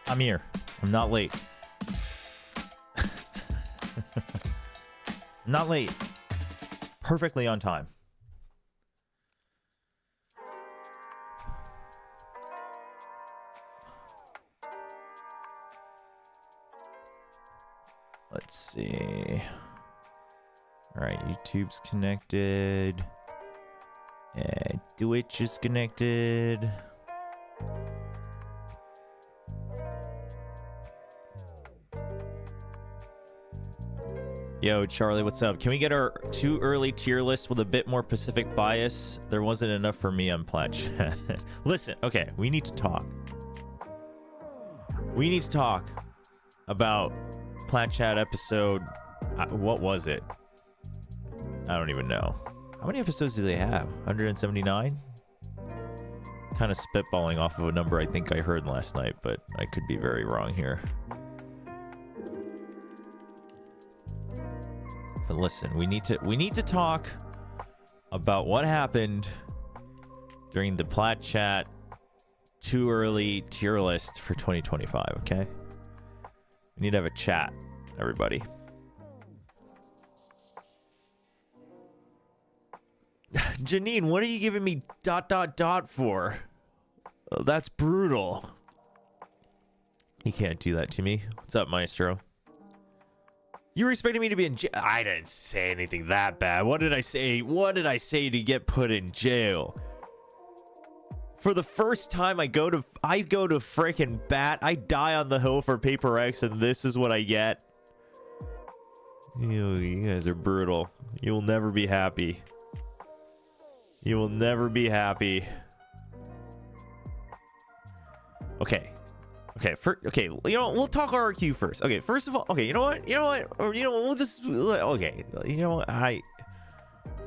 I'm here. I'm not late. Not late. Perfectly on time. Let's see. All right, YouTube's connected. Twitch is connected. Yo, Charlie, what's up? Can we get our too early tier list with a bit more Pacific bias? There wasn't enough for me on Pledge. Listen, okay, we need to talk. We need to talk about Plat Chat episode. What was it? I don't even know. How many episodes do they have? 179? Kind of spitballing off of a number I think I heard last night, but I could be very wrong here. But listen, we need to talk about what happened during the Plat Chat too early tier list for 2025, okay? We need to have a chat, everybody. Janine, what are you giving me ... for? Oh, that's brutal. You can't do that to me. What's up, Maestro? You were expecting me to be in jail? I didn't say anything that bad. What did I say? What did I say to get put in jail? For the first time, I go to freaking bat. I die on the hill for Paper X, and this is what I get. You guys are brutal. You will never be happy. You will never be happy. Okay. Okay, you know what? We'll talk RRQ first. Okay, first of all, okay, you know what? Or we'll just, okay, you know what?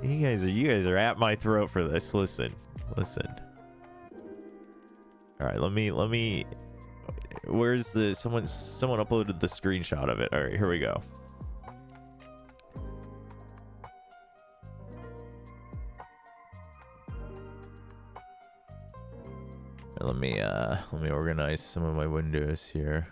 You guys are at my throat for this. Listen. All right, let me. Where's the someone uploaded the screenshot of it? All right, here we go. Let me organize some of my windows here.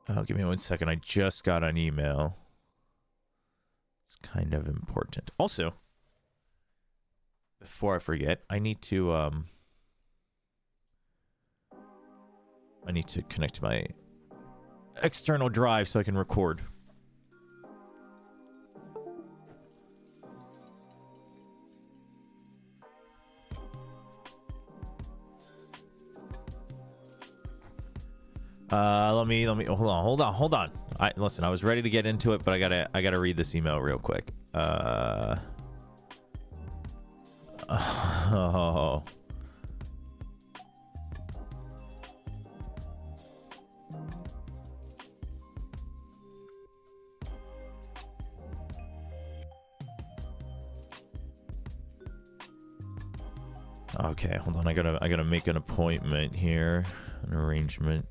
Oh, give me 1 second. I just got an email. It's kind of important. Also, before I forget, I need to connect to my external drive so I can record. Let me hold on. Listen, I was ready to get into it, but I gotta read this email real quick. Oh. Okay, hold on. I gotta make an appointment here, an arrangement.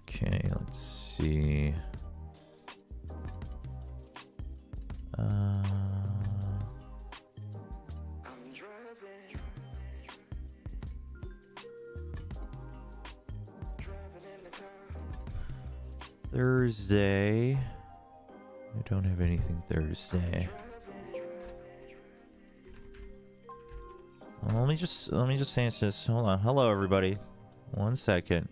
Okay, let's see. Thursday. I don't have anything Thursday. Well, let me just answer this. Hold on. Hello, everybody. 1 second.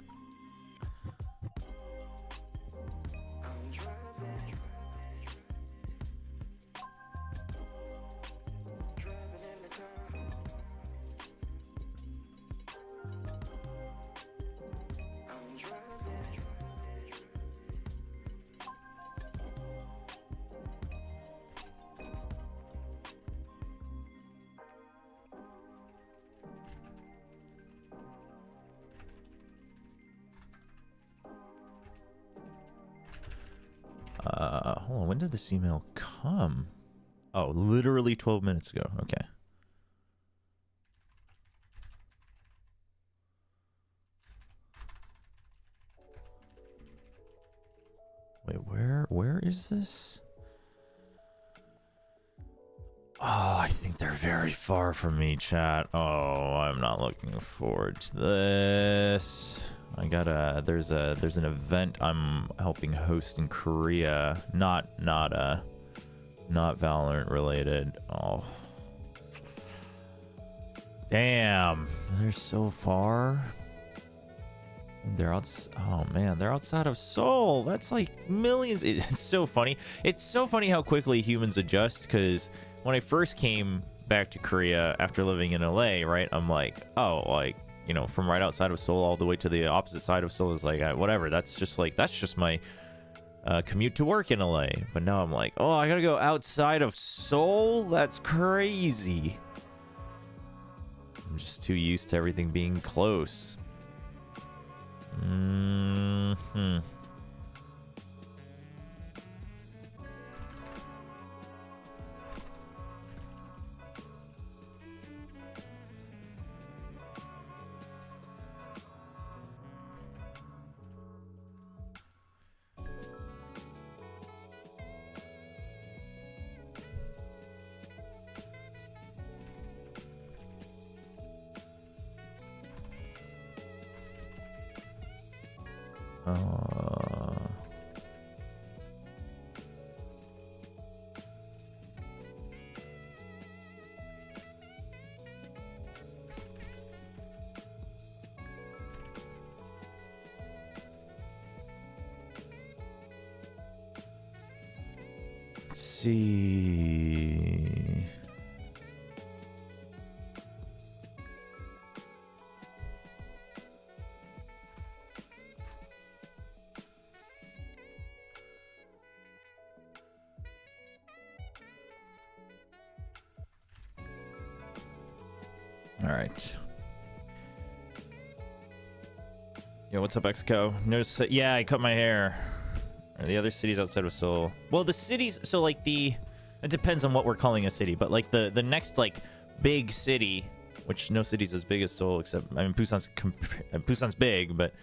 Hold on, when did this email come? Oh, literally 12 minutes ago. Okay. Wait, where is this? Oh, I think they're very far from me, chat. Oh, I'm not looking forward to this. I gotta, there's an event I'm helping host in Korea. Not Valorant related. Oh. Damn. They're so far. They're oh man, they're outside of Seoul. That's like millions. It's so funny. It's so funny how quickly humans adjust, because when I first came back to Korea after living in LA, right, I'm like, oh, like, you know, from right outside of Seoul all the way to the opposite side of Seoul is like, whatever. That's just my commute to work in LA. But now I'm like, oh, I gotta go outside of Seoul? That's crazy. I'm just too used to everything being close. Mm-hmm. Let's see. All right. Yo, what's up, Exco? Notice, yeah, I cut my hair. The other cities outside of Seoul. Well, the cities, so like it depends on what we're calling a city, but like the next like big city, which no city's as big as Seoul, except, I mean, Busan's big, but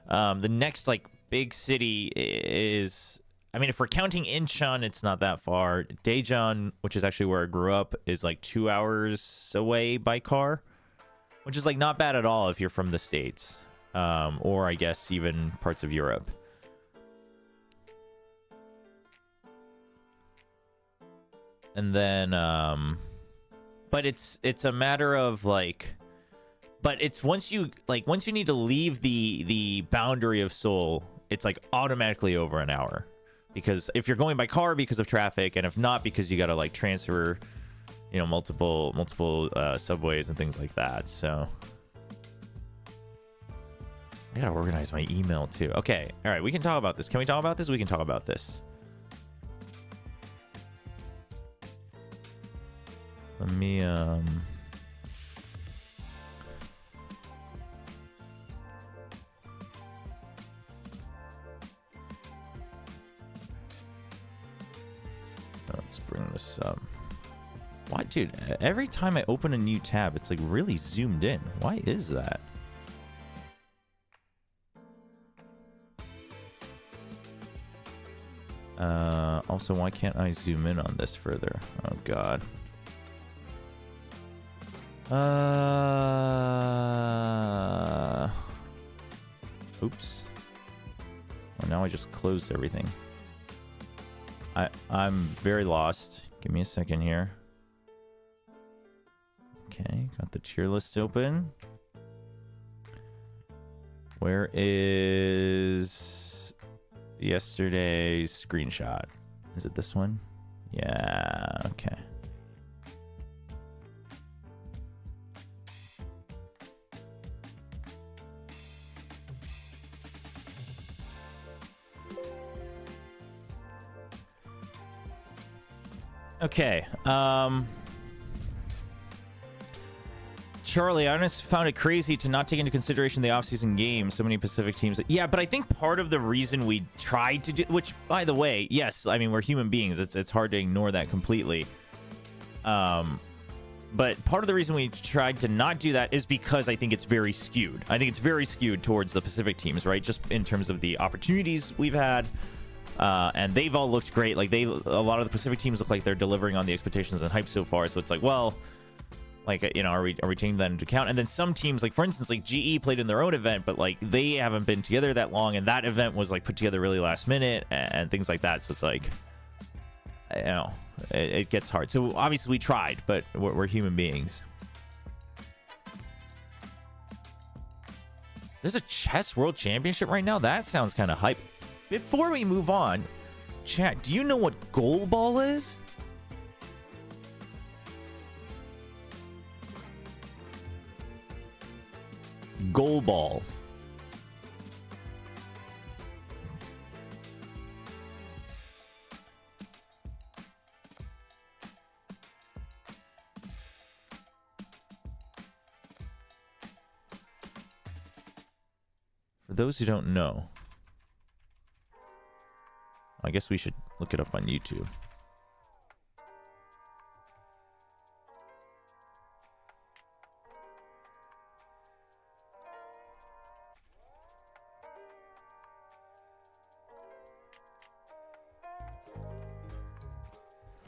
the next like big city is, I mean, if we're counting Incheon, it's not that far. Daejeon, which is actually where I grew up, is like 2 hours away by car, which is like not bad at all if you're from the States, or I guess even parts of Europe. And then, but it's a matter of like, but it's once you need to leave the boundary of Seoul, it's like automatically over an hour, because if you're going by car because of traffic, and if not because you got to like transfer, you know, multiple subways and things like that. So I gotta organize my email too. Okay, all right, we can talk about this. Can we talk about this? We can talk about this. Let me, let's bring this up. Why, dude, every time I open a new tab, it's like really zoomed in. Why is that? Also, why can't I zoom in on this further? Oh, God. Oops. Well, now I just closed everything. I'm very lost. Give me a second here. Okay, got the tier list open. Where is yesterday's screenshot? Is it this one? Yeah, okay. Okay, Charlie, I just found it crazy to not take into consideration the off-season games. So many Pacific teams. Yeah, but I think part of the reason we tried to do, which, by the way, yes, I mean, we're human beings. It's hard to ignore that completely. But part of the reason we tried to not do that is because I think it's very skewed. I think it's very skewed towards the Pacific teams, right? Just in terms of the opportunities we've had. And they've all looked great. Like, a lot of the Pacific teams look like they're delivering on the expectations and hype so far. So it's like, well, like, you know, are we taking that into account? And then some teams, like, for instance, like GE played in their own event, but like they haven't been together that long, and that event was like put together really last minute and things like that. So it's like, you know, it gets hard. So obviously we tried, but we're human beings. There's a chess world championship right now. That sounds kind of hype. Before we move on, chat, do you know what goal ball is? Goal ball. For those who don't know, I guess we should look it up on YouTube.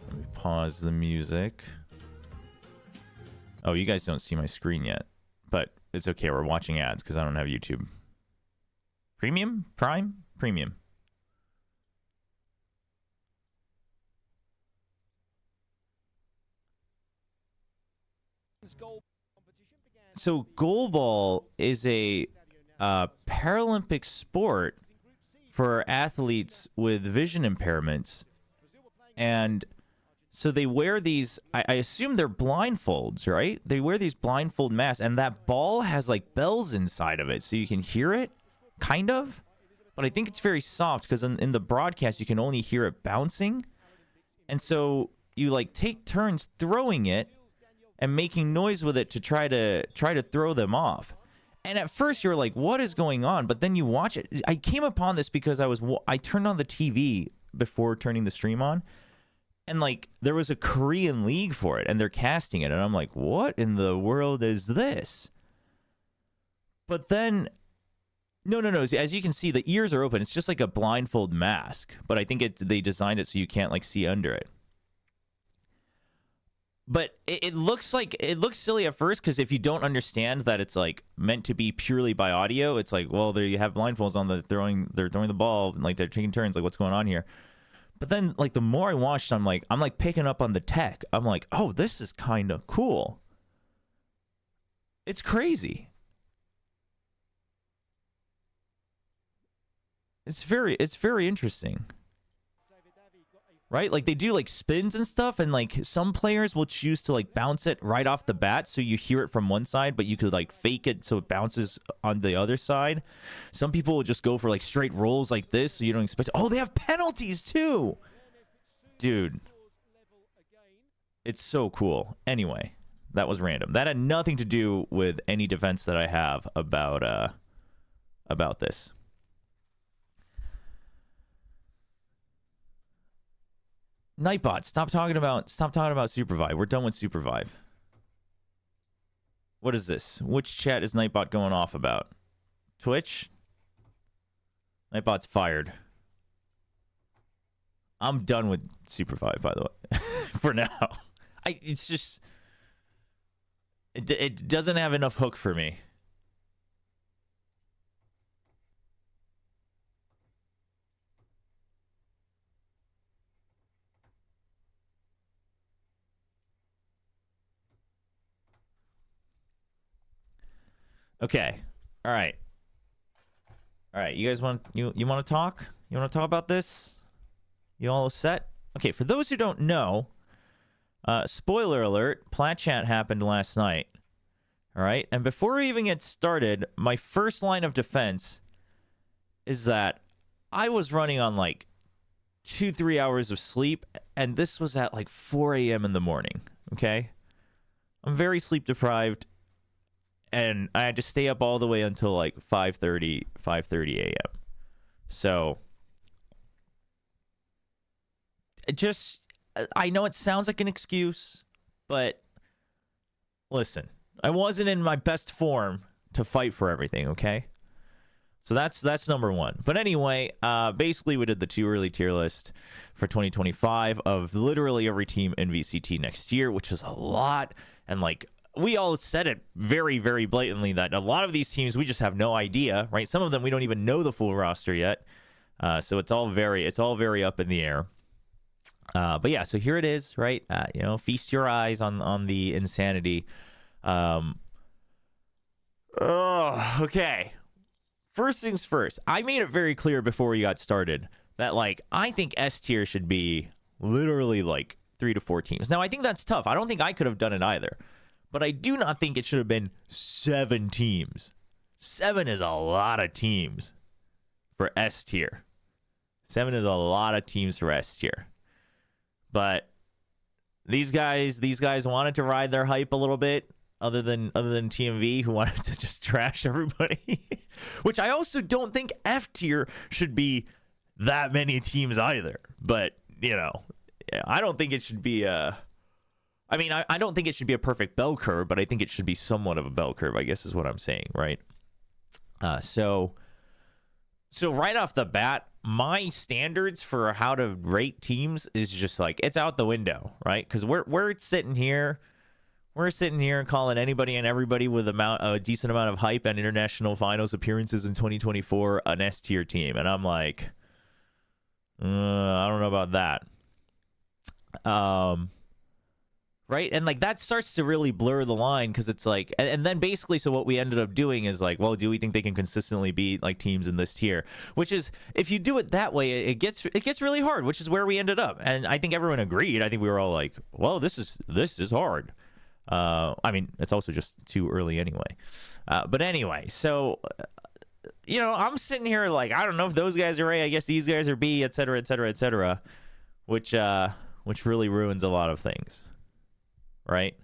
Let me pause the music. Oh, you guys don't see my screen yet, but it's okay. We're watching ads because I don't have YouTube. Premium? Prime? Premium. So goalball is a Paralympic sport for athletes with vision impairments, and so they wear these, I assume they're blindfolds, right? They wear these blindfold masks, and that ball has like bells inside of it, so you can hear it, kind of, but I think it's very soft because in the broadcast you can only hear it bouncing, and so you like take turns throwing it and making noise with it to try to throw them off. And at first you're like, what is going on? But then you watch it. I came upon this because I turned on the TV before turning the stream on, and like there was a Korean league for it, and they're casting it, and I'm like, what in the world is this? But then, no. As you can see, the ears are open. It's just like a blindfold mask, but I think they designed it so you can't like see under it. But it looks silly at first because if you don't understand that it's like meant to be purely by audio, it's like, well, there you have blindfolds on they're throwing the ball, and like they're taking turns, like what's going on here? But then like the more I watched, I'm like picking up on the tech. I'm like, oh, this is kind of cool. It's crazy. It's very interesting. Right? Like they do like spins and stuff, and like some players will choose to like bounce it right off the bat so you hear it from one side, but you could like fake it so it bounces on the other side. Some people will just go for like straight rolls like this so you don't expect. Oh, they have penalties too. Dude. It's so cool. Anyway, that was random. That had nothing to do with any defense that I have about this. Nightbot, stop talking about Supervive. We're done with Supervive. What is this? Which chat is Nightbot going off about? Twitch? Nightbot's fired. I'm done with Supervive, by the way. For now. It's just it doesn't have enough hook for me. Okay. All right. You guys want you want to talk? You want to talk about this? You all set? Okay, for those who don't know, spoiler alert, Plat Chat happened last night. All right? And before we even get started, my first line of defense is that I was running on like 2-3 hours of sleep, and this was at like 4 a.m. in the morning, okay? I'm very sleep deprived. And I had to stay up all the way until like 5:30 a.m. So I know it sounds like an excuse, But listen, I wasn't in my best form to fight for everything, okay? So that's number one. But anyway, basically we did the too early tier list for 2025 of literally every team in VCT next year, which is a lot. And like we all said it very, very blatantly that a lot of these teams we just have no idea, right? Some of them we don't even know the full roster yet. So it's all very up in the air. But yeah, so here it is, right? You know, feast your eyes on the insanity. Okay. First things first, I made it very clear before we got started that, like, I think S tier should be literally, like, 3 to 4 teams. Now, I think that's tough. I don't think I could have done it either. But I do not think it should have been 7 teams. 7 is a lot of teams for S tier. 7 is a lot of teams for S tier. But these guys wanted to ride their hype a little bit. Other than TMV, who wanted to just trash everybody. Which I also don't think F tier should be that many teams either. But, you know, yeah, I don't think it should be I don't think it should be a perfect bell curve, but I think it should be somewhat of a bell curve, I guess is what I'm saying, right? So right off the bat, my standards for how to rate teams is just like, it's out the window, right? Because we're sitting here calling anybody and everybody with a decent amount of hype and international finals appearances in 2024 an S tier team, and I'm like, I don't know about that. Right, and like that starts to really blur the line because it's like, and then basically, so what we ended up doing is like, well, do we think they can consistently beat like teams in this tier? Which is, if you do it that way, it gets really hard, which is where we ended up, and I think everyone agreed. I think we were all like, well, this is hard. I mean, it's also just too early anyway. But anyway, so, you know, I'm sitting here like, I don't know if those guys are A, I guess these guys are B, et cetera, et cetera, et cetera, which really ruins a lot of things, right?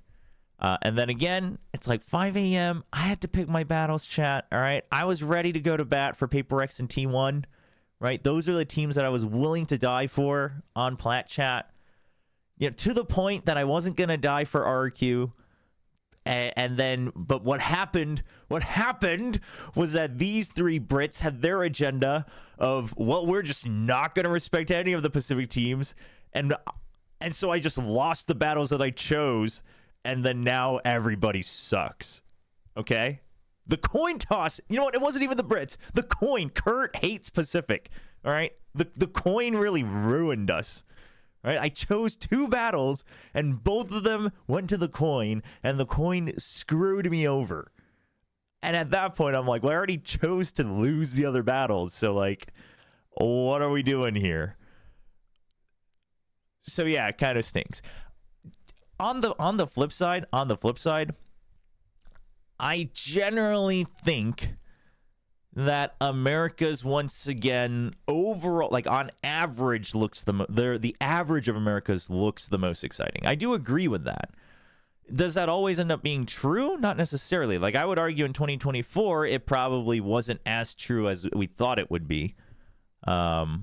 And then again, it's like 5 a.m. I had to pick my battles, chat, all right? I was ready to go to bat for Paper X and T1, right? Those are the teams that I was willing to die for on Plat chat. You know, to the point that I wasn't going to die for RQ. And then, but what happened was that these 3 Brits had their agenda of, well, we're just not going to respect any of the Pacific teams. And so I just lost the battles that I chose. And then now everybody sucks. Okay? The coin toss, you know what? It wasn't even the Brits. The coin, Kurt hates Pacific. All right? The coin really ruined us. Right? I chose 2 battles, and both of them went to the coin, and the coin screwed me over. And at that point, I'm like, well, I already chose to lose the other battles, so, like, what are we doing here? So, yeah, it kind of stinks. On the flip side, I generally think that America's once again overall, like on average, looks the average of America's looks the most exciting. I do agree with that. Does that always end up being true? Not necessarily. Like, I would argue in 2024, it probably wasn't as true as we thought it would be. But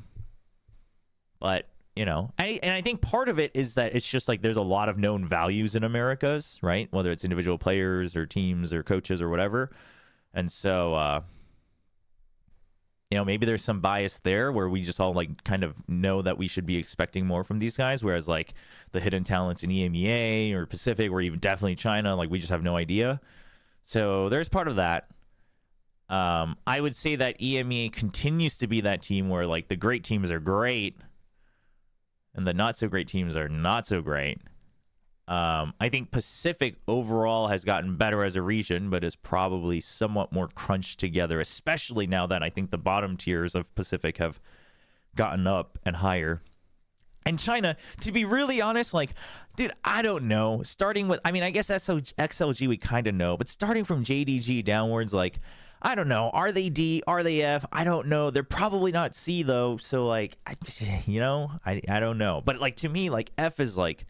you know, and I think part of it is that it's just like there's a lot of known values in America's, right? Whether it's individual players or teams or coaches or whatever, and so. You know, maybe there's some bias there where we just all like kind of know that we should be expecting more from these guys, whereas like the hidden talents in EMEA or Pacific or even definitely China, like we just have no idea. So there's part of that. I would say that EMEA continues to be that team where like the great teams are great and the not so great teams are not so great. I think Pacific overall has gotten better as a region, but is probably somewhat more crunched together, especially now that I think the bottom tiers of Pacific have gotten up and higher. And China, to be really honest, like, dude, I don't know. Starting with, I mean, I guess XLG we kind of know, but starting from JDG downwards, like, I don't know. Are they D? Are they F? I don't know. They're probably not C, though. So, like, I don't know. But, like, to me, like, F is, like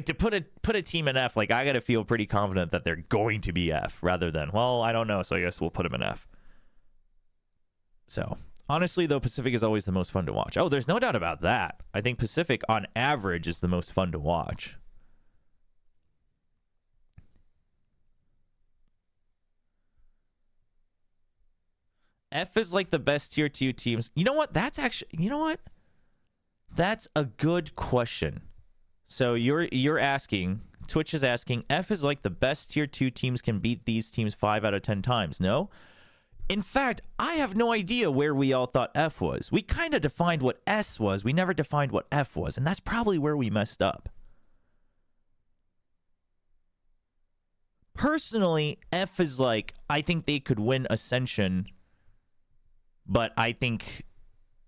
to put a team in F, like, I got to feel pretty confident that they're going to be F rather than, well, I don't know, so I guess we'll put them in F. So, honestly, though, Pacific is always the most fun to watch. Oh, there's no doubt about that. I think Pacific, on average, is the most fun to watch. F is like the best tier 2 teams. You know what? That's actually, you know what? That's a good question. So you're asking, Twitch is asking, F is like the best tier 2 teams can beat these teams 5 out of 10 times. No? In fact, I have no idea where we all thought F was. We kind of defined what S was. We never defined what F was, and that's probably where we messed up. Personally, F is like, I think they could win Ascension, but I think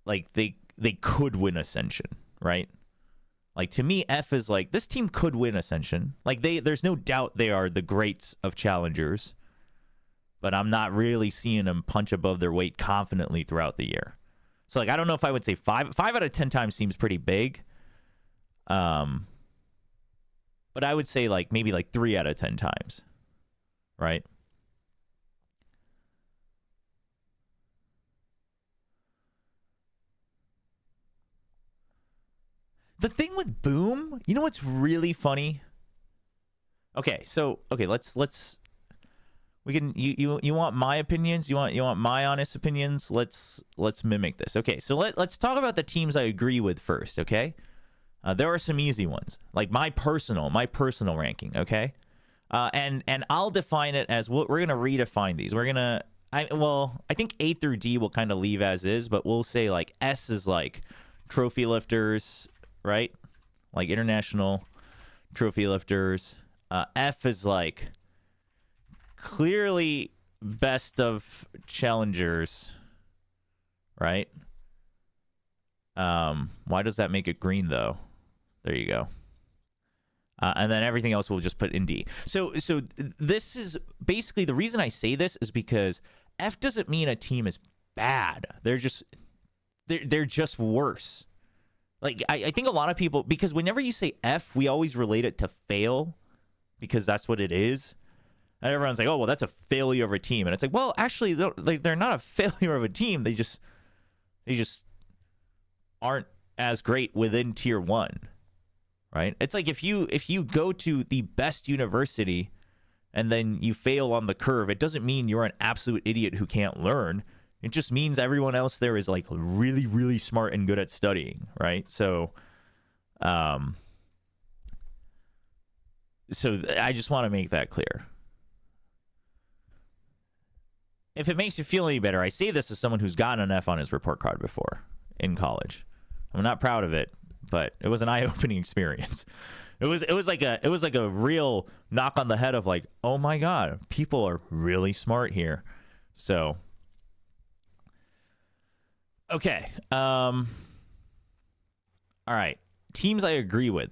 like they could win Ascension, right? Like, to me, F is like, this team could win Ascension. Like, there's no doubt they are the greats of challengers, but I'm not really seeing them punch above their weight confidently throughout the year. So, like, I don't know if I would say 5 out of 10 times seems pretty big. But I would say, like, maybe like 3 out of 10 times, right? The thing with Boom, you know what's really funny? Okay, so let's we can you want my opinions? You want my honest opinions? Let's mimic this. Okay, so let's talk about the teams I agree with first, okay? There are some easy ones, like my personal ranking, okay? And I'll define it as, we're gonna redefine these. We're gonna I think A through D will kind of leave as is, but we'll say like S is like trophy lifters, right? Like international trophy lifters. F is like clearly best of challengers, right? Why does that make it green though? There you go. And then everything else we'll just put in D. So this is basically, the reason I say this is because F doesn't mean a team is bad. They're just worse. Like, I think a lot of people, because whenever you say F, we always relate it to fail, because that's what it is. And everyone's like, oh, well, that's a failure of a team. And it's like, well, actually, they're not a failure of a team. They just aren't as great within tier 1, right? It's like if you go to the best university and then you fail on the curve, it doesn't mean you're an absolute idiot who can't learn. It just means everyone else there is like really, really smart and good at studying, right? So I just want to make that clear. If it makes you feel any better, I say this as someone who's gotten an F on his report card before in college. I'm not proud of it, but it was an eye-opening experience. It was like a real knock on the head of like, oh my God, people are really smart here. So okay. All right. Teams I agree with.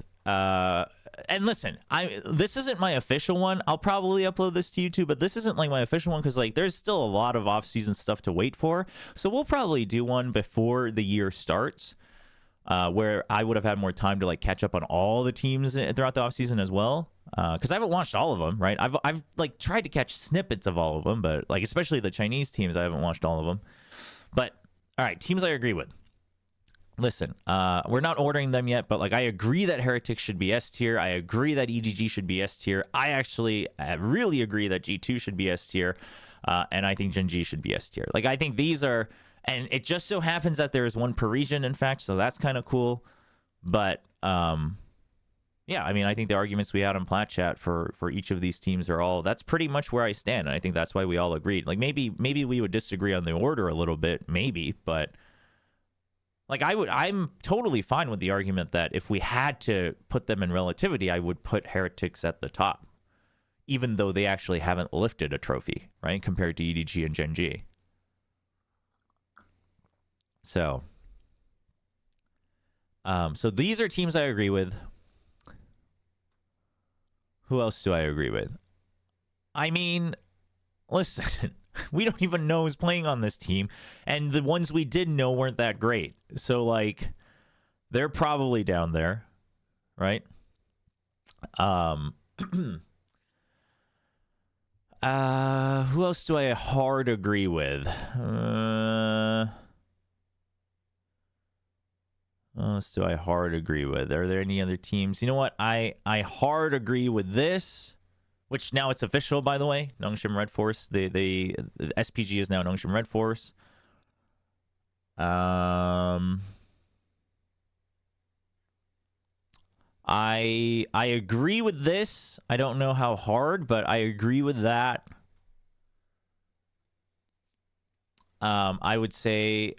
And listen, this isn't my official one. I'll probably upload this to YouTube, but this isn't like my official one because like there's still a lot of off-season stuff to wait for. So we'll probably do one before the year starts, where I would have had more time to like catch up on all the teams throughout the off-season as well. Because I haven't watched all of them, right? I've like tried to catch snippets of all of them, but like especially the Chinese teams, I haven't watched all of them. But all right, teams I agree with. Listen, we're not ordering them yet, but like I agree that Heretics should be S tier. I agree that EGG should be S tier. I actually really agree that G2 should be S tier, and I think Gen G should be S tier. Like I think these are, and it just so happens that there is one per region, in fact, so that's kind of cool. But yeah, I mean, I think the arguments we had on Plat Chat for each of these teams are all, that's pretty much where I stand, and I think that's why we all agreed. Like maybe we would disagree on the order a little bit, maybe, but. Like I'm totally fine with the argument that if we had to put them in relativity, I would put Heretics at the top, even though they actually haven't lifted a trophy, right? Compared to EDG and Gen G. So these are teams I agree with. Who else do I agree with? I mean, listen. We don't even know who's playing on this team, and the ones we did know weren't that great. So, like, they're probably down there, right? Who else do I hard agree with? Who else do I hard agree with? Are there any other teams? You know what? I hard agree with this, which now it's official, by the way. Nongshim Red Force. The SPG is now Nongshim Red Force. I agree with this. I don't know how hard, but I agree with that. I would say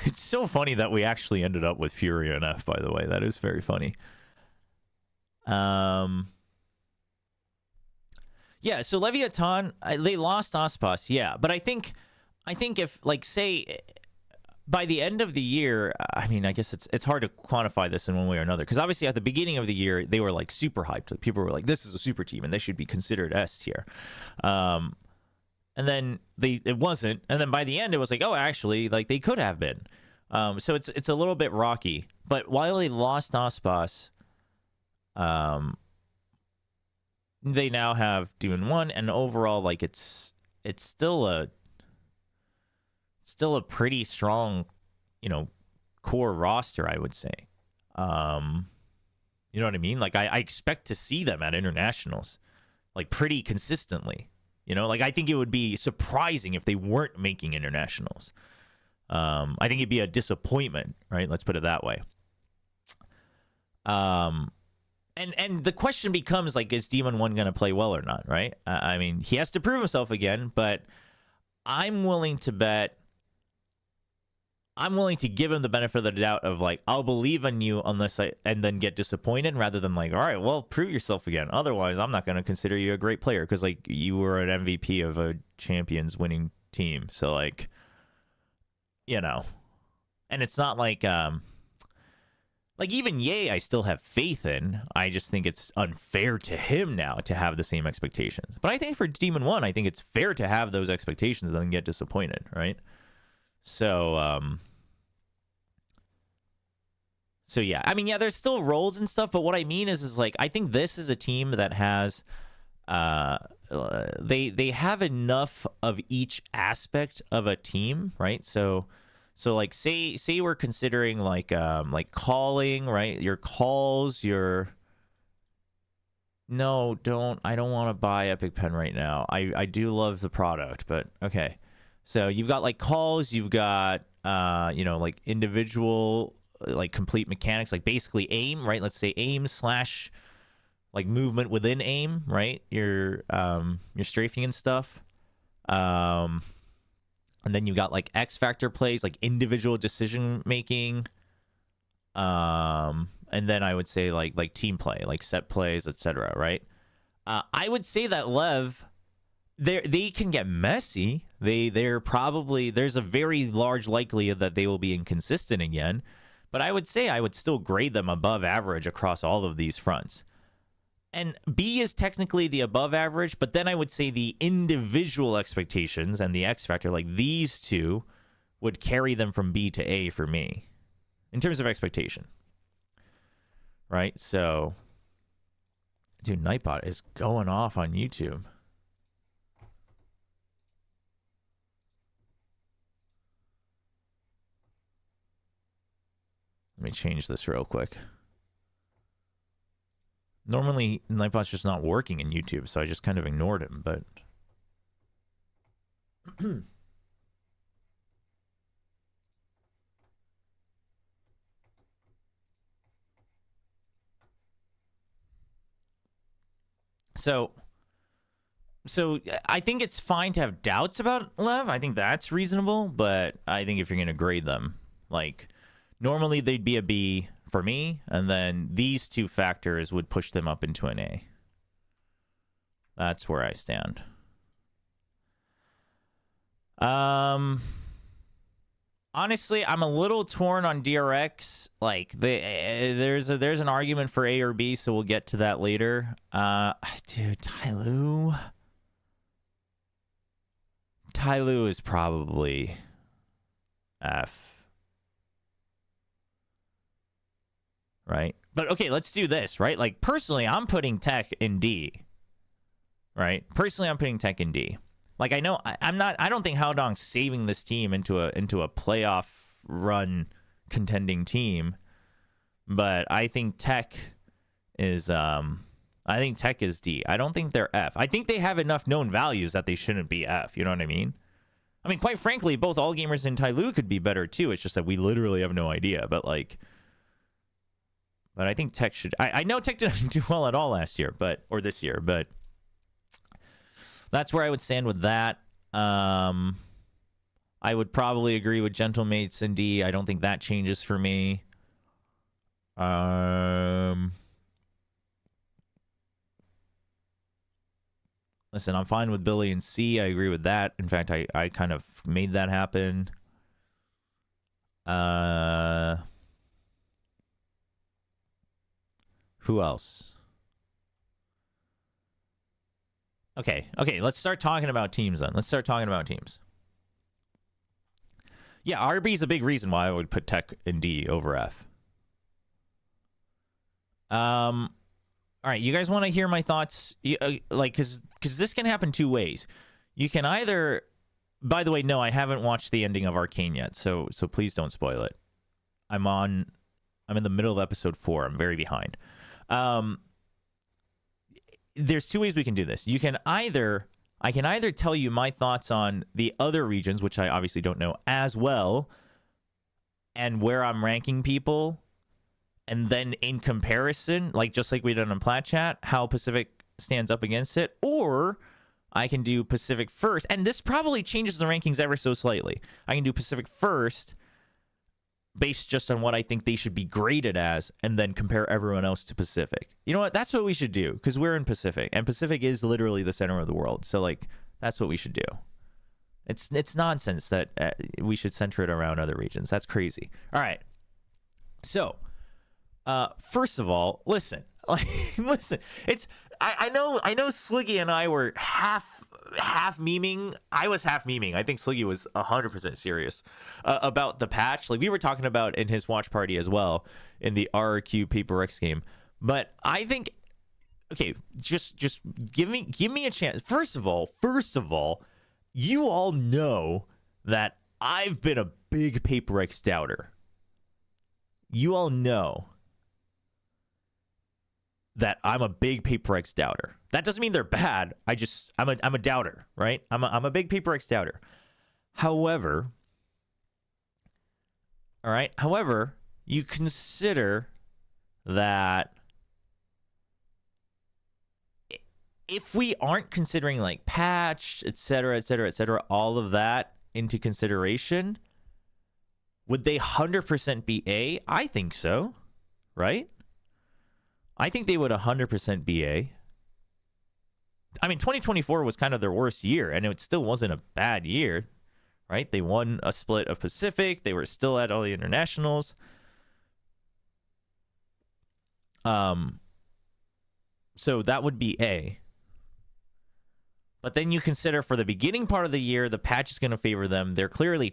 it's so funny that we actually ended up with Fury and F, by the way. That is very funny. Yeah, so Leviathan, they lost Aspas, yeah. But I think if, like, say, by the end of the year, I mean, I guess it's hard to quantify this in one way or another. Because obviously at the beginning of the year, they were, like, super hyped. People were like, this is a super team, and they should be considered S tier. And then it wasn't. And then by the end, it was like, oh, actually, like, they could have been. So it's a little bit rocky. But while they lost Aspas, they now have Demon 1, and overall, like, it's still a pretty strong, you know, core roster, I would say. You know what I mean? Like, I expect to see them at internationals, like, pretty consistently. You know, like, I think it would be surprising if they weren't making internationals. I think it'd be a disappointment, right? Let's put it that way. And the question becomes, like, is Demon 1 going to play well or not, right? I mean, he has to prove himself again, but I'm willing to give him the benefit of the doubt of, like, I'll believe in you and then get disappointed, rather than, like, all right, well, prove yourself again. Otherwise, I'm not going to consider you a great player because, like, you were an MVP of a Champions winning team. So, like, you know, and it's not like, like, even Ye, I still have faith in. I just think it's unfair to him now to have the same expectations. But I think for Demon 1, I think it's fair to have those expectations and then get disappointed, right? So, so yeah. I mean, yeah, there's still roles and stuff, but what I mean is like, I think this is a team that has, they have enough of each aspect of a team, right? So like, say we're considering like calling, right? Your calls, I don't want to buy Epic Pen right now. I do love the product, but okay. So you've got like calls, you've got you know, like individual, like complete mechanics, like basically aim, right? Let's say aim slash like movement within aim, right? Your strafing and stuff. And then you've got like X factor plays, like individual decision making. And then I would say like team play, like set plays, etc. Right? I would say that Lev, they can get messy. They're probably, there's a very large likelihood that they will be inconsistent again. But I would say I would still grade them above average across all of these fronts. And B is technically the above average, but then I would say the individual expectations and the X factor, like these two, would carry them from B to A for me in terms of expectation. Right? So, dude, Nightbot is going off on YouTube. Let me change this real quick. Normally, Nightbot's just not working in YouTube, so I just kind of ignored him, but... So I think it's fine to have doubts about Lev. I think that's reasonable, but I think if you're going to grade them, like, normally they'd be a B for me, and then these two factors would push them up into an A. That's where I stand. Honestly, I'm a little torn on DRX. Like, there's an argument for A or B, so we'll get to that later. Dude, Tyloo is probably F. Right? But okay, let's do this, right? Like, personally, I'm putting Tech in D. Right? Personally, I'm putting Tech in D. Like, I know I don't think Howdong's saving this team into a playoff run contending team, but I think Tech is D. I don't think they're F. I think they have enough known values that they shouldn't be F. You know what I mean? I mean, quite frankly, both All Gamers and Tyloo could be better too. It's just that we literally have no idea. But I think Tech should. I know Tech didn't do well at all last year, or this year, but that's where I would stand with that. I would probably agree with Gentlemates and D. I don't think that changes for me. Listen, I'm fine with Billy and C. I agree with that. In fact, I kind of made that happen. Who else? Okay, let's start talking about teams then. Yeah, RB is a big reason why I would put Tech in D over F. All right, you guys want to hear my thoughts? Because this can happen two ways. You can either, by the way, no, I haven't watched the ending of Arcane yet, so please don't spoil it. I'm in the middle of episode 4. I'm very behind. There's two ways we can do this. I can either tell you my thoughts on the other regions, which I obviously don't know as well, and where I'm ranking people, and then in comparison, just like we did on Plat Chat, how Pacific stands up against it, or I can do Pacific first, and this probably changes the rankings ever so slightly. I can do Pacific first, based just on what I think they should be graded as, and then compare everyone else to Pacific. You know what? That's what we should do, because we're in Pacific, and Pacific is literally the center of the world. So, that's what we should do. It's nonsense that we should center it around other regions. That's crazy. All right. So, first of all, listen. Listen. I know Sliggy and I were half memeing. I was half memeing. I think Sliggy was 100% serious about the patch. We were talking about in his watch party as well in the RRQ Paper X game. But I think, okay, just give me a chance. First of all, you all know that I've been a big Paper X doubter. You all know that I'm a big Paper X doubter. That doesn't mean they're bad. I'm a doubter, right? I'm a big Paper X doubter. However, all right. However, you consider that if we aren't considering patch, etc., all of that into consideration, would they 100% be A? I think so, right? I think they would 100% be A. I mean, 2024 was kind of their worst year, and it still wasn't a bad year, right? They won a split of Pacific. They were still at all the internationals. So that would be A. But then you consider for the beginning part of the year, the patch is going to favor them. They clearly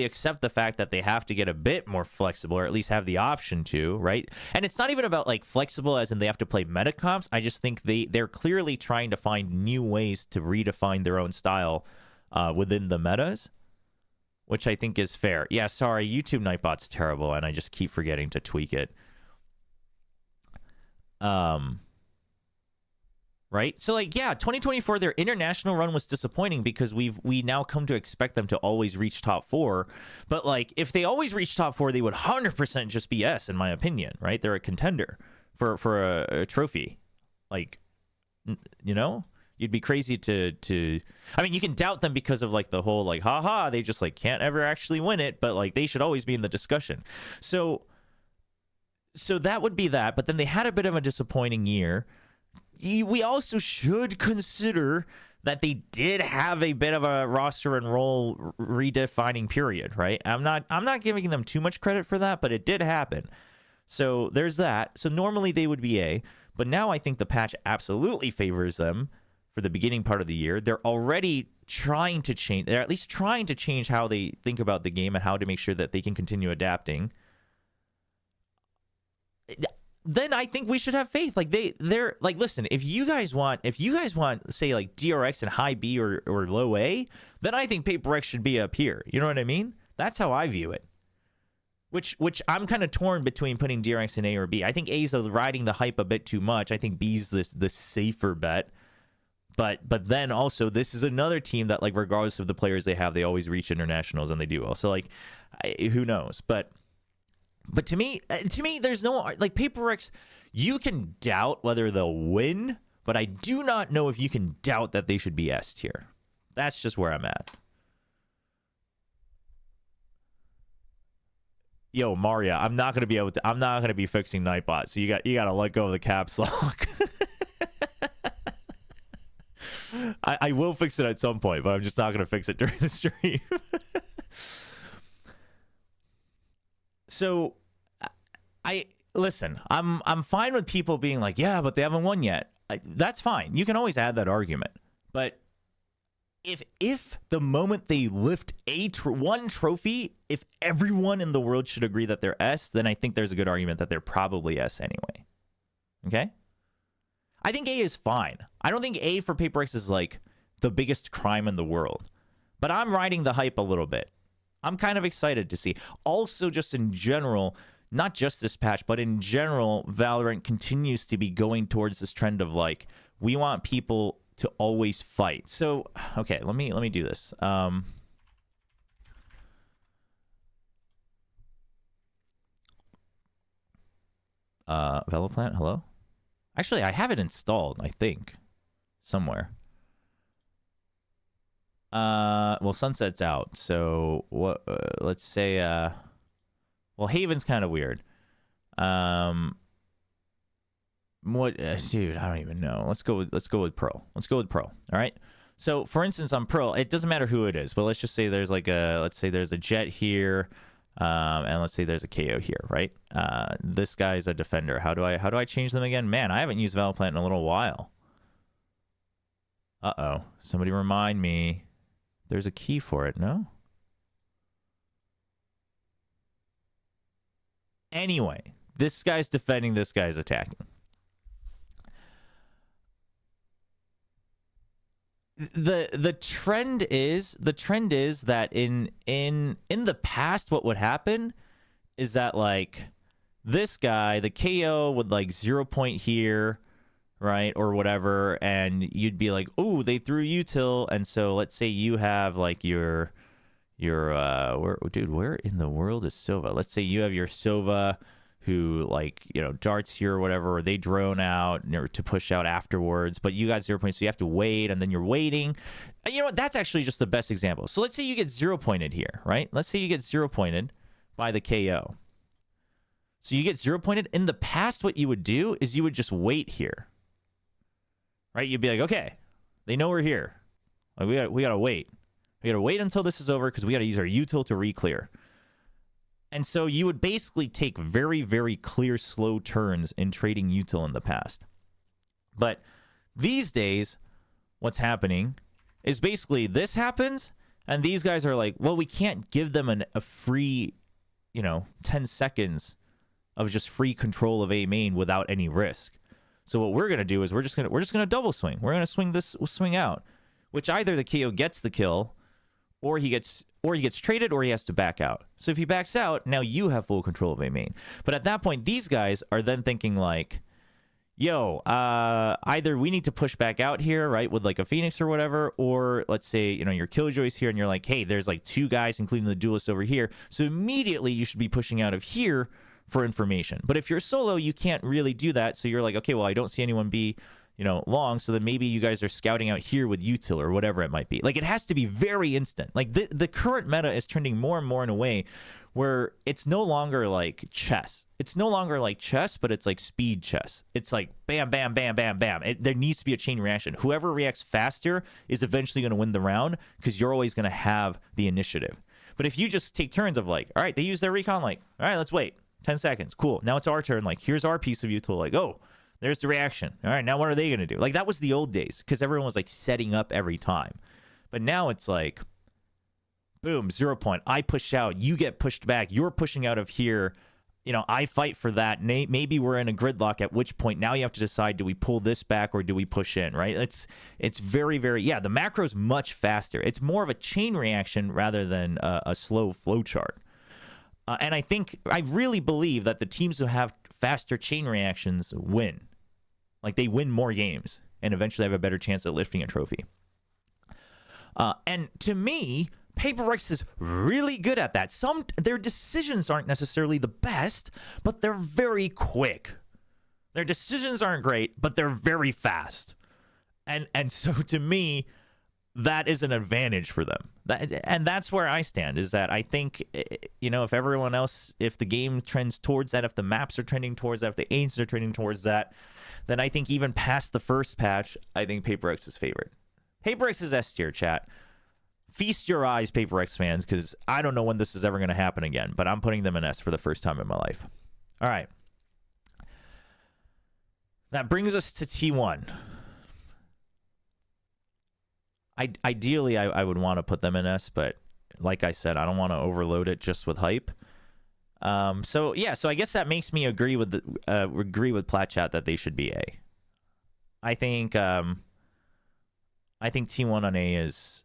accept the fact that they have to get a bit more flexible, or at least have the option to, right? And it's not even about flexible as in they have to play meta comps. I just think they're clearly trying to find new ways to redefine their own style within the metas, which I think is fair. Yeah, sorry, YouTube Nightbot's terrible, and I just keep forgetting to tweak it. Right? So 2024, their international run was disappointing because we now come to expect them to always reach top 4. But if they always reach top 4, they would 100% just be S, in my opinion, right? They're a contender for a trophy. You'd be crazy to I mean, you can doubt them because of the whole haha, they just can't ever actually win it, but they should always be in the discussion. So that would be that, but then they had a bit of a disappointing year. We also should consider that they did have a bit of a roster and role redefining period, right? I'm not giving them too much credit for that, but it did happen. So there's that. So normally they would be A, but now I think the patch absolutely favors them for the beginning part of the year. They're already trying to change. They're at least trying to change how they think about the game and how to make sure that they can continue adapting. then I think we should have faith. Like they're like, listen, if you guys want, say like DRX and high B or low A, then I think Paper X should be up here. You know what I mean? That's how I view it. Which I'm kind of torn between putting DRX in A or B. I think A's riding the hype a bit too much. I think B's the safer bet. But then also this is another team that, like, regardless of the players they have, they always reach internationals and they do well. So like, who knows? But to me, there's no, like, Paper X, you can doubt whether they'll win, but I do not know if you can doubt that they should be S tier. That's just where I'm at. Yo, Maria, I'm not gonna be fixing Nightbot, so you gotta let go of the caps lock. I will fix it at some point, but I'm just not gonna fix it during the stream. So listen, I'm fine with people being like, yeah, but they haven't won yet. That's fine. You can always add that argument. But if the moment they lift one trophy, if everyone in the world should agree that they're S, then I think there's a good argument that they're probably S anyway. Okay? I think A is fine. I don't think A for Paper X is like the biggest crime in the world. But I'm riding the hype a little bit. I'm kind of excited to see. Also, just in general, not just this patch, but in general, Valorant continues to be going towards this trend of like, we want people to always fight. So, okay, let me do this. Veloplant, hello? Actually, I have it installed, I think, somewhere. Well, Sunset's out, so what? Let's say, well, Haven's kind of weird. What, dude? I don't even know. Let's go with Pearl. Let's go with Pearl. All right. So, for instance, on Pearl, it doesn't matter who it is, but let's just say there's like let's say there's a Jet here, and let's say there's a KO here, right? This guy's a defender. How do I change them again? Man, I haven't used Valoplant in a little while. Uh-oh. Somebody remind me. There's a key for it, no? Anyway, this guy's defending, this guy's attacking. The trend is that in the past, what would happen is that, like, this guy, the KO would like 0 point here, right, or whatever, and you'd be like, oh, they threw util, and so let's say you have like your where in the world is Sova? Let's say you have your Sova who, like, you know, darts here or whatever, or they drone out to push out afterwards, but you got 0 points, so you have to wait, and then you're waiting. You know what? That's actually just the best example. So let's say you get 0 pointed here, right? Let's say you get 0 pointed by the KO. So you get 0 pointed. In the past, what you would do is you would just wait here, right? You'd be like, okay, they know we're here. Like, we gotta wait. We gotta wait until this is over because we gotta use our util to re-clear. And so you would basically take very, very clear, slow turns in trading util in the past. But these days, what's happening is basically this happens, and these guys are like, well, we can't give them a free, 10 seconds of just free control of A main without any risk. So what we're gonna do is we're just gonna double swing. We're gonna swing out, which either the KO gets the kill, or he gets traded, or he has to back out. So if he backs out, now you have full control of A main. But at that point, these guys are then thinking like, yo, either we need to push back out here, right, with like a Phoenix or whatever, or let's say, your Killjoy's here, and you're like, hey, there's like 2 guys, including the duelist over here. So immediately you should be pushing out of here for information. But if you're solo, you can't really do that. So you're like, okay, well, I don't see anyone be long, so then maybe you guys are scouting out here with util or whatever it might be. Like, it has to be very instant. Like, the current meta is trending more and more in a way where it's no longer like chess. It's no longer like chess, but it's like speed chess. It's like bam, bam, bam, bam, bam. There needs to be a chain reaction. Whoever reacts faster is eventually going to win the round because you're always going to have the initiative. But if you just take turns of like, all right, they use their recon, like, all right, let's wait 10 seconds. Cool. Now it's our turn. Like, here's our piece of util. Like, oh, there's the reaction. All right, now what are they going to do? Like, that was the old days because everyone was like setting up every time. But now it's like, boom, 0 point. I push out. You get pushed back. You're pushing out of here. you know, I fight for that. Maybe we're in a gridlock, at which point now you have to decide, do we pull this back or do we push in, right? It's very, very, yeah, the macro's much faster. It's more of a chain reaction rather than a slow flow chart. And I really believe that the teams who have faster chain reactions win. Like, they win more games and eventually have a better chance at lifting a trophy. And to me, Paper X is really good at that. Their decisions aren't necessarily the best, but they're very quick. Their decisions aren't great, but they're very fast. And so to me, that is an advantage for them. And that's where I stand, is that I think, you know, if everyone else, if the game trends towards that, if the maps are trending towards that, if the agents are trending towards that, then I think even past the first patch, I think Paper X is favored. Paper X is S tier, chat. Feast your eyes, Paper X fans, because I don't know when this is ever going to happen again, but I'm putting them in S for the first time in my life. All right. That brings us to T1. Ideally, I would want to put them in S, but like I said, I don't want to overload it just with hype. So I guess that makes me agree with Plat Chat that they should be A. I think T1 on A is.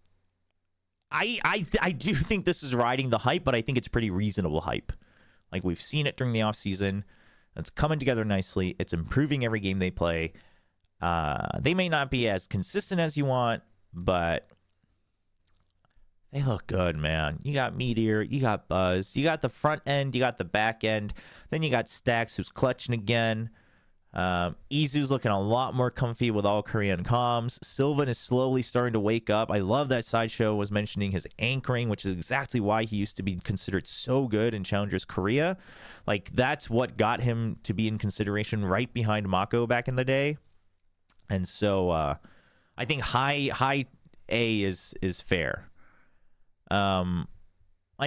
I do think this is riding the hype, but I think it's pretty reasonable hype. Like, we've seen it during the offseason. It's coming together nicely. It's improving every game they play. They may not be as consistent as you want, but they look good, man. You got Meteor, you got Buzz, you got the front end, you got the back end. Then you got Stax, who's clutching again. Izu's looking a lot more comfy with all Korean comms. Sylvan is slowly starting to wake up. I love that Sideshow was mentioning his anchoring, which is exactly why he used to be considered so good in Challengers Korea. Like, that's what got him to be in consideration right behind Mako back in the day. And so I think high A is fair. I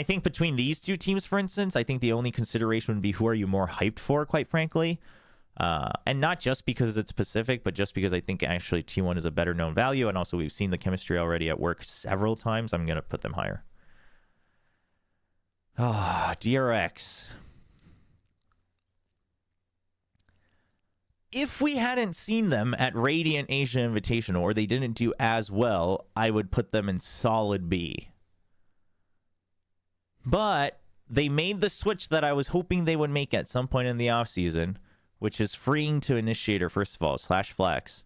think between these two teams, for instance, I think the only consideration would be, who are you more hyped for, quite frankly. And not just because it's Pacific, but just because I think actually T1 is a better known value. And also we've seen the chemistry already at work several times. I'm going to put them higher. DRX. If we hadn't seen them at Radiant Asia Invitational, or they didn't do as well, I would put them in solid B. But they made the switch that I was hoping they would make at some point in the offseason, which is freeing to Initiator, first of all, /Flex,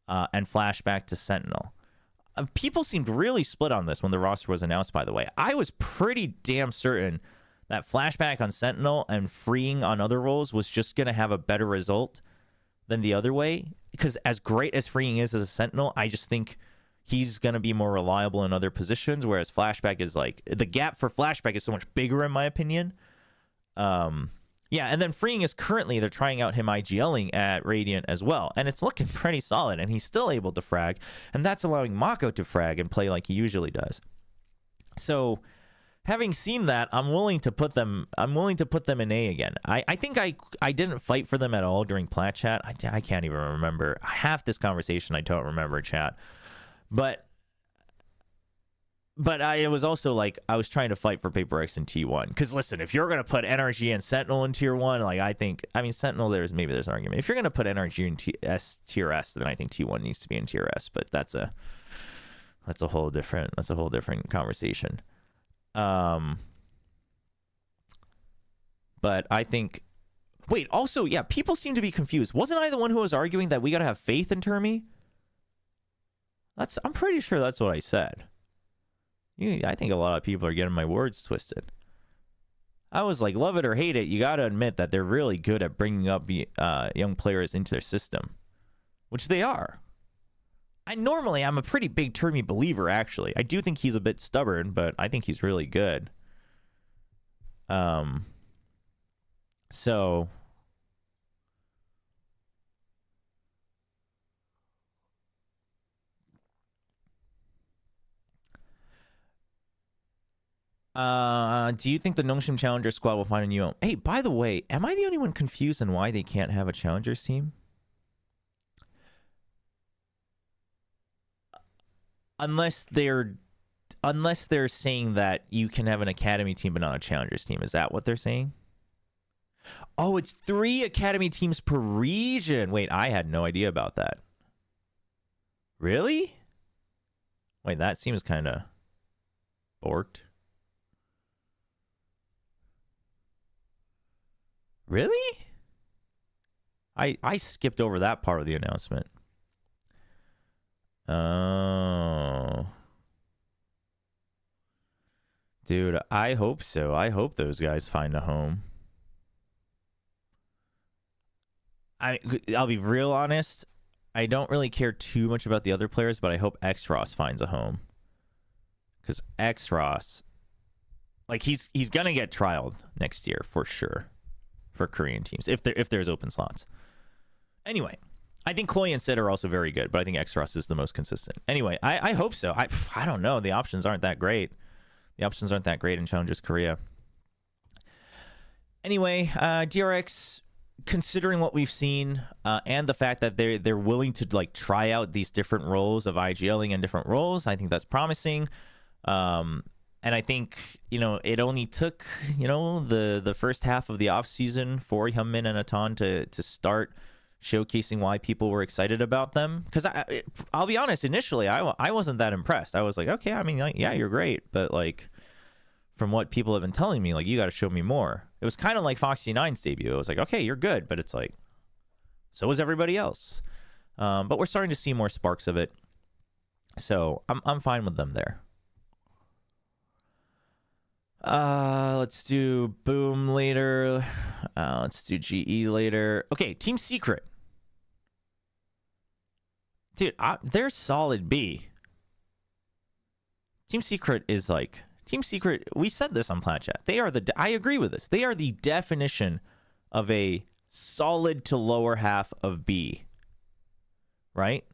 and flashback to Sentinel. People seemed really split on this when the roster was announced, by the way. I was pretty damn certain that flashback on Sentinel and freeing on other roles was just going to have a better result than the other way. Because as great as freeing is as a Sentinel, I just think he's going to be more reliable in other positions, whereas flashback is like, the gap for flashback is so much bigger in my opinion. Yeah, and then freeing is currently, they're trying out him IGLing at Radiant as well, and it's looking pretty solid, and he's still able to frag, and that's allowing Mako to frag and play like he usually does. So, having seen that, I'm willing to put them in A again. I think I didn't fight for them at all during Plat Chat. I can't even remember. Half this conversation I don't remember, chat. But it was also like, I was trying to fight for Paper X and T1. Because listen, if you're going to put NRG and Sentinel in tier 1, like, I mean, Sentinel, there's an argument. If you're going to put NRG in tier S, then I think T1 needs to be in tier S. But that's a whole different conversation. But I think, wait, also, yeah, people seem to be confused. Wasn't I the one who was arguing that we got to have faith in Termi? I'm pretty sure that's what I said. I think a lot of people are getting my words twisted. I was like, love it or hate it, you got to admit that they're really good at bringing up young players into their system, which they are. I'm a pretty big Termi believer, actually. I do think he's a bit stubborn, but I think he's really good. So do you think the Nongshim Challenger squad will find a new home? Hey, by the way, am I the only one confused on why they can't have a Challengers team? Unless they're saying that you can have an Academy team but not a Challengers team. Is that what they're saying? Oh, it's 3 academy teams per region. Wait, I had no idea about that. Really? Wait, that seems kind of borked. Really? I skipped over that part of the announcement. Oh. Dude, I hope so. I hope those guys find a home. I'll be real honest. I don't really care too much about the other players, but I hope X-Ross finds a home. Because X-Ross, like, he's going to get trialed next year for sure for Korean teams if there's open slots. Anyway, I think Chloe and Sid are also very good, but I think X-Ross is the most consistent. Anyway, I hope so. I don't know. The options aren't that great. The options aren't that great in Challengers Korea. Anyway, DRX, considering what we've seen and the fact that they're willing to like try out these different roles of IGLing and different roles, I think that's promising. And I think, you know, it only took, you know, the first half of the off season for Hyunmin and Atan to start showcasing why people were excited about them. Because I'll be honest, initially I wasn't that impressed. I was like, okay, I mean, like, yeah, you're great, but like from what people have been telling me, like, you got to show me more. It was kind of like Foxy9's debut. It was like, okay, you're good, but it's like, so is everybody else. But we're starting to see more sparks of it, so I'm fine with them there. Let's do Boom later. Let's do GE later. Okay, Team Secret. Dude, they're solid B. Team Secret is like... Team Secret, we said this on Planet Chat. They are I agree with this. They are the definition of a solid to lower half of B. Right?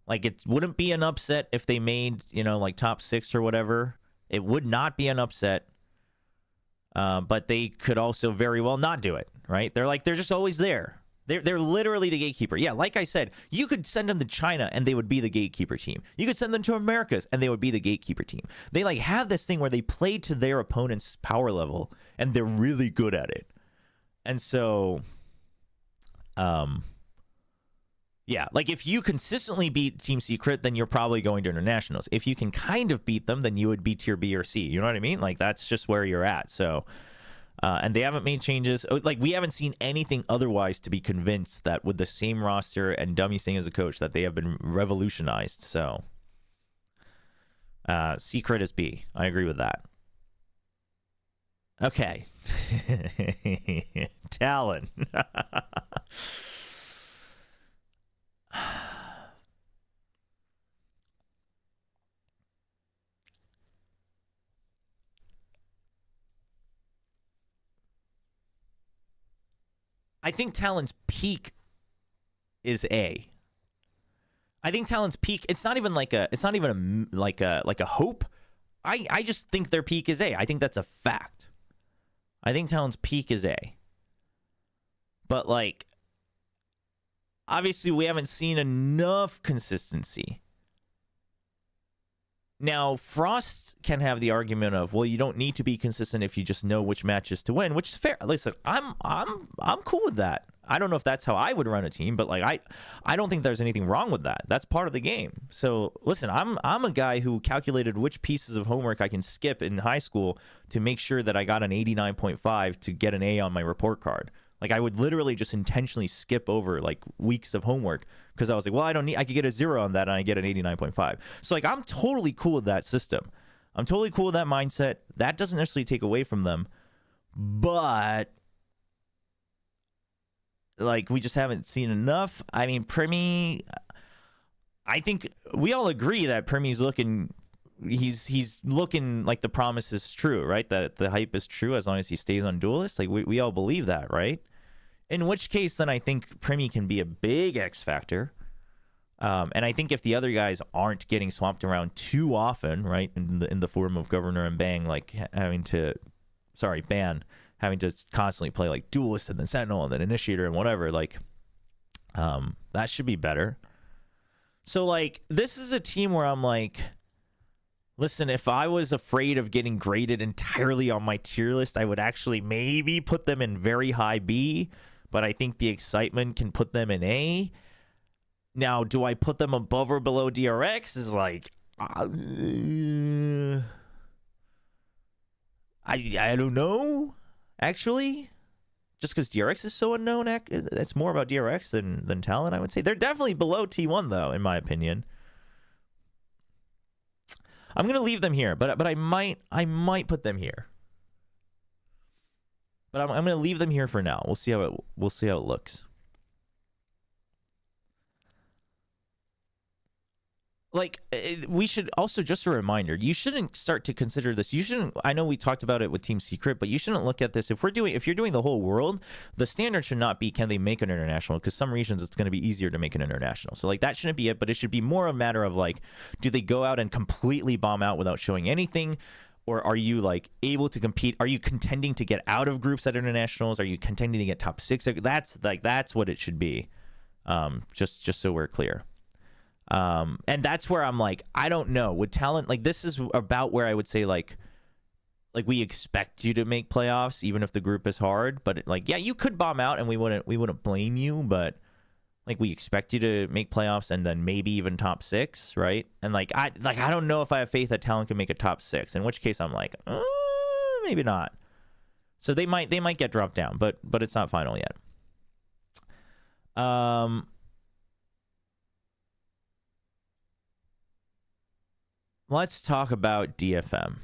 Like, it wouldn't be an upset if they made, you know, like top 6 or whatever. It would not be an upset. But they could also very well not do it, right? They're just always there. They're literally the gatekeeper. Yeah, like I said, you could send them to China and they would be the gatekeeper team. You could send them to Americas and they would be the gatekeeper team. They like have this thing where they play to their opponent's power level and they're really good at it. And so, yeah, like if you consistently beat Team Secret, then you're probably going to internationals. If you can kind of beat them, then you would be tier B or C. You know what I mean? Like that's just where you're at. So, and they haven't made changes. Like we haven't seen anything otherwise to be convinced that with the same roster and Dummy Singh as a coach that they have been revolutionized. So, Secret is B. I agree with that. Okay. Talon. I think Talon's peak is A. I think Talon's peak, it's not even like a hope. I just think their peak is A. I think that's a fact. I think Talon's peak is A. But like, obviously we haven't seen enough consistency. Now, Frost can have the argument of, well, you don't need to be consistent if you just know which matches to win, which is fair. Listen, I'm cool with that. I don't know if that's how I would run a team, but like I don't think there's anything wrong with that. That's part of the game. So listen, I'm a guy who calculated which pieces of homework I can skip in high school to make sure that I got an 89.5 to get an A on my report card. Like I would literally just intentionally skip over like weeks of homework because I was like, well, I could get a 0 on that and I get an 89.5. So like I'm totally cool with that system. I'm totally cool with that mindset. That doesn't necessarily take away from them, but like we just haven't seen enough. I mean, Primi, I think we all agree that Primi's looking, he's looking like the promise is true, right? That the hype is true as long as he stays on Duelist. Like we all believe that, right? In which case, then I think Primi can be a big X factor. And I think if the other guys aren't getting swapped around too often, right, in the form of Governor and Ban having to constantly play like Duelist and then Sentinel and then Initiator and whatever, like that should be better. So like this is a team where I'm like, Listen, if I was afraid of getting graded entirely on my tier list, I would actually maybe put them in very high B, but I think the excitement can put them in A. Now, do I put them above or below DRX? Is like, I don't know, actually. Just because DRX is so unknown, it's more about DRX than talent, I would say. They're definitely below T1, though, in my opinion. I'm gonna leave them here, but I might put them here. But I'm gonna leave them here for now. We'll see how it looks. Like, we should also, just a reminder, you shouldn't start to consider this. You shouldn't, I know we talked about it with Team Secret, but you shouldn't look at this. If you're doing the whole world, the standard should not be, can they make an international? Because some regions it's going to be easier to make an international. So like that shouldn't be it, but it should be more a matter of like, do they go out and completely bomb out without showing anything? Or are you like able to compete? Are you contending to get out of groups at internationals? Are you contending to get top 6? That's what it should be. Just so we're clear. And that's where I'm like, I don't know, with talent, like this is about where I would say like we expect you to make playoffs even if the group is hard, but like, yeah, you could bomb out and we wouldn't blame you, but like we expect you to make playoffs and then maybe even top 6, right? And like I don't know if I have faith that talent can make a top 6, in which case I'm like, maybe not. So they might get dropped down, but it's not final yet. Let's talk about DFM.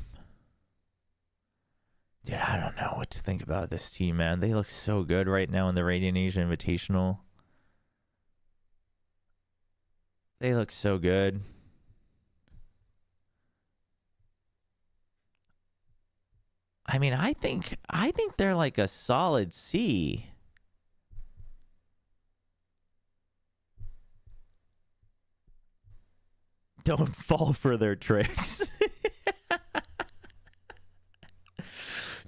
Dude, I don't know what to think about this team, man. They look so good right now in the Radiant Asia Invitational. They look so good. I mean, I think they're like a solid C. Don't fall for their tricks.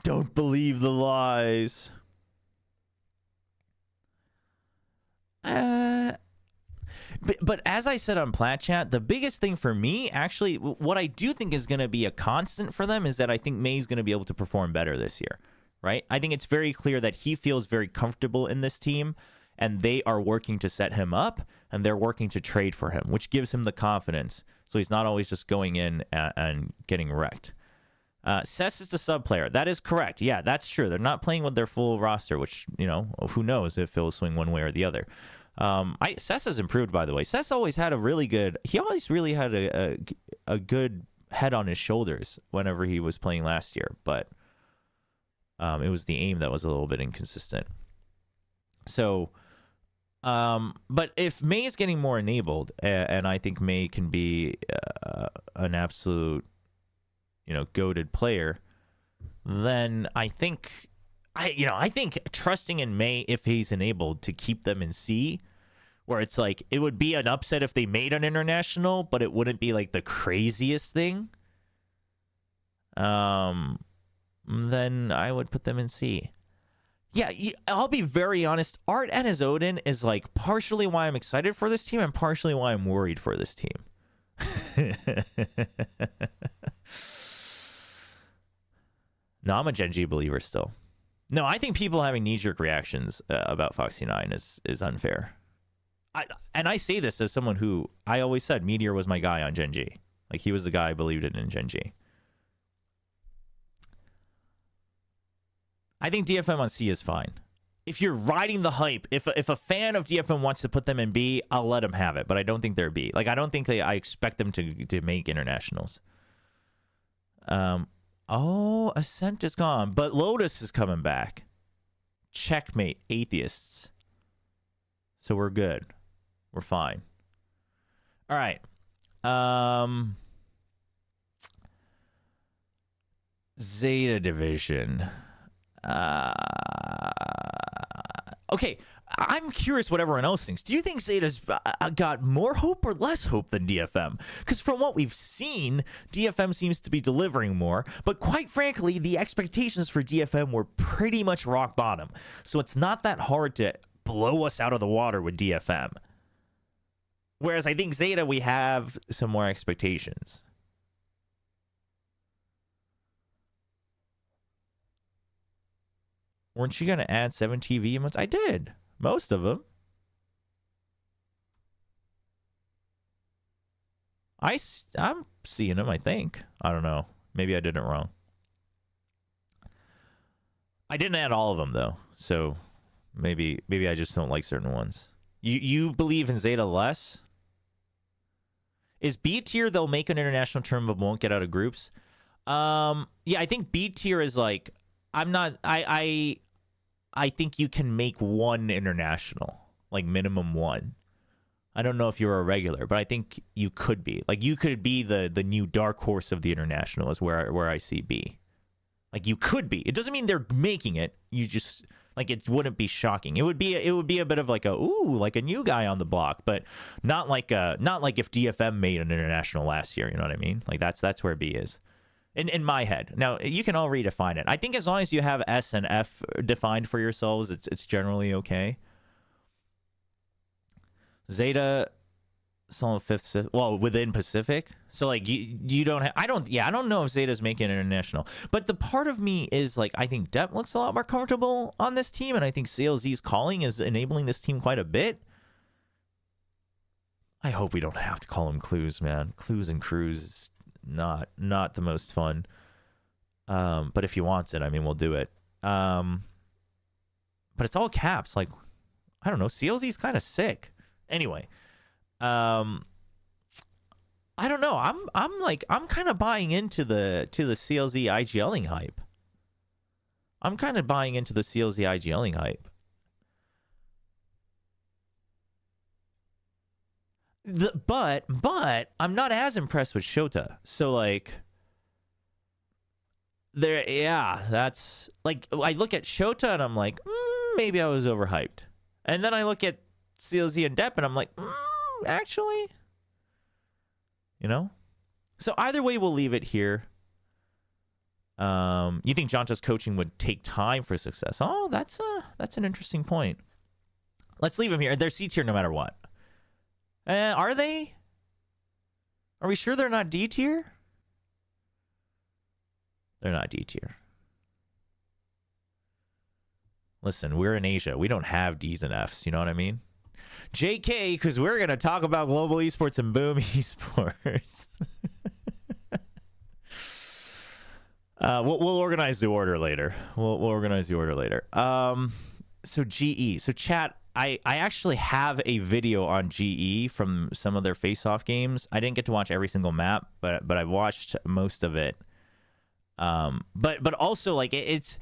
Don't believe the lies. But as I said on Plat Chat, the biggest thing for me, actually, what I do think is going to be a constant for them is that I think May's going to be able to perform better this year, right? I think it's very clear that he feels very comfortable in this team, and they are working to set him up, and they're working to trade for him, which gives him the confidence. So he's not always just going in and getting wrecked. Cess is the sub player. That is correct. Yeah, that's true. They're not playing with their full roster, which, you know, who knows if it'll swing one way or the other. Cess has improved, by the way. Cess always had he always really had a good head on his shoulders whenever he was playing last year, but it was the aim that was a little bit inconsistent. So, but if May is getting more enabled, and I think May can be an absolute, you know, goated player, then I think trusting in May, if he's enabled, to keep them in C, where it's like it would be an upset if they made an international, but it wouldn't be like the craziest thing. Then I would put them in C. Yeah, I'll be very honest. Art and his Odin is like partially why I'm excited for this team and partially why I'm worried for this team. No, I'm a Gen G believer still. No, I think people having knee-jerk reactions about Foxy9 is unfair. I say this as someone who, I always said Meteor was my guy on Gen G. Like, he was the guy I believed in Gen G. I think DFM on C is fine. If you're riding the hype, if a fan of DFM wants to put them in B, I'll let them have it, but I don't think they're B. Like, I don't think I expect them to make internationals. Oh, Ascent is gone, but Lotus is coming back. Checkmate, Atheists. So we're good. We're fine. All right. Zeta Division. Okay, I'm curious what everyone else thinks. Do you think Zeta's got more hope or less hope than DFM? Because from what we've seen, DFM seems to be delivering more. But quite frankly, the expectations for DFM were pretty much rock bottom. So it's not that hard to blow us out of the water with DFM. Whereas I think Zeta, we have some more expectations. Weren't you going to add 7 TV emotes? I did. Most of them. I'm seeing them, I think. I don't know. Maybe I did it wrong. I didn't add all of them, though. So maybe I just don't like certain ones. You believe in Zeta less? Is B tier they'll make an international tournament but won't get out of groups? Yeah, I think B tier is like I think you can make one international, like minimum one. I don't know if you're a regular, but I think you could be. Like you could be the new dark horse of the international is where I see B. Like you could be. It doesn't mean they're making it. You just like it wouldn't be shocking. It would be a bit of like a like a new guy on the block, but not like if DFM made an international last year, you know what I mean? Like that's where B is. In my head. Now, you can all redefine it. I think as long as you have S and F defined for yourselves, it's generally okay. Zeta solid fifth, well, within Pacific. So like you don't have, I don't know if Zeta's making it international. But the part of me is like I think Depp looks a lot more comfortable on this team, and I think CLZ's calling is enabling this team quite a bit. I hope we don't have to call him Clues, man. Clues and Cruise is not the most fun. But if he wants it, I mean, we'll do it. But it's all caps. Like, I don't know. CLZ's kind of sick. Anyway, I don't know. I'm kind of buying into the CLZ IGLing hype. I'm kind of buying into the CLZ IGLing hype. But I'm not as impressed with Shota. So like that's like I look at Shota and I'm like, maybe I was overhyped. And then I look at CLZ and Depp and I'm like, actually, you know? So either way, we'll leave it here. You think Jonta's coaching would take time for success? Oh, that's an interesting point. Let's leave him here. They're C tier no matter what. Are they? Are we sure they're not D tier? They're not D tier. Listen, we're in Asia. We don't have Ds and Fs. You know what I mean? JK, because we're going to talk about global esports and boom esports. We'll organize the order later. We'll organize the order later. So GE. So chat, I actually have a video on GE from some of their face-off games. I didn't get to watch every single map, but I watched most of it. But also like it's.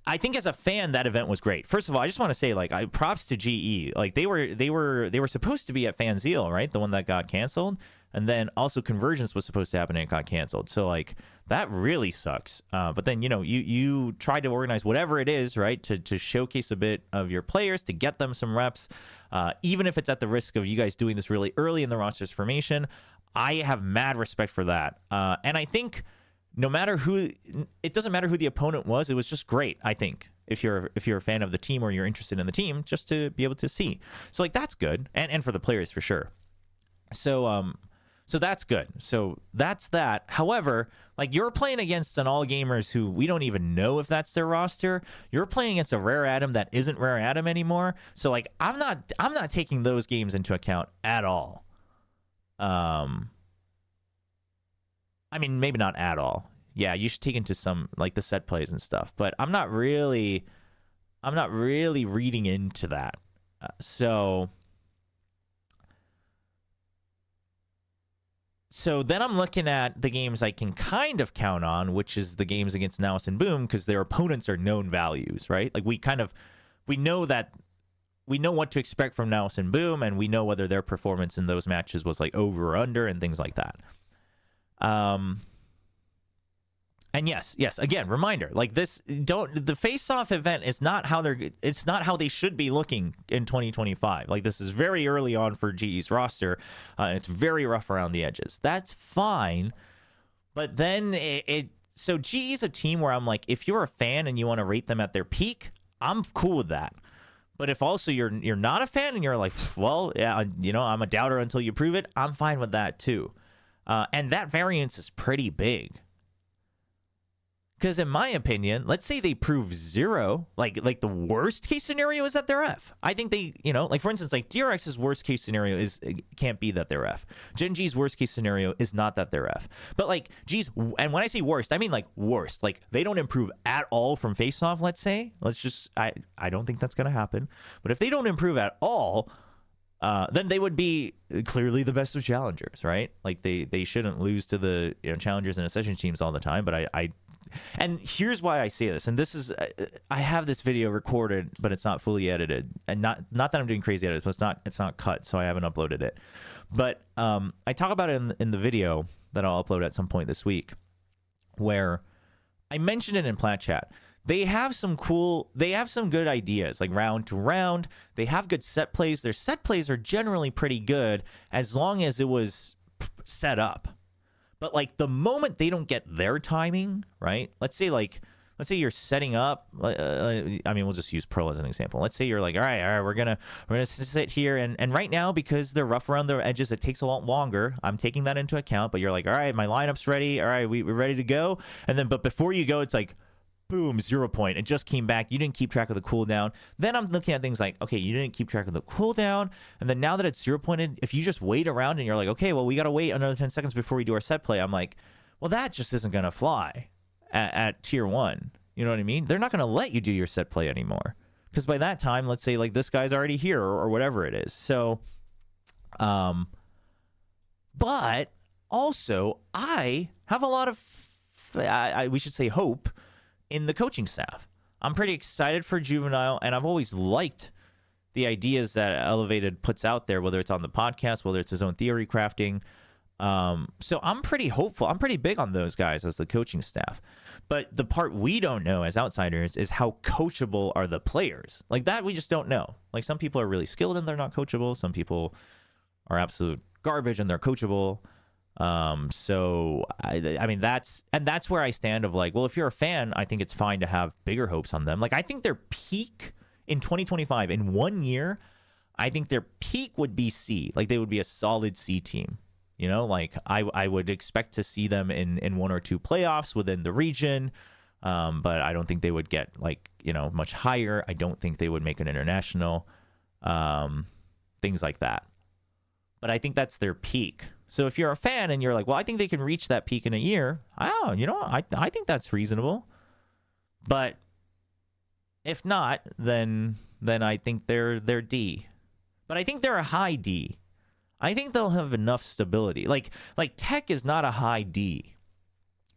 I think as a fan, that event was great. First of all, I just want to say, like, props to GE. Like, they were supposed to be at FanZeal, right? The one that got canceled, and then also Convergence was supposed to happen and it got canceled. So like that really sucks. But then you tried to organize whatever it is, right, to showcase a bit of your players, to get them some reps, even if it's at the risk of you guys doing this really early in the roster's formation. I have mad respect for that, and I think. No matter who, it doesn't matter who the opponent was. It was just great, I think, if you're a fan of the team or you're interested in the team, just to be able to see. So like that's good, and for the players for sure. So that's good. So that's that. However, like you're playing against an all gamers who we don't even know if that's their roster. You're playing against a rare Atom that isn't rare Atom anymore. So like I'm not taking those games into account at all. I mean, maybe not at all. Yeah, you should take into some like the set plays and stuff, but I'm not really reading into that. So then I'm looking at the games I can kind of count on, which is the games against Naus and Boom, because their opponents are known values, right? Like we know what to expect from Naus and Boom, and we know whether their performance in those matches was like over or under and things like that. And yes, again, reminder, like the face-off event is not how they should be looking in 2025. Like this is very early on for GE's roster, and it's very rough around the edges. That's fine, but then so GE's a team where I'm like, if you're a fan and you want to rate them at their peak, I'm cool with that. But if also you're not a fan and you're like, well, yeah, I'm a doubter until you prove it, I'm fine with that too. And that variance is pretty big. Because in my opinion, let's say they prove 0, like the worst case scenario is that they're F. I think they, you know, like for instance, like DRX's worst case scenario is can't be that they're F. Gen G's worst case scenario is not that they're F. But like G's, and when I say worst, I mean like worst. Like they don't improve at all from face off. Let's say, I don't think that's gonna happen. But if they don't improve at all, then they would be clearly the best of challengers, right? Like they shouldn't lose to the, you know, challengers and accession teams all the time. But and here's why I say this, and this is, I have this video recorded, but it's not fully edited, and not that I'm doing crazy edits, but it's not cut, so I haven't uploaded it. But I talk about it in the video that I'll upload at some point this week, where I mentioned it in Plat Chat. They have some good ideas, like round to round. They have good set plays. Their set plays are generally pretty good as long as it was set up. But like the moment they don't get their timing, right? Let's say you're setting up. I mean, we'll just use Pearl as an example. Let's say you're like, all right, we're gonna sit here, and right now, because they're rough around the edges, it takes a lot longer. I'm taking that into account. But you're like, all right, my lineup's ready. All right, we're ready to go. And then, but before you go, it's like, boom, 0 point. It just came back. You didn't keep track of the cooldown. Then I'm looking at things like, okay, you didn't keep track of the cooldown. And then now that it's 0 pointed, if you just wait around and you're like, okay, well, we got to wait another 10 seconds before we do our set play. I'm like, well, that just isn't going to fly at tier 1. You know what I mean? They're not going to let you do your set play anymore. Because by that time, let's say like this guy's already here or whatever it is. So, but also I have a lot of, we should say hope in the coaching staff. I'm pretty excited for Juvenile, and I've always liked the ideas that Elevated puts out there, whether it's on the podcast, whether it's his own theory crafting. So I'm pretty hopeful. I'm pretty big on those guys as the coaching staff. But the part we don't know as outsiders is how coachable are the players. Like that, we just don't know. Like some people are really skilled and they're not coachable. Some people are absolute garbage and they're coachable. So I mean, that's where I stand of like, well, if you're a fan, I think it's fine to have bigger hopes on them. Like, I think their peak in 2025 in 1 year, I think their peak would be C. Like they would be a solid C team, you know, like I would expect to see them in 1 or 2 playoffs within the region. But I don't think they would get like, you know, much higher. I don't think they would make an international, things like that. But I think that's their peak. So if you're a fan and you're like, well, I think they can reach that peak in a year. Oh, you know, I think that's reasonable. But if not, then I think they're D. But I think they're a high D. I think they'll have enough stability. Like Tech is not a high D.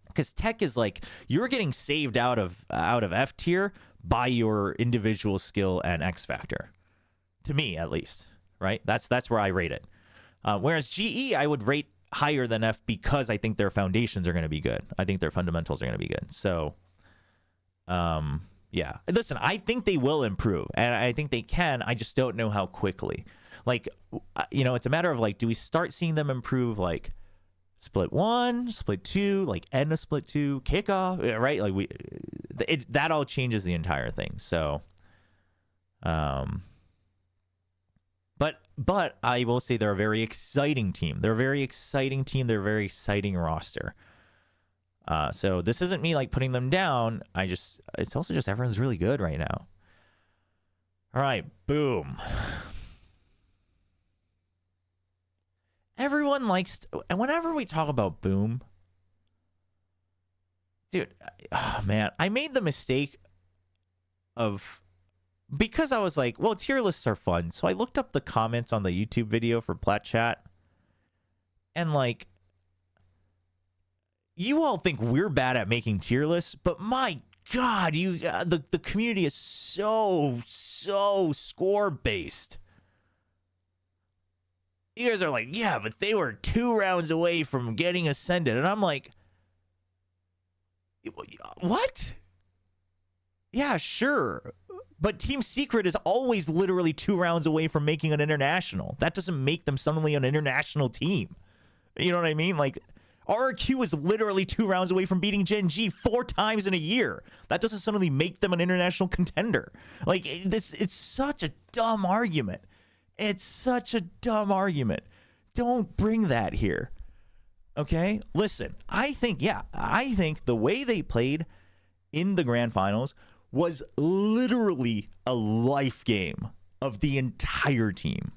Because Tech is like, you're getting saved out of F tier by your individual skill and X factor. To me, at least. Right? That's where I rate it. Whereas GE, I would rate higher than F because I think their foundations are going to be good. I think their fundamentals are going to be good. So, yeah. Listen, I think they will improve, and I think they can. I just don't know how quickly. Like, you know, it's a matter of, like, do we start seeing them improve, like, split 1, split 2, like, end of split 2, kickoff, right? Like, that all changes the entire thing. So, But I will say they're a very exciting team. They're a very exciting team. They're a very exciting roster. So this isn't me like putting them down. It's also just everyone's really good right now. All right, boom. Everyone likes, and whenever we talk about boom, dude, oh man, I made the mistake of, because I was like, well, tier lists are fun. So I looked up the comments on the YouTube video for Plat Chat. And like, you all think we're bad at making tier lists, but my God, the community is so score based. You guys are like, yeah, but they were 2 rounds away from getting ascended. And I'm like, what? Yeah, sure. But Team Secret is always literally 2 rounds away from making an international. That doesn't make them suddenly an international team. You know what I mean? Like, RRQ is literally 2 rounds away from beating Gen G 4 times in a year. That doesn't suddenly make them an international contender. Like, it's such a dumb argument. It's such a dumb argument. Don't bring that here. Okay? Listen, I think the way they played in the grand finals was literally a life game of the entire team.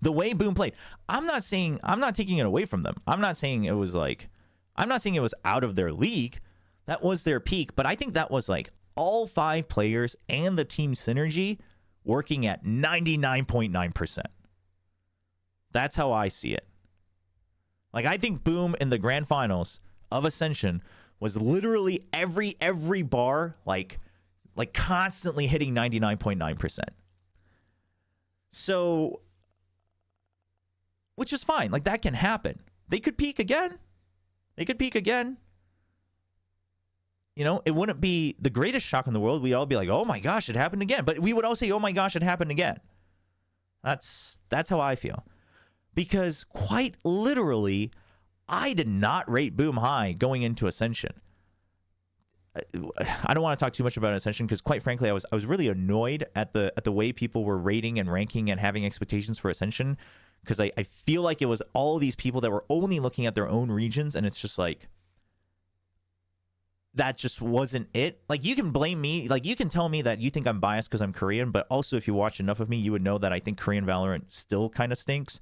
The way Boom played, I'm not taking it away from them. I'm not saying it was out of their league. That was their peak, but I think that was like all 5 players and the team synergy working at 99.9%. That's how I see it. Like, I think Boom in the grand finals of Ascension was literally every bar like constantly hitting 99.9%. So, which is fine. Like, that can happen. They could peak again. You know, it wouldn't be the greatest shock in the world. We'd all be like, oh my gosh, it happened again. But we would all say, oh my gosh, it happened again. That's how I feel. Because quite literally, I did not rate Boom high going into Ascension. I don't want to talk too much about Ascension because, quite frankly, I was really annoyed at the way people were rating and ranking and having expectations for Ascension, because I feel like it was all these people that were only looking at their own regions, and it's just like, that just wasn't it. Like, you can blame me. Like, you can tell me that you think I'm biased because I'm Korean, but also if you watch enough of me, you would know that I think Korean Valorant still kind of stinks.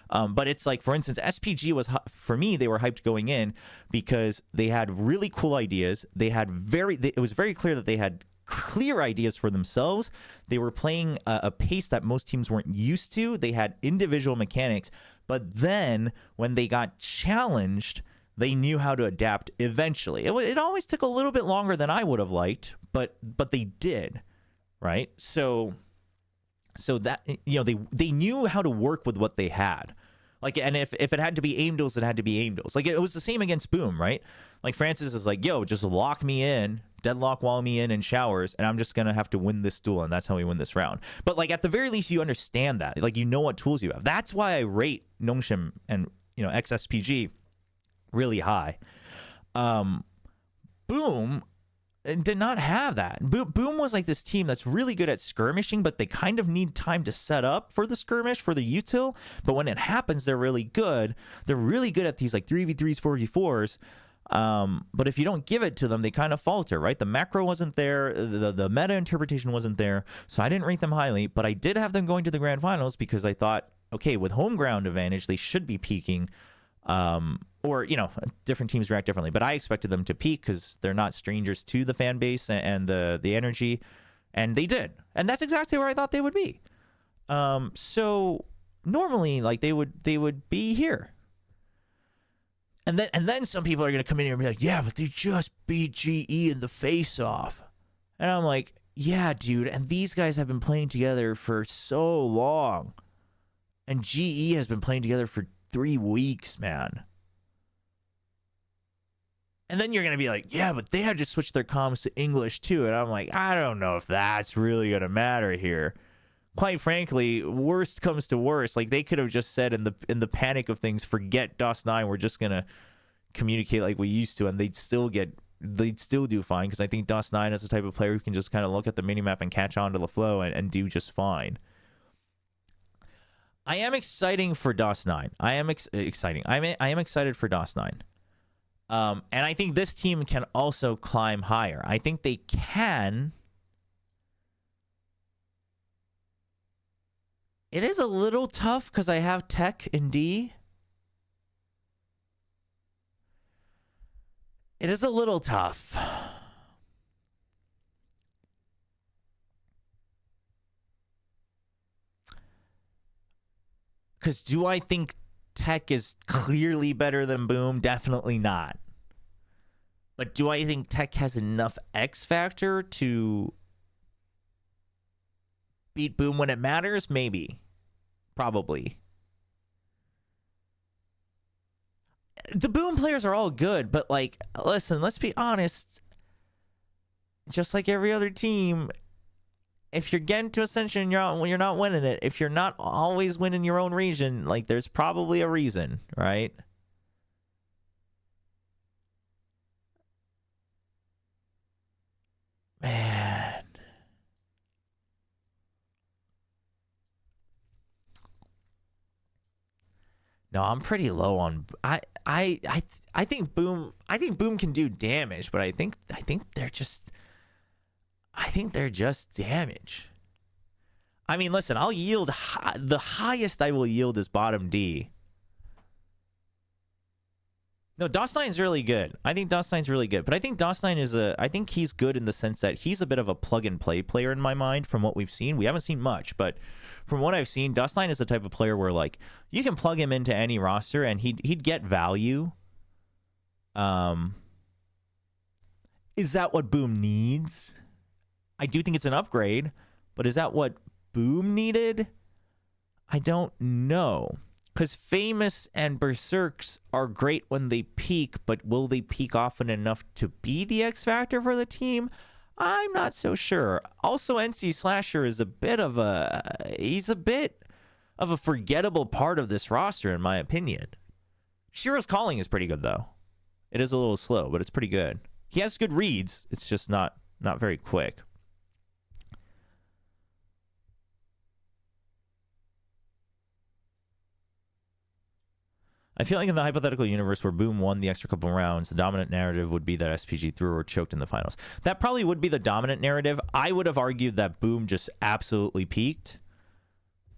But it's like, for instance, SPG was, for me, they were hyped going in because they had really cool ideas. It was very clear that they had clear ideas for themselves. They were playing a pace that most teams weren't used to. They had individual mechanics, but then when they got challenged, they knew how to adapt eventually. It always took a little bit longer than I would have liked, but they did, right? So that, you know, they knew how to work with what they had. Like, and if it had to be aim duels, it had to be aim duels. Like, it was the same against Boom, right? Like, Francis is like, yo, just lock me in, deadlock wall me in showers, and I'm just going to have to win this duel, and that's how we win this round. But, like, at the very least, you understand that. Like, you know what tools you have. That's why I rate Nongshim and, you know, XSPG really high. Boom did not have that. Boom was like this team that's really good at skirmishing, but they kind of need time to set up for the skirmish, for the util. But when it happens, they're really good. They're really good at these like 3v3s, 4v4s. But if you don't give it to them, they kind of falter, right? The macro wasn't there. The meta interpretation wasn't there. So I didn't rate them highly, but I did have them going to the grand finals because I thought, okay, with home ground advantage, they should be peaking. Or, you know, different teams react differently, but I expected them to peak because they're not strangers to the fan base and the energy, and they did, and that's exactly where I thought they would be. So normally, like, they would be here, and then some people are gonna come in here and be like, yeah, but they just beat GE in the face off, and I'm like, yeah, dude, and these guys have been playing together for so long, and GE has been playing together for 3 weeks, man. And then you're going to be like, yeah, but they had just switched their comms to English too. And I'm like, I don't know if that's really going to matter here. Quite frankly, worst comes to worst. Like, they could have just said in the panic of things, forget DOS9, we're just going to communicate like we used to, and they'd still do fine, because I think DOS9 is the type of player who can just kind of look at the minimap and catch on to the flow and do just fine. I am exciting for DOS9. I am excited for DOS9. And I think this team can also climb higher. I think they can. It is a little tough because I have Tech in D. It is a little tough. Because do I think Tech is clearly better than Boom? Definitely not. But do I think Tech has enough X factor to beat Boom when it matters? Maybe. Probably. The Boom players are all good, but, like, listen, let's be honest. Just like every other team, if you're getting to Ascension, you're not winning it. If you're not always winning your own region, like, there's probably a reason, right? Man. No, I'm pretty low on. I think Boom. I think Boom can do damage, but I think they're just. I think they're just damage. I mean, listen, I'll yield. The highest I will yield is bottom D. No, DOS9's really good. I think DOS9's really good. But I think DOS9 is I think he's good in the sense that he's a bit of a plug-and-play player in my mind from what we've seen. We haven't seen much, but from what I've seen, DOS9 is the type of player where, like, you can plug him into any roster and he'd get value. Is that what Boom needs? I do think it's an upgrade, but is that what Boom needed? I don't know. Because Famous and Berserks are great when they peak, but will they peak often enough to be the X factor for the team? I'm not so sure. Also, NC Slasher is a bit of a forgettable part of this roster, in my opinion. Shiro's calling is pretty good, though. It is a little slow, but it's pretty good. He has good reads. It's just not very quick. I feel like in the hypothetical universe where Boom won the extra couple rounds, the dominant narrative would be that SPG threw or choked in the finals. That probably would be the dominant narrative. I would have argued that Boom just absolutely peaked.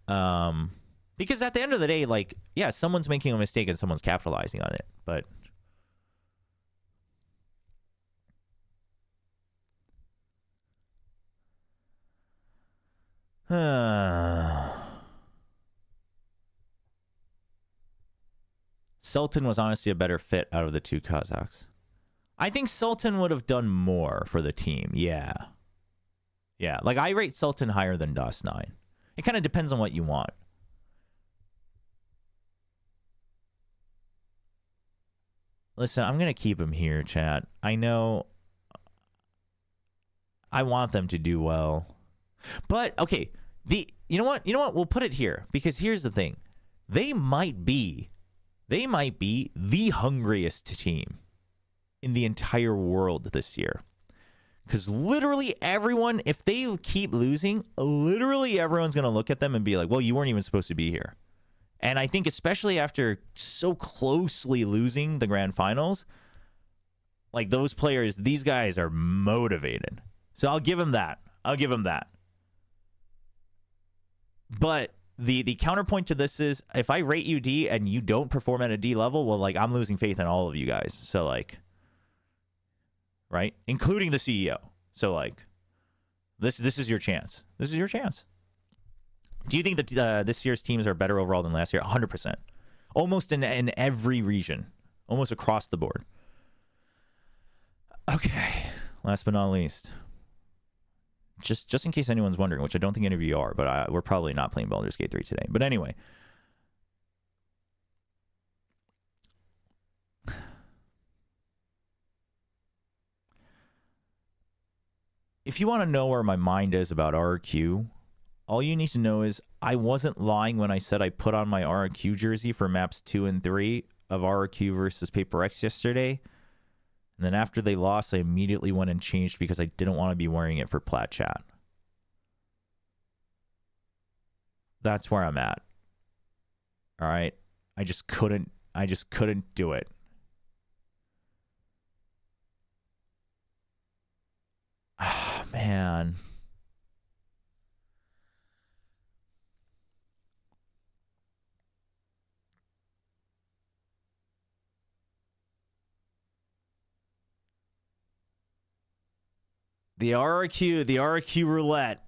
Because at the end of the day, like, yeah, someone's making a mistake and someone's capitalizing on it. But Sultan was honestly a better fit out of the two Kazakhs. I think Sultan would have done more for the team. Yeah. Yeah. Like, I rate Sultan higher than DOS9. It kind of depends on what you want. Listen, I'm going to keep him here, chat. I know I want them to do well. But, okay. You know what? We'll put it here. Because here's the thing. They might be the hungriest team in the entire world this year. Because literally everyone, if they keep losing, literally everyone's going to look at them and be like, well, you weren't even supposed to be here. And I think especially after so closely losing the grand finals, like those players, these guys are motivated. So I'll give them that. But the counterpoint to this is, if I rate you D and you don't perform at a D level, well, like, I'm losing faith in all of you guys. So, like, right? Including the CEO. So, like, this is your chance. This is your chance. Do you think that this year's teams are better overall than last year? 100%. Almost in every region. Almost across the board. Okay. Last but not least. Just in case anyone's wondering, which I don't think any of you are, but we're probably not playing Baldur's Gate 3 today. But anyway. If you want to know where my mind is about RQ, all you need to know is I wasn't lying when I said I put on my RQ jersey for maps 2 and 3 of RQ versus Paper X yesterday. And then after they lost, I immediately went and changed because I didn't want to be wearing it for Plat Chat. That's where I'm at. All right. I just couldn't do it. Ah, man. The RQ roulette.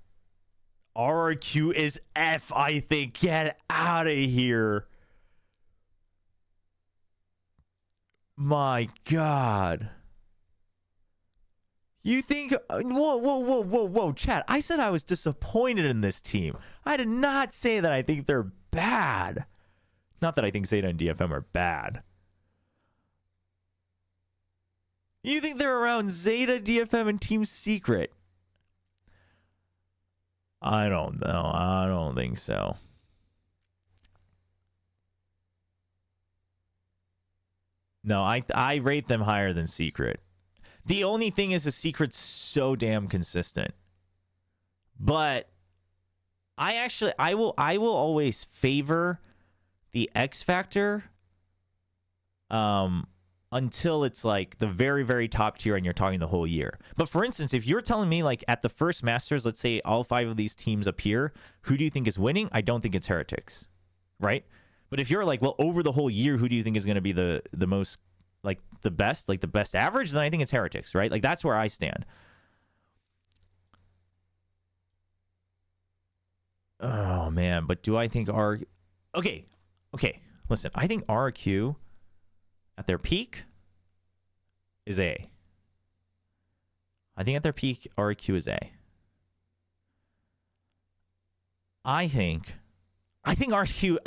RQ is F, I think. Get out of here. My God. You think... Whoa, chat. I said I was disappointed in this team. I did not say that I think they're bad. Not that I think Zeta and DFM are bad. You think they're around Zeta, DFM, and Team Secret? I don't know. I don't think so. No, I rate them higher than Secret. The only thing is the Secret's so damn consistent. But I will always favor the X factor until it's like the very, very top tier and you're talking the whole year. But for instance, if you're telling me like at the first Masters, let's say all 5 of these teams appear, who do you think is winning? I don't think it's Heretics, right? But if you're like, well, over the whole year, who do you think is going to be the most, like the best average, then I think it's Heretics, right? Like that's where I stand. Oh man, but do I think okay, listen, I think RQ at their peak is A. I think at their peak RQ is A. I think RQ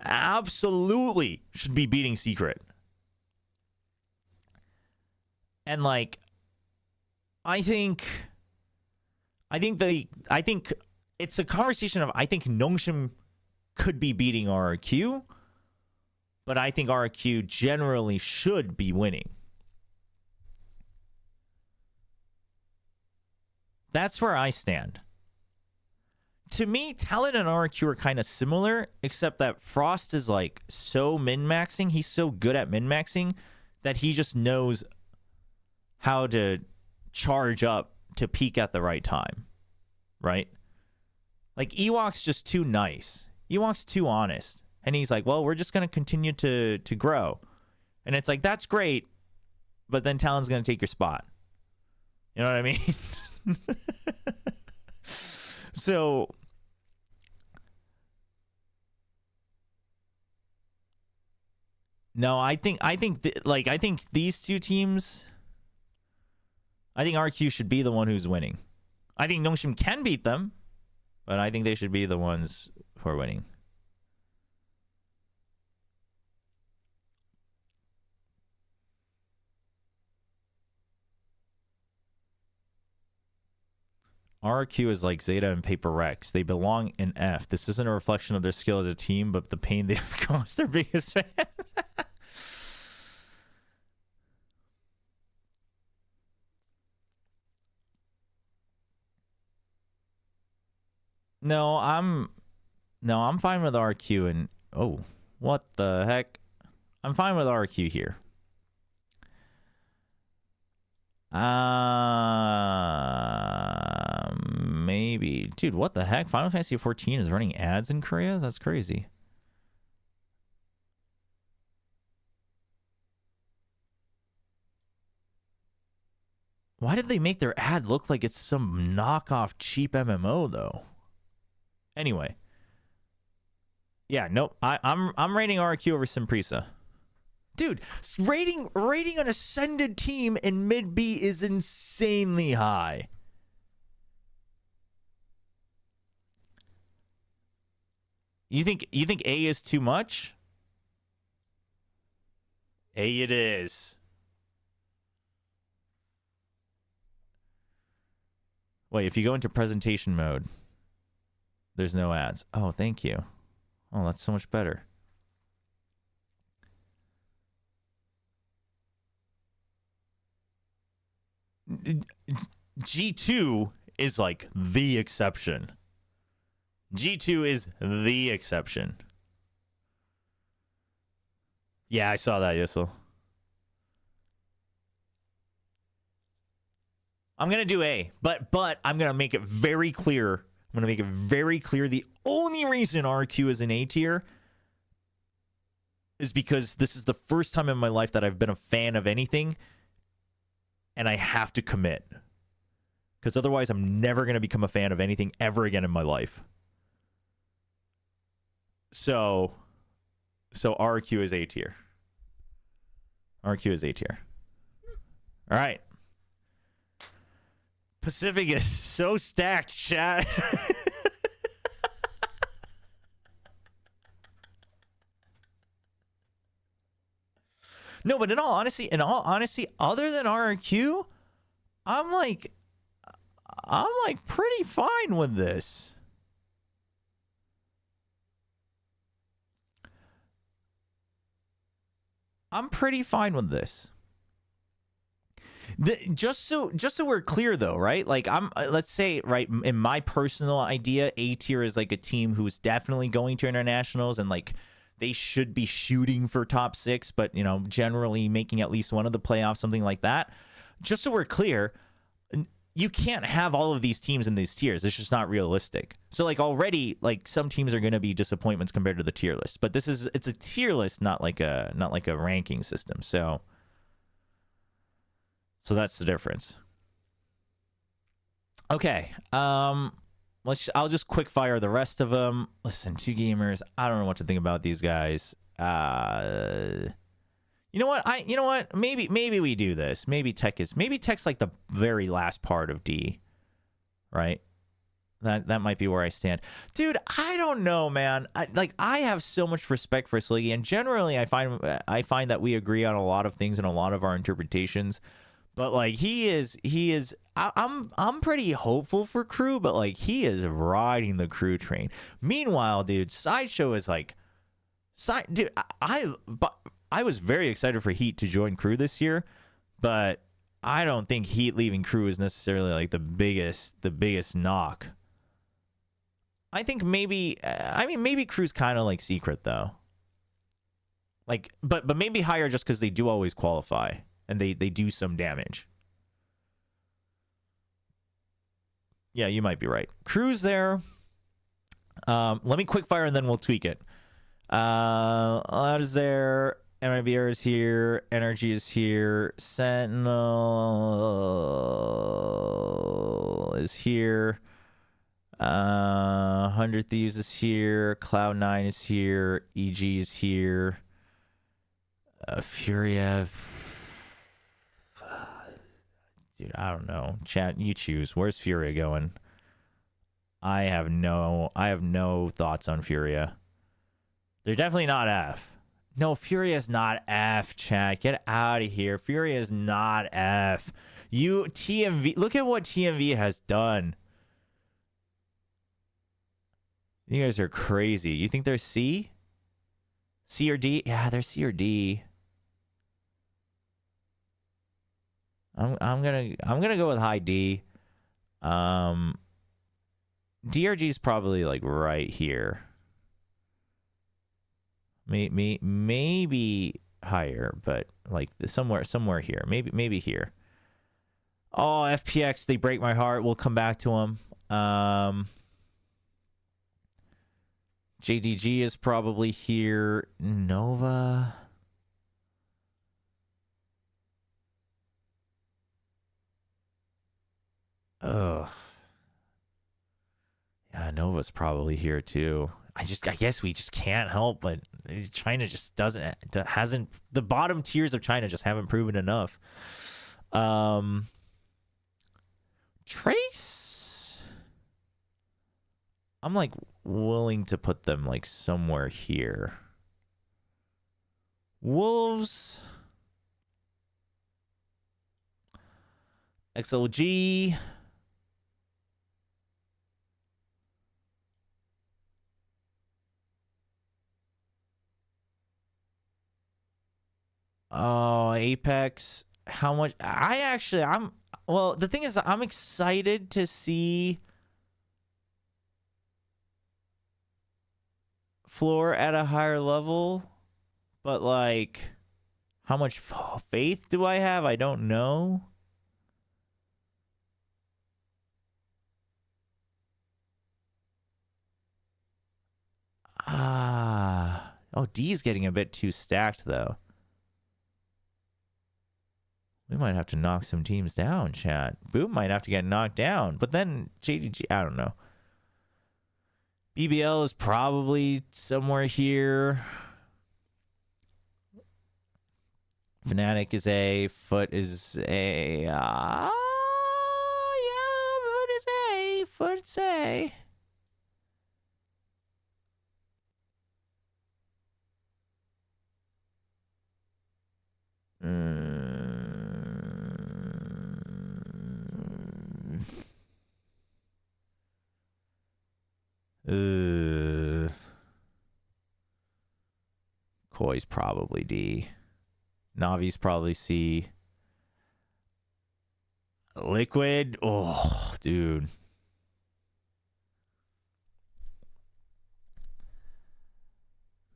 absolutely should be beating Secret. And like I think it's a conversation of I think Nongshim could be beating RQ, but I think RQ generally should be winning. That's where I stand. To me, Talon and RQ are kind of similar, except that Frost is like so min-maxing. He's so good at min-maxing that he just knows how to charge up to peak at the right time, right? Like Ewok's just too nice. Ewok's too honest. And he's like, well, we're just going to continue to grow. And it's like, that's great, but then Talon's going to take your spot. You know what I mean? So no, I think these two teams, I think RQ should be the one who's winning. I think Nongshim can beat them, but I think they should be the ones who are winning. RQ is like Zeta and Paper Rex. They belong in F. This isn't a reflection of their skill as a team, but the pain they've caused their biggest fans. No, I'm fine with RQ and oh, what the heck? I'm fine with RQ here. Maybe. Dude, what the heck? Final Fantasy 14 is running ads in Korea? That's crazy. Why did they make their ad look like it's some knockoff cheap MMO though? Anyway. Yeah, nope. I'm rating RQ over Simprisa. Dude, rating an ascended team in mid B is insanely high. You think A is too much? A it is. Wait, if you go into presentation mode, there's no ads. Oh, thank you. Oh, that's so much better. G2 is like the exception. G2 is the exception. Yeah, I saw that, Yissel. I'm going to do A, but I'm going to make it very clear. The only reason RQ is an A tier is because this is the first time in my life that I've been a fan of anything and I have to commit. Because otherwise I'm never going to become a fan of anything ever again in my life. So RQ is A tier. RQ is A tier. All right. Pacific is so stacked, chat. No, but in all honesty, other than RQ, I'm like pretty fine with this. I'm pretty fine with this. Just so we're clear though, right? Like let's say, right, in my personal idea, A tier is like a team who's definitely going to internationals and like they should be shooting for top 6, but you know, generally making at least one of the playoffs, something like that. Just so we're clear, you can't have all of these teams in these tiers. It's just not realistic. So like already, like some teams are going to be disappointments compared to the tier list, but it's a tier list, not like a ranking system. So that's the difference. Okay. I'll just quick fire the rest of them. Listen, 2Gamers. I don't know what to think about these guys. You know what? Maybe we do this. Maybe Tech's like the very last part of D, right? That might be where I stand, dude. I don't know, man. I have so much respect for Sliggy, and generally I find that we agree on a lot of things and a lot of our interpretations. But like he is. I'm pretty hopeful for Crew, but like he is riding the Crew train. Meanwhile, dude, Sideshow is like, dude. I was very excited for Heat to join Crew this year, but I don't think Heat leaving Crew is necessarily like the biggest knock. I think maybe Crew's kind of like secret though. Like, but maybe higher just because they do always qualify and they do some damage. Yeah, you might be right. Crew's there. Let me quick fire and then we'll tweak it. That is there. MIBR is here. Energy is here. Sentinel is here. 100 Thieves is here. Cloud9 is here. EG is here. Furiev. Dude, I don't know. Chat, you choose. Where's Furia going? I have no thoughts on Furia. They're definitely not F. No, Furia is not F, chat. Get out of here. Furia is not F. TMV, look at what TMV has done. You guys are crazy. You think they're C? C or D? Yeah, they're C or D. I'm gonna go with high D. DRG is probably like right here. Maybe higher, but like somewhere here. Maybe here. Oh, FPX, they break my heart. We'll come back to them. JDG is probably here. Nova. Ugh. Yeah, Nova's probably here too. I guess we just can't help, but China just hasn't, the bottom tiers of China just haven't proven enough. Trace, I'm like willing to put them like somewhere here. Wolves, XLG. Oh, Apex. How much? Well, the thing is, I'm excited to see Floor at a higher level, but like, how much faith do I have? I don't know. Oh, D's getting a bit too stacked though. We might have to knock some teams down, chat. Boom might have to get knocked down. But then JDG, I don't know. BBL is probably somewhere here. Fnatic is A. Foot is A. Yeah, Foot is A. Foot's A. Koi's probably D. Navi's probably C. Liquid. Oh, dude.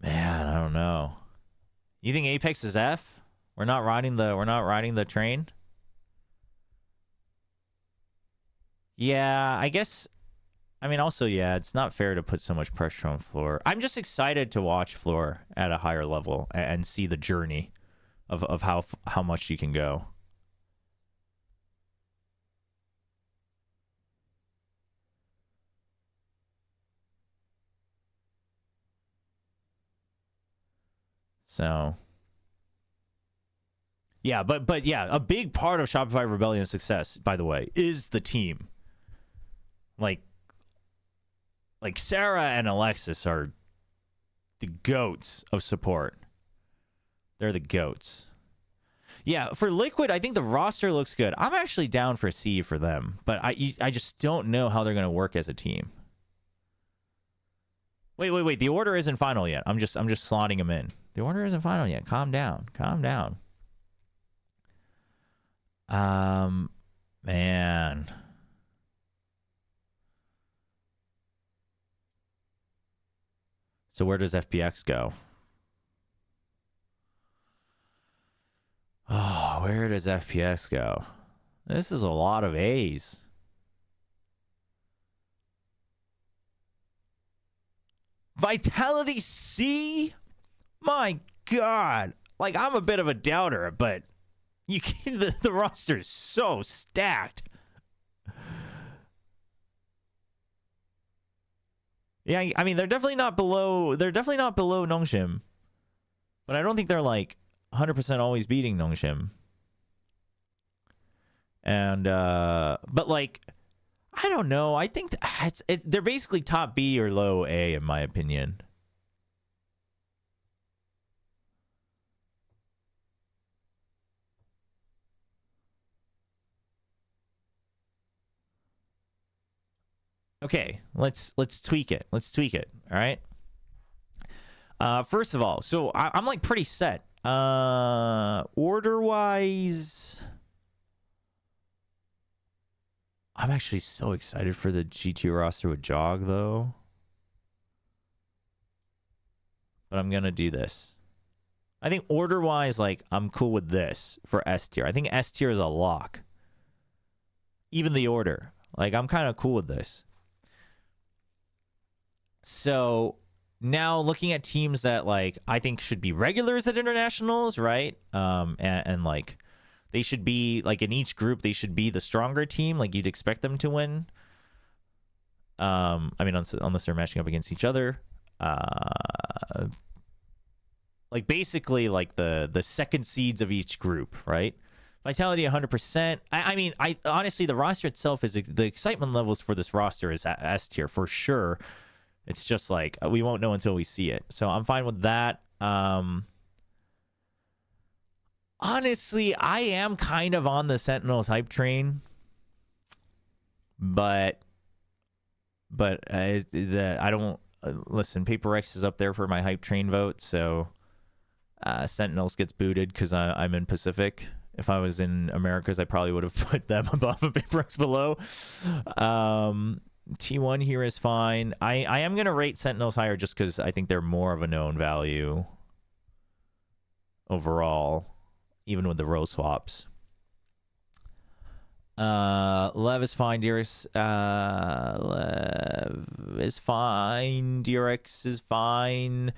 Man, I don't know. You think Apex is F? We're not riding the train? Yeah, I guess. I mean, also, yeah, it's not fair to put so much pressure on Floor. I'm just excited to watch Floor at a higher level and see the journey of how much you can go. So, yeah, but yeah, a big part of Shopify Rebellion's success, by the way, is the team. Like Sarah and Alexis are the goats of support. They're the goats. Yeah, for Liquid, I think the roster looks good. I'm actually down for C for them, but I just don't know how they're going to work as a team. Wait. The order isn't final yet. I'm just slotting them in. The order isn't final yet. Calm down. Man. So where does FPX go? Oh, where does FPX go? This is a lot of A's. Vitality C? My God. Like, I'm a bit of a doubter, but you can, the roster is so stacked. Yeah, I mean, they're definitely not below Nongshim. But I don't think they're like 100% always beating Nongshim. And but like, I don't know. I think they're basically top B or low A in my opinion. Okay, let's tweak it. All right. First of all, so I'm like pretty set. Order wise, I'm actually so excited for the G2 roster with Jog though. But I'm gonna do this. I think order wise, like I'm cool with this for S tier. I think S tier is a lock. Even the order, like I'm kind of cool with this. So now looking at teams that like I think should be regulars at internationals, right? And like they should be like in each group, they should be the stronger team. Like you'd expect them to win. I mean, unless they're matching up against each other. Like basically like the second seeds of each group, right? Vitality 100%. I mean, I honestly the roster itself is the excitement levels for this roster is at S tier for sure. It's just like we won't know until we see it. So I'm fine with that. Honestly, I am kind of on the Sentinels hype train. But I don't listen, Paper X is up there for my hype train vote, so Sentinels gets booted because I'm in Pacific. If I was in Americas, I probably would have put them above and Paper X below. T1 here is fine. I am going to rate Sentinels higher just because I think they're more of a known value overall, even with the row swaps. Lev is fine. Lev is fine. Dirix is fine.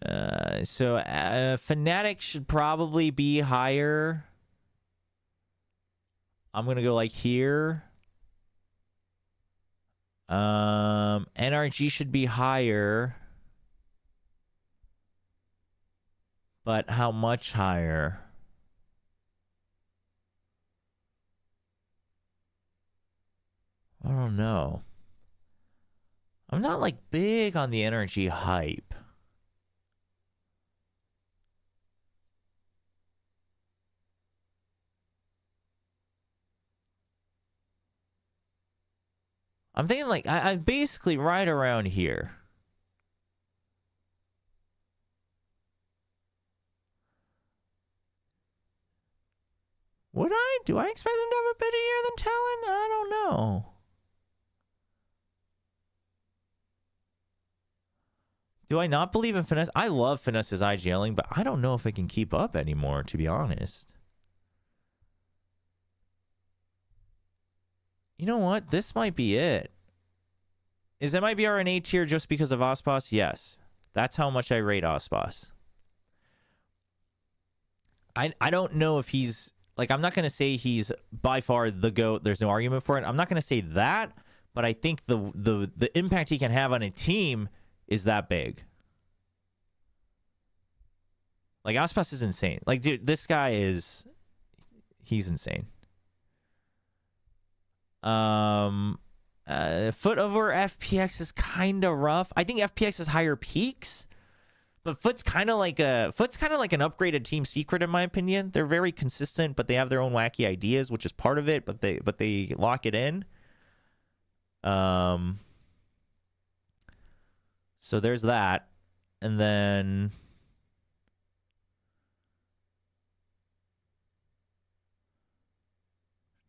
So Fnatic should probably be higher. I'm going to go like here. NRG should be higher. But how much higher? I don't know. I'm not like big on the NRG hype. I'm thinking like I'm basically right around here. Do I expect them to have a better year than Talon? I don't know. Do I not believe in Finesse? I love Finesse's IGLing, but I don't know if I can keep up anymore, to be honest. You know what? This might be it. Is MIBR an A tier just because of Ospas? Yes. That's how much I rate Ospas. I don't know if he's... Like, I'm not going to say he's by far the GOAT. There's no argument for it. I'm not going to say that, but I think the impact he can have on a team is that big. Like, Ospas is insane. Like, dude, this guy is... He's insane. Foot over FPX is kind of rough. I think FPX has higher peaks. But Foot's kind of like an upgraded Team Secret in my opinion. They're very consistent, but they have their own wacky ideas, which is part of it. But they lock it in. So there's that, and then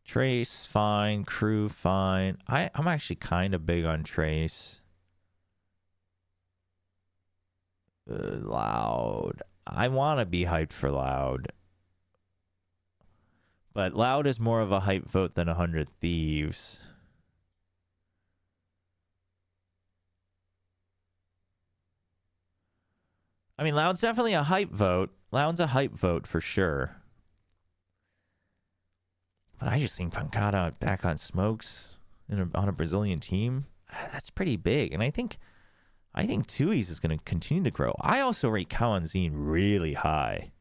Trace fine, Crew fine. I'm actually kind of big on Trace. Loud. I want to be hyped for Loud. But Loud is more of a hype vote than 100 Thieves. I mean, Loud's definitely a hype vote. Loud's a hype vote for sure. But I just think Pancada back on Smokes on a Brazilian team, that's pretty big. And I think Tui's is going to continue to grow. I also rate Kawanzine really high.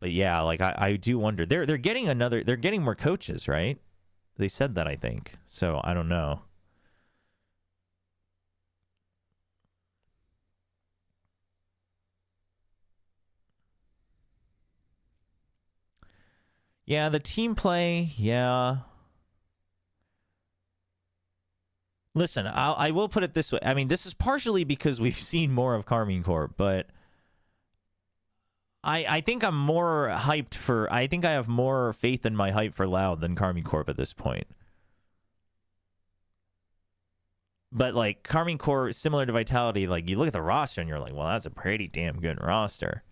But yeah, like I do wonder. They're getting more coaches, right? They said that, I think. So I don't know. Yeah, the team play, yeah. Listen, I will put it this way. I mean, this is partially because we've seen more of Carmine Corp, but I think I'm more hyped for... I think I have more faith in my hype for Loud than Carmine Corp at this point. But, like, Carmine Corp, similar to Vitality, like, you look at the roster and you're like, well, that's a pretty damn good roster.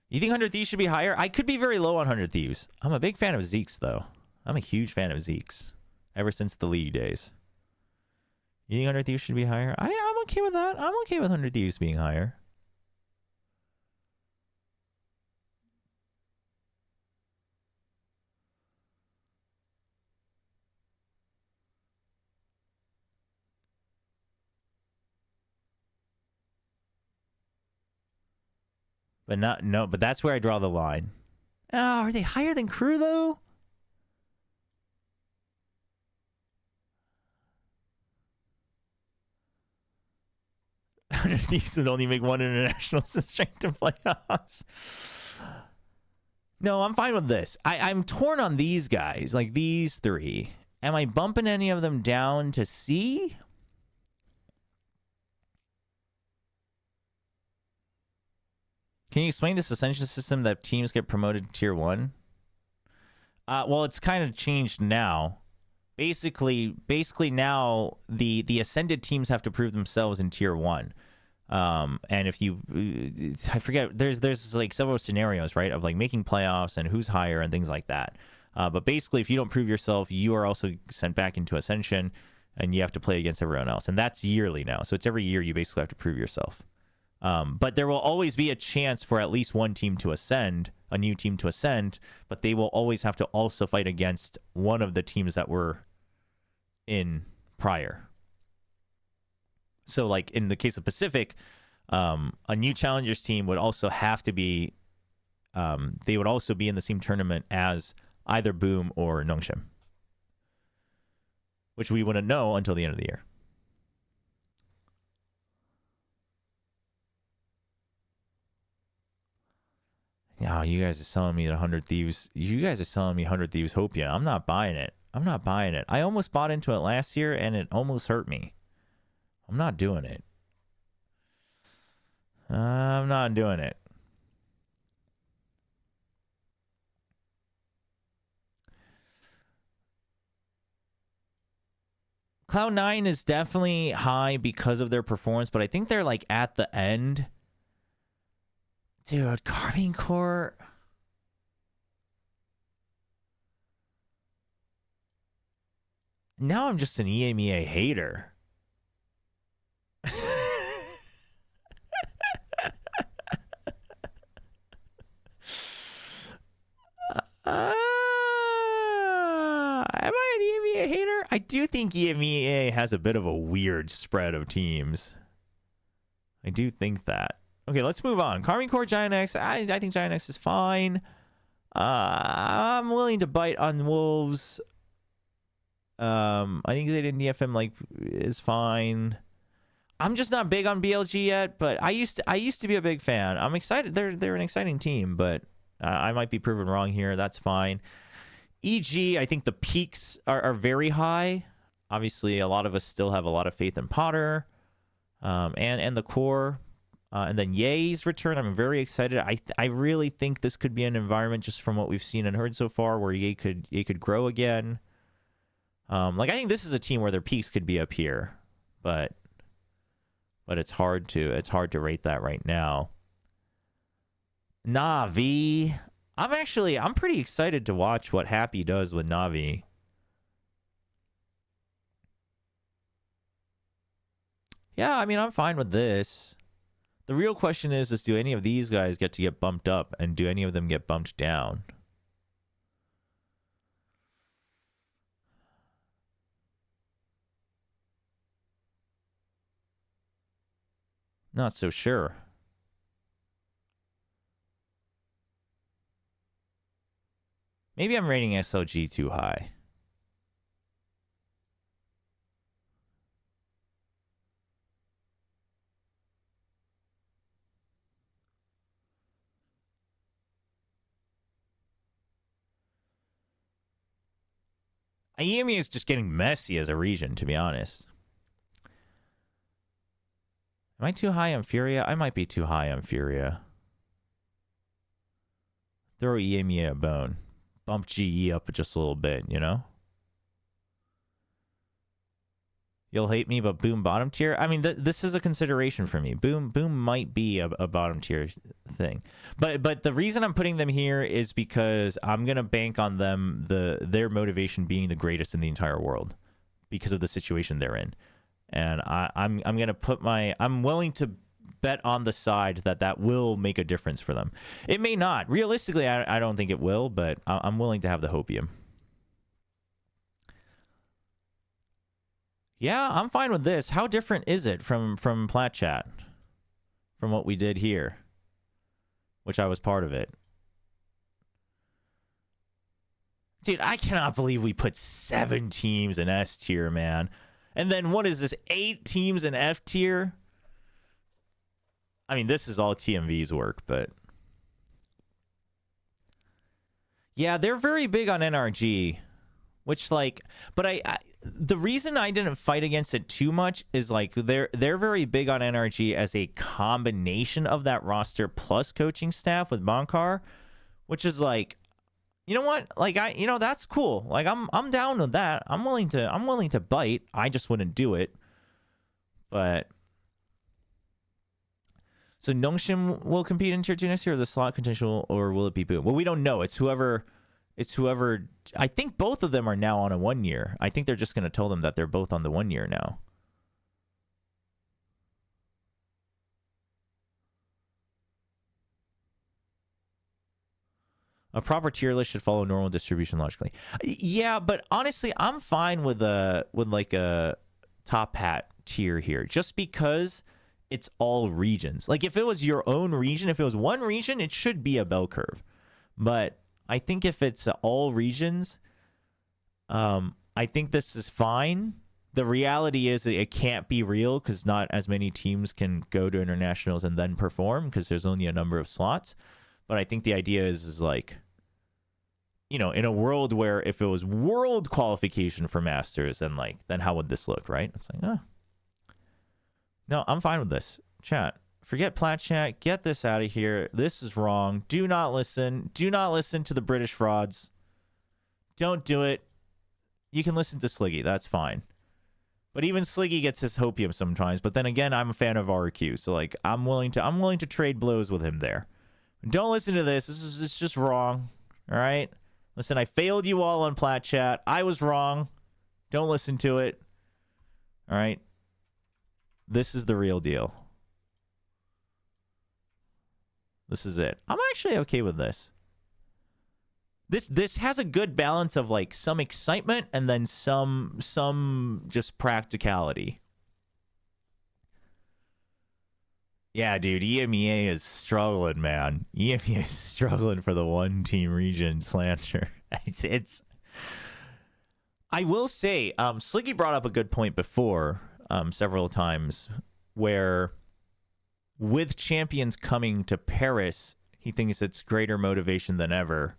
You think 100 Thieves should be higher? I could be very low on 100 Thieves. I'm a big fan of Zeke's, though. I'm a huge fan of Zeke's. Ever since the League days. You think 100 Thieves should be higher? I'm okay with that. I'm okay with 100 Thieves being higher. But that's where I draw the line. Oh, are they higher than Crew, though? These would only make one international straight to playoffs. No, I'm fine with this. I'm torn on these guys, like these three. Am I bumping any of them down to C? Can you explain this ascension system that teams get promoted to tier 1? Well, it's kind of changed now. Basically now the ascended teams have to prove themselves in tier 1. And if you, I forget, there's like several scenarios, right, of like making playoffs and who's higher and things like that. But basically, if you don't prove yourself, you are also sent back into ascension, and you have to play against everyone else. And that's yearly now, so it's every year you basically have to prove yourself. But there will always be a chance for at least one team to ascend, a new team to ascend, but they will always have to also fight against one of the teams that were in prior. So, like, in the case of Pacific, a new Challengers team would also have to be, they would also be in the same tournament as either Boom or Nongshim, which we wouldn't know until the end of the year. Yeah, you guys are selling me the 100 Thieves. You guys are selling me 100 Thieves Hopia. I'm not buying it. I'm not buying it. I almost bought into it last year, and it almost hurt me. I'm not doing it. I'm not doing it. Cloud9 is definitely high because of their performance, but I think they're like at the end. Dude, Carmine Core. Now I'm just an EMEA hater. Am I an EMEA hater? I do think EMEA has a bit of a weird spread of teams. I do think that. Okay, let's move on. Carmine Core, Giant X. I think Giant X is fine. I'm willing to bite on Wolves. I think they did DFM like is fine. I'm just not big on BLG yet, but I used to be a big fan. I'm excited. They're an exciting team, but I might be proven wrong here. That's fine. EG, I think the peaks are very high. Obviously, a lot of us still have a lot of faith in Potter, and the core. And then Ye's return, I'm very excited. I really think this could be an environment just from what we've seen and heard so far where Ye could grow again. Like I think this is a team where their peaks could be up here, but it's hard to rate that right now. Navi, I'm pretty excited to watch what Happy does with Navi. Yeah, I mean, I'm fine with this. The real question is do any of these guys get bumped up, and do any of them get bumped down? Not so sure. Maybe I'm rating SLG too high. EMEA is just getting messy as a region, to be honest. Am I too high on Furia? I might be too high on Furia. Throw EMEA a bone. Bump GE up just a little bit, you know? You'll hate me, but Boom bottom tier? I mean, this is a consideration for me. Boom might be a bottom tier thing. But the reason I'm putting them here is because I'm going to bank on them, their motivation being the greatest in the entire world because of the situation they're in. And I'm going to put I'm willing to bet on the side that will make a difference for them. It may not. Realistically, I don't think it will, but I'm willing to have the hopium. Yeah, I'm fine with this. How different is it from Plat Chat? From what we did here? Which I was part of it. Dude, I cannot believe we put 7 teams in S tier, man. And then what is this? 8 teams in F tier? I mean, this is all TMV's work, but... Yeah, they're very big on NRG. Which, like, but the reason I didn't fight against it too much is, like, they're very big on NRG as a combination of that roster plus coaching staff with Bonkar, which is like, you know what? Like, that's cool. Like, I'm down with that. I'm willing to bite. I just wouldn't do it. But so Nongshim will compete in tier 2 next year, or the slot potential, or will it be Boom? Well, we don't know. It's whoever. I think both of them are now on a 1 year. I think they're just going to tell them that they're both on the 1 year now. A proper tier list should follow normal distribution logically. Yeah, but honestly, I'm fine with like a top hat tier here, just because it's all regions. Like if it was your own region, if it was one region, it should be a bell curve. But I think if it's all regions, I think this is fine. The reality is that it can't be real because not as many teams can go to internationals and then perform because there's only a number of slots. But I think the idea is like, you know, in a world where if it was world qualification for Masters, then how would this look, right? It's like, no, I'm fine with this. Chat, Forget plat chat. Get this out of here. This is wrong. Do not listen. Do not listen to the British frauds. Don't do it. You can listen to Sliggy. That's fine. But even Sliggy gets his hopium sometimes. But then again, I'm a fan of RQ, so like I'm willing to trade blows with him there. Don't listen to this. It's just wrong. All right. Listen, I failed you all on plat chat. I was wrong. Don't listen to it. All right. This is the real deal. This is it. I'm actually okay with this. This has a good balance of like some excitement and then some just practicality. Yeah, dude, EMEA is struggling, man. EMEA is struggling for the one team region slander. It's I will say, Sliggy brought up a good point before, several times, where with champions coming to Paris, he thinks it's greater motivation than ever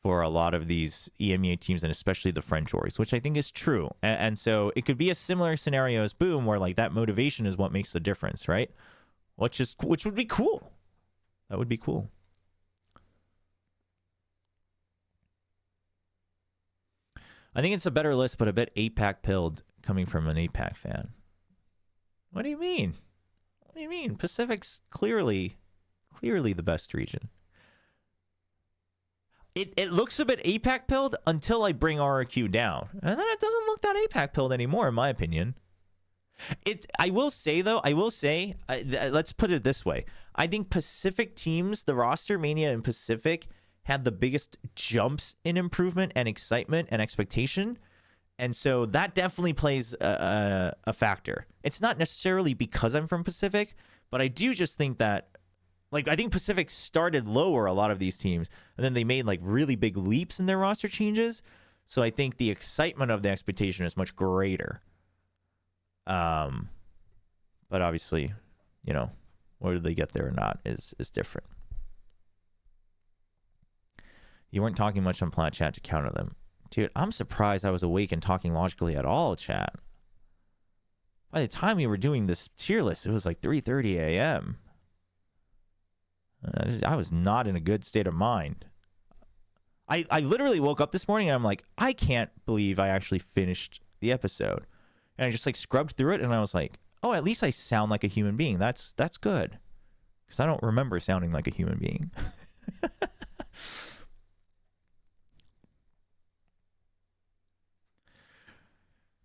for a lot of these EMEA teams, and especially the French orgs, which I think is true. And so it could be a similar scenario as Boom, where like that motivation is what makes the difference, right? Which would be cool. That would be cool. I think it's a better list, but a bit APAC pilled coming from an APAC fan. What do you mean? What do you mean? Pacific's clearly the best region. It looks a bit APAC pilled until I bring RRQ down. And then it doesn't look that APAC pilled anymore, in my opinion. I will say, though, let's put it this way. I think Pacific teams, the roster mania in Pacific, had the biggest jumps in improvement and excitement and expectation. And so that definitely plays a factor. It's not necessarily because I'm from Pacific, but I do just think that, like, I think Pacific started lower, a lot of these teams, and then they made, like, really big leaps in their roster changes. So I think the excitement of the expectation is much greater. But obviously, you know, whether they get there or not is different. You weren't talking much on plat chat to counter them. Dude, I'm surprised I was awake and talking logically at all, chat. By the time we were doing this tier list, it was like 3:30 a.m. I was not in a good state of mind. I literally woke up this morning and I'm like, I can't believe I actually finished the episode. And I just like scrubbed through it and I was like, oh, at least I sound like a human being. That's good. Because I don't remember sounding like a human being.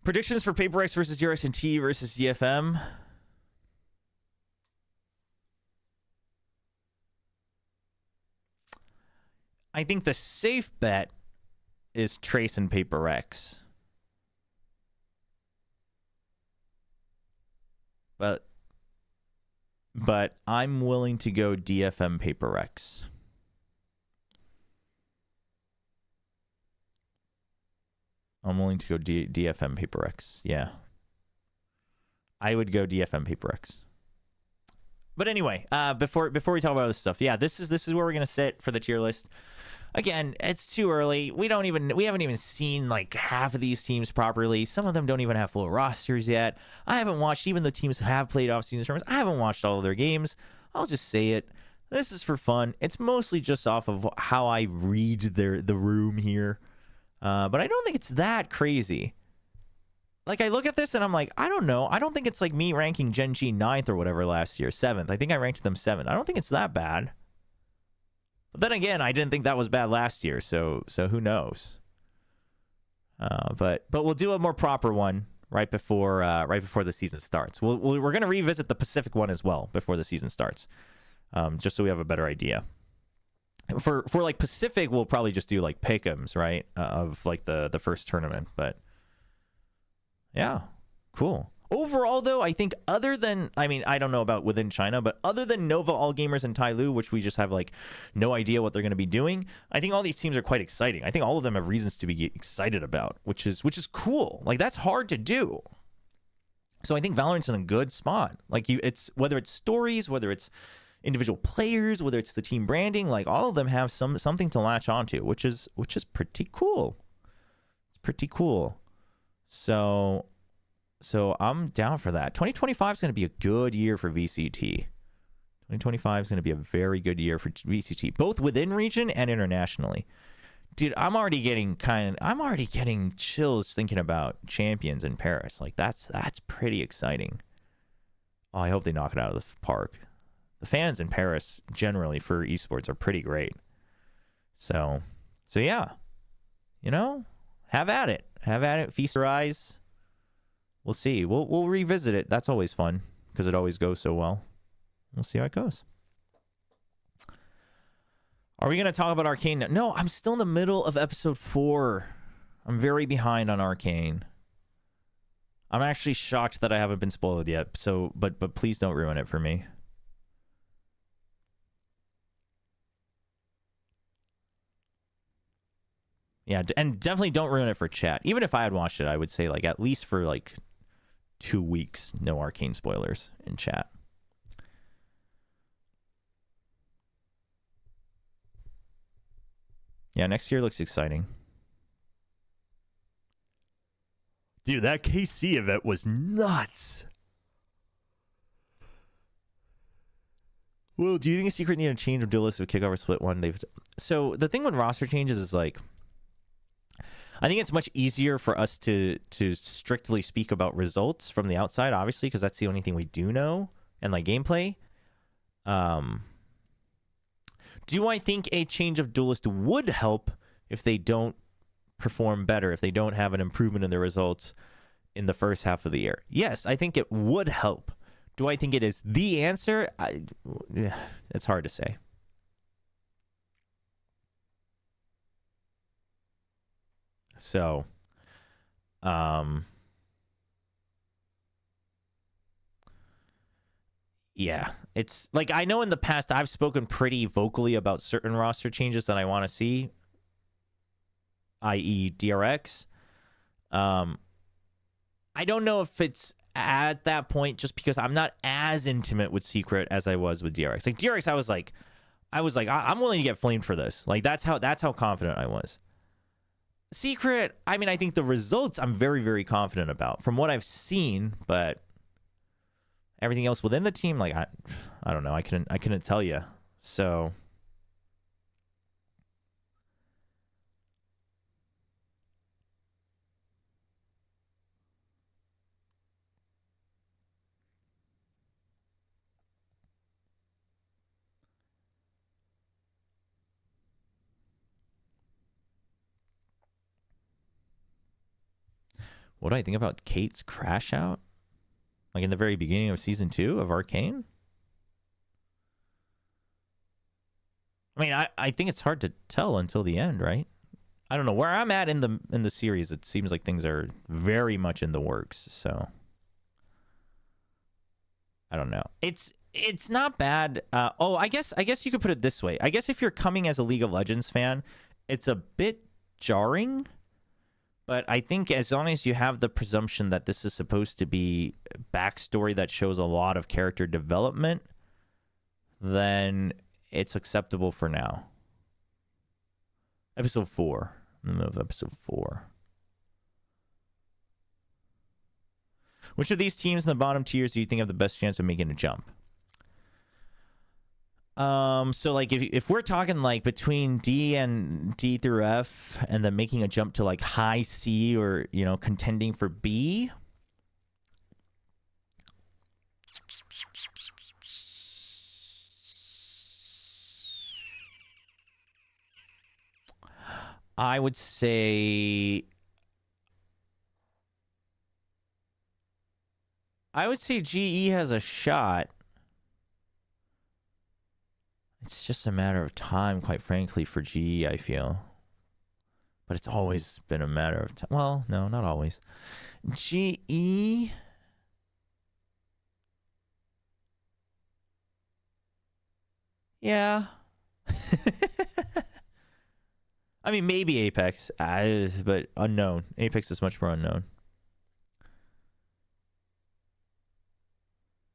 Predictions for Paper X versus URSNT versus ZFM. I think the safe bet is Trace and Paper X. But I'm willing to go DFM Paper X. I'm willing to go DFM Paper X. Yeah. I would go DFM Paper X. But anyway, before we talk about this stuff, yeah, this is where we're gonna sit for the tier list. Again, it's too early. We haven't even seen like half of these teams properly. Some of them don't even have full rosters yet. I haven't watched, even the teams who have played off-season tournaments, I haven't watched all of their games. I'll just say it. This is for fun. It's mostly just off of how I read the room here. But I don't think it's that crazy. Like, I look at this and I'm like, I don't know. I don't think it's like me ranking Gen G 9th or whatever last year, 7th. I think I ranked them 7th. I don't think it's that bad. But then again, I didn't think that was bad last year, so who knows? But we'll do a more proper one right before the season starts. We're gonna revisit the Pacific one as well before the season starts, just so we have a better idea. For like Pacific, we'll probably just do like pick'ems, right, of like the first tournament. But yeah, cool. Overall, though, I think other than, I mean, I don't know about within China, but other than Nova All Gamers and Tai Lu, which we just have like no idea what they're going to be doing, I think all these teams are quite exciting. I think all of them have reasons to be excited about, which is cool. Like, that's hard to do. So I think Valorant's in a good spot. Like, it's whether it's stories, whether it's individual players, whether it's the team branding, like all of them have something to latch onto, which is pretty cool. It's pretty cool. So I'm down for that. 2025 is going to be a good year for VCT. 2025 is going to be a very good year for VCT, both within region and internationally. Dude, I'm already getting chills thinking about champions in Paris. Like that's pretty exciting. Oh, I hope they knock it out of the park. The fans in Paris generally for esports are pretty great. So yeah, you know, have at it, feast your eyes. We'll see. We'll revisit it. That's always fun because it always goes so well. We'll see how it goes. Are we going to talk about Arcane now? No, I'm still in the middle of episode 4. I'm very behind on Arcane. I'm actually shocked that I haven't been spoiled yet. So, but please don't ruin it for me. Yeah, and definitely don't ruin it for chat. Even if I had watched it, I would say like at least for like 2 weeks, no Arcane spoilers in chat. Yeah, next year looks exciting. Dude, that KC event was nuts. Well, do you think a secret need a change of duelist with kickoff or split one? So the thing with roster changes is like, I think it's much easier for us to strictly speak about results from the outside, obviously, because that's the only thing we do know, and like gameplay. Do I think a change of duelist would help if they don't perform better, if they don't have an improvement in their results in the first half of the year? Yes, I think it would help. Do I think it is the answer? It's hard to say. So, yeah, it's like, I know in the past I've spoken pretty vocally about certain roster changes that I want to see, i.e. DRX. I don't know if it's at that point just because I'm not as intimate with Secret as I was with DRX. Like DRX, I was like, I'm willing to get flamed for this. Like that's how confident I was. Secret, I mean, I think the results I'm very, very confident about from what I've seen, but everything else within the team, like I don't know. I couldn't tell you. So what do I think about Kate's crash out? Like in the very beginning of season 2 of Arcane? I mean, I think it's hard to tell until the end, right? I don't know where I'm at in the series. It seems like things are very much in the works, so I don't know. It's not bad. I guess you could put it this way. I guess if you're coming as a League of Legends fan, it's a bit jarring. But I think as long as you have the presumption that this is supposed to be backstory that shows a lot of character development, then it's acceptable for now. Episode 4. I'm in the middle of episode 4. Which of these teams in the bottom tiers do you think have the best chance of making a jump? So like if we're talking like between D and D through F and then making a jump to like high C or, you know, contending for B, I would say GE has a shot. It's just a matter of time, quite frankly, for GE, I feel. But it's always been a matter of time. Well, no, not always. GE... Yeah. I mean, maybe Apex, but unknown. Apex is much more unknown.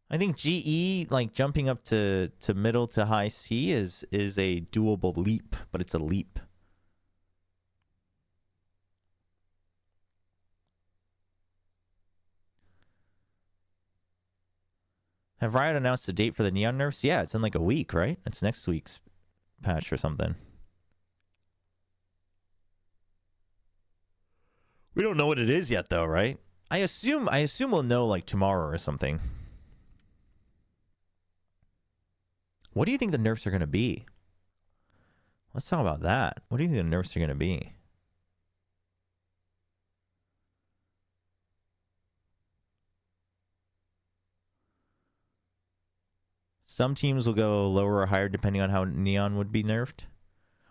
I think GE, like jumping up to middle to high C is a doable leap, but it's a leap. Have Riot announced a date for the Neon nerfs? Yeah, it's in like a week, right? It's next week's patch or something. We don't know what it is yet, though, right? I assume we'll know like tomorrow or something. What do you think the nerfs are going to be? Let's talk about that. What do you think the nerfs are going to be? Some teams will go lower or higher depending on how Neon would be nerfed.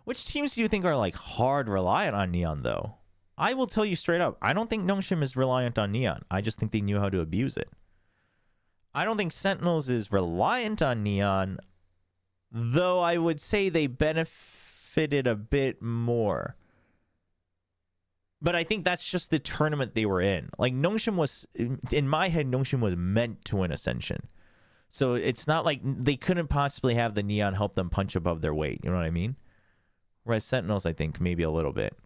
Which teams do you think are like hard reliant on Neon, though? I will tell you straight up, I don't think Nongshim is reliant on Neon. I just think they knew how to abuse it. I don't think Sentinels is reliant on Neon, though I would say they benefited a bit more. But I think that's just the tournament they were in. Like, Nongshim was, in my head, Nongshim was meant to win Ascension. So it's not like they couldn't possibly have the Neon help them punch above their weight. You know what I mean? Whereas Sentinels, I think, maybe a little bit.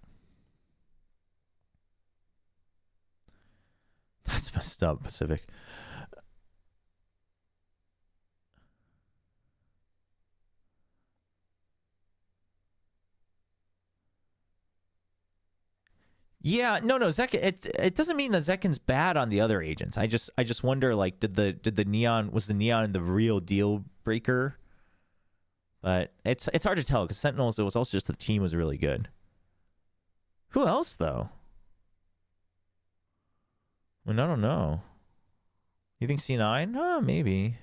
That's messed up, Pacific. Yeah, no, Zek. It doesn't mean that Zekin's bad on the other agents. I just wonder, like, did the Neon, was the Neon the real deal breaker? But it's hard to tell because Sentinels, it was also just the team was really good. Who else though? I mean, I don't know. You think C9? Oh, maybe.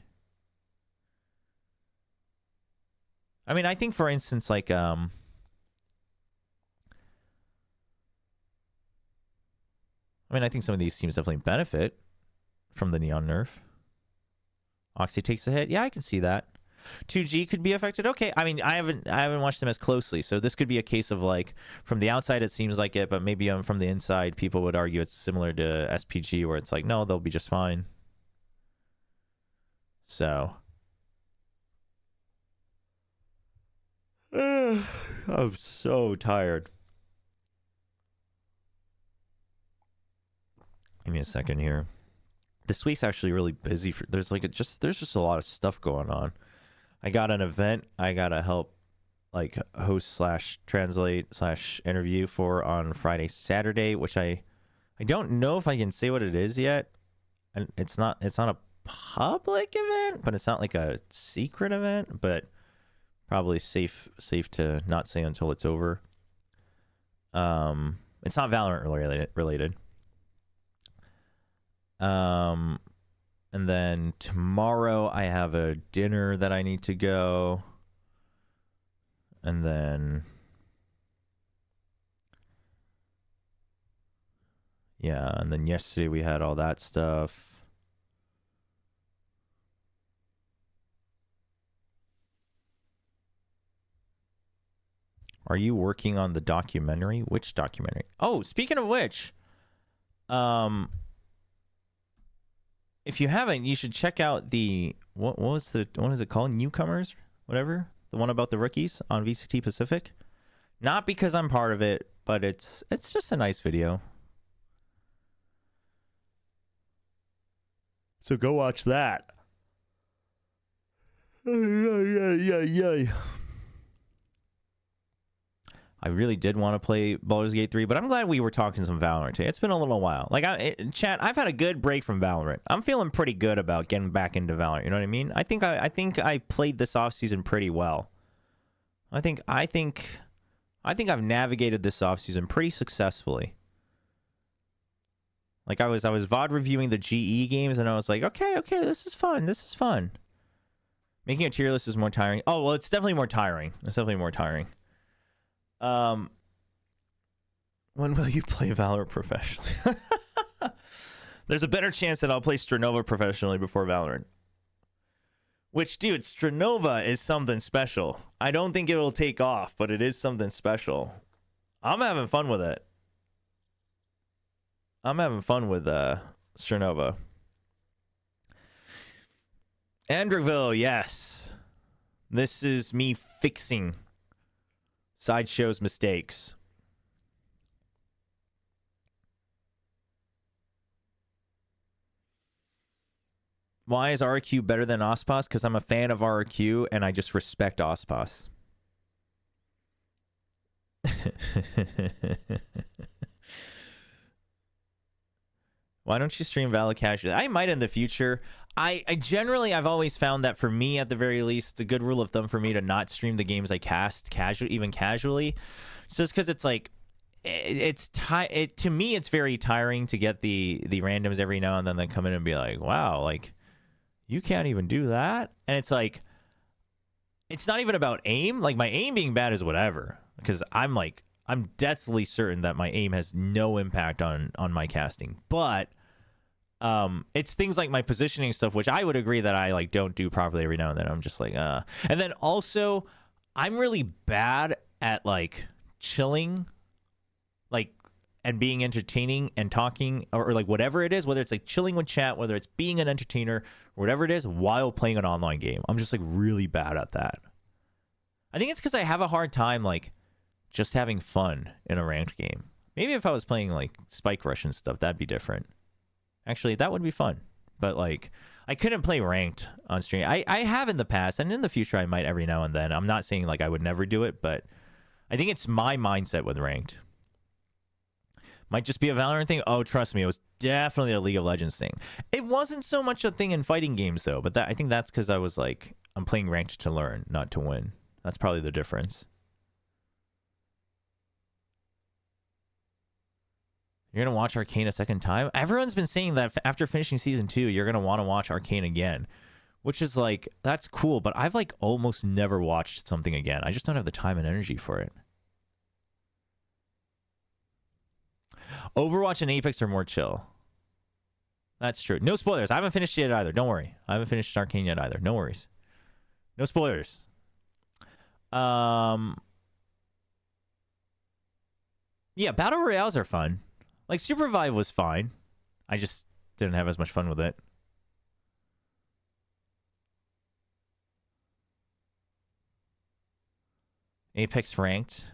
I mean, I think for instance, like I mean, I think some of these teams definitely benefit from the Neon nerf. Oxy takes a hit. Yeah, I can see that. 2G could be affected. Okay, I mean, I haven't watched them as closely, so this could be a case of like from the outside it seems like it, but maybe from the inside people would argue it's similar to SPG, where it's like no, they'll be just fine. So I'm so tired. Give me a second here. This week's actually really busy. There's just a lot of stuff going on. I got an event I gotta help like host / translate / interview for on Friday, Saturday, which I don't know if I can say what it is yet. And it's not a public event, but it's not like a secret event, but probably safe to not say until it's over. It's not Valorant related. And then tomorrow I have a dinner that I need to go. And then yeah, and then yesterday we had all that stuff. Are you working on the documentary? Which documentary? Oh, speaking of which, if you haven't, you should check out the what is it called? Newcomers, whatever. The one about the rookies on VCT Pacific. Not because I'm part of it, but it's just a nice video. So go watch that. I really did want to play Baldur's Gate 3, but I'm glad we were talking some Valorant today. It's been a little while. Like, chat, I've had a good break from Valorant. I'm feeling pretty good about getting back into Valorant. You know what I mean? I think I played this offseason pretty well. I think I've navigated this offseason pretty successfully. Like, I was VOD reviewing the GE games, and I was like, okay, this is fun. Making a tier list is more tiring. Oh, well, it's definitely more tiring. When will you play Valorant professionally? There's a better chance that I'll play Stranova professionally before Valorant. Which, dude, Stranova is something special. I don't think it'll take off, but it is something special. I'm having fun with it. I'm having fun with Stranova. Andreville, yes. This is me fixing Sideshow's mistakes. Why is RQ better than OSPAS? Because I'm a fan of RQ and I just respect OSPAS. Why don't you stream Valor casually? I might in the future. I generally, I've always found that for me, at the very least, it's a good rule of thumb for me to not stream the games I cast even casually. Just because it's like, to me, it's very tiring to get the randoms every now and then that come in and be like, wow, like, you can't even do that. And it's like, it's not even about aim. Like, my aim being bad is whatever. Because I'm deathly certain that my aim has no impact on my casting. But it's things like my positioning stuff, which I would agree that I like don't do properly every now and then. I'm just like, And then also, I'm really bad at like chilling, like, and being entertaining and talking or like whatever it is, whether it's like chilling with chat, whether it's being an entertainer, or whatever it is, while playing an online game. I'm just like really bad at that. I think it's because I have a hard time like just having fun in a ranked game. Maybe if I was playing like Spike Rush and stuff, that'd be different. Actually, that would be fun. But like, I couldn't play ranked on stream. I have in the past, and in the future I might every now and then. I'm not saying like I would never do it, but I think it's my mindset with ranked. Might just be a Valorant thing. Oh, trust me, it was definitely a League of Legends thing. It wasn't so much a thing in fighting games though, but I think that's because I was like, I'm playing ranked to learn, not to win. That's probably the difference. You're gonna watch Arcane a second time? Everyone's been saying that after finishing season 2, you're gonna want to watch Arcane again, which is like, that's cool. But I've like almost never watched something again. I just don't have the time and energy for it. Overwatch and Apex are more chill. That's true. No spoilers. I haven't finished it either. Don't worry. I haven't finished Arcane yet either. No worries. No spoilers. Yeah, battle royales are fun. Like Supervive was fine. I just didn't have as much fun with it. Apex ranked.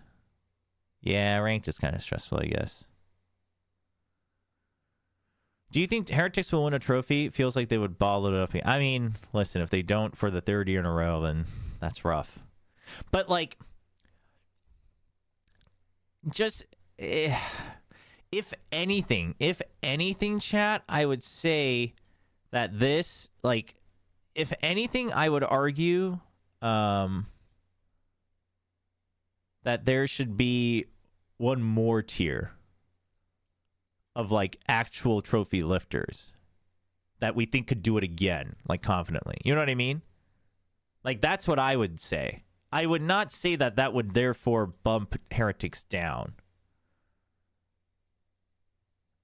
Yeah, ranked is kind of stressful, I guess. Do you think Heretics will win a trophy? It feels like they would ball it up. I mean, listen, if they don't for the 3rd year in a row, then that's rough. But like, just if anything, chat, I would say that this, like, if anything, I would argue that there should be one more tier of like actual trophy lifters that we think could do it again, like confidently. You know what I mean? Like, that's what I would say. I would not say that that would therefore bump Heretics down.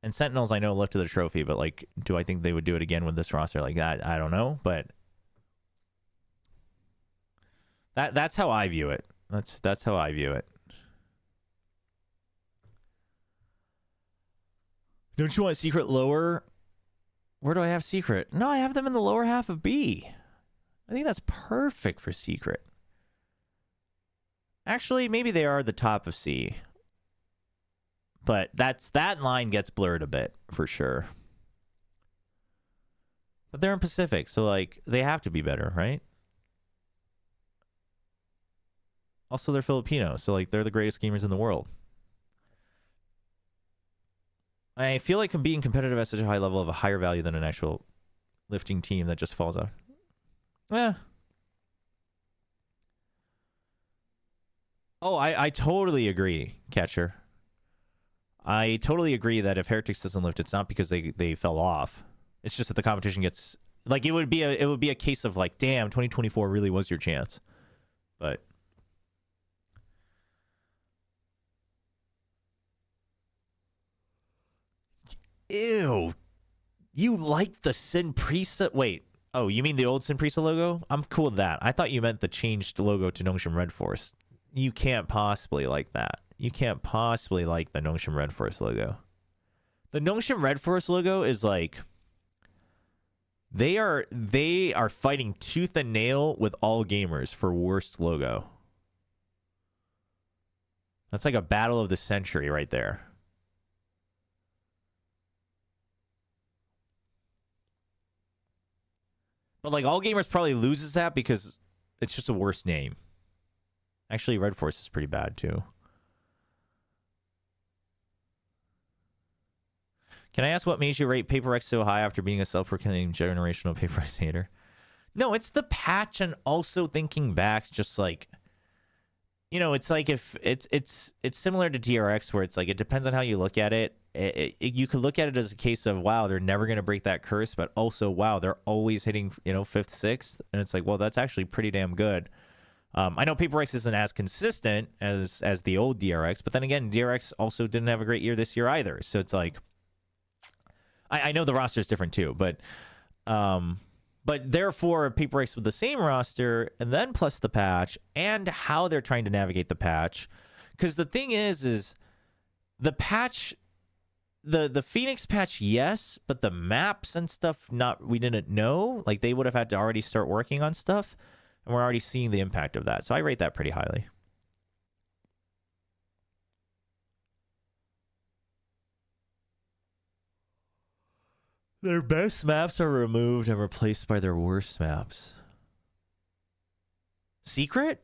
And Sentinels, I know, lifted the trophy, but like, do I think they would do it again with this roster like that? I don't know, but that's how I view it. That's how I view it. Don't you want secret lower? Where do I have secret? No, I have them in the lower half of B. I think that's perfect for secret. Actually, maybe they are the top of C. But that line gets blurred a bit, for sure. But they're in Pacific, so like, they have to be better, right? Also, they're Filipino, so like, they're the greatest gamers in the world. I feel like being competitive at such a high level of a higher value than an actual lifting team that just falls off. Eh. Oh, I totally agree, Catcher. I totally agree that if Heretics doesn't lift, it's not because they fell off. It's just that the competition gets like, it would be a case of like, damn, 2024 really was your chance. But ew, you like the Sin Prisa? Wait, oh, you mean the old Sin Prisa logo? I'm cool with that. I thought you meant the changed logo to Nongshim Red Force. You can't possibly like that. You can't possibly like the Nongshim Red Force logo. The Nongshim Red Force logo is like, they are fighting tooth and nail with all gamers for worst logo. That's like a battle of the century right there. But like All Gamers probably loses that because it's just a worse name. Actually, Red Force is pretty bad too. Can I ask what made you rate Paper X so high after being a self-proclaimed generational Paper X hater? No, it's the patch, and also thinking back, just like, you know, it's like if it's similar to DRX, where it's like it depends on how you look at it. You could look at it as a case of, wow, they're never going to break that curse, but also, wow, they're always hitting, you know, 5th, 6th, and it's like, well, that's actually pretty damn good. I know Paper X isn't as consistent as the old DRX, but then again, DRX also didn't have a great year this year either. So it's like, I know the roster is different too, but therefore Paper X with the same roster and then plus the patch and how they're trying to navigate the patch, because the thing is the patch, the Phoenix patch, yes, but the maps and stuff, we didn't know. Like they would have had to already start working on stuff, and we're already seeing the impact of that. So I rate that pretty highly. Their best maps are removed and replaced by their worst maps. Secret?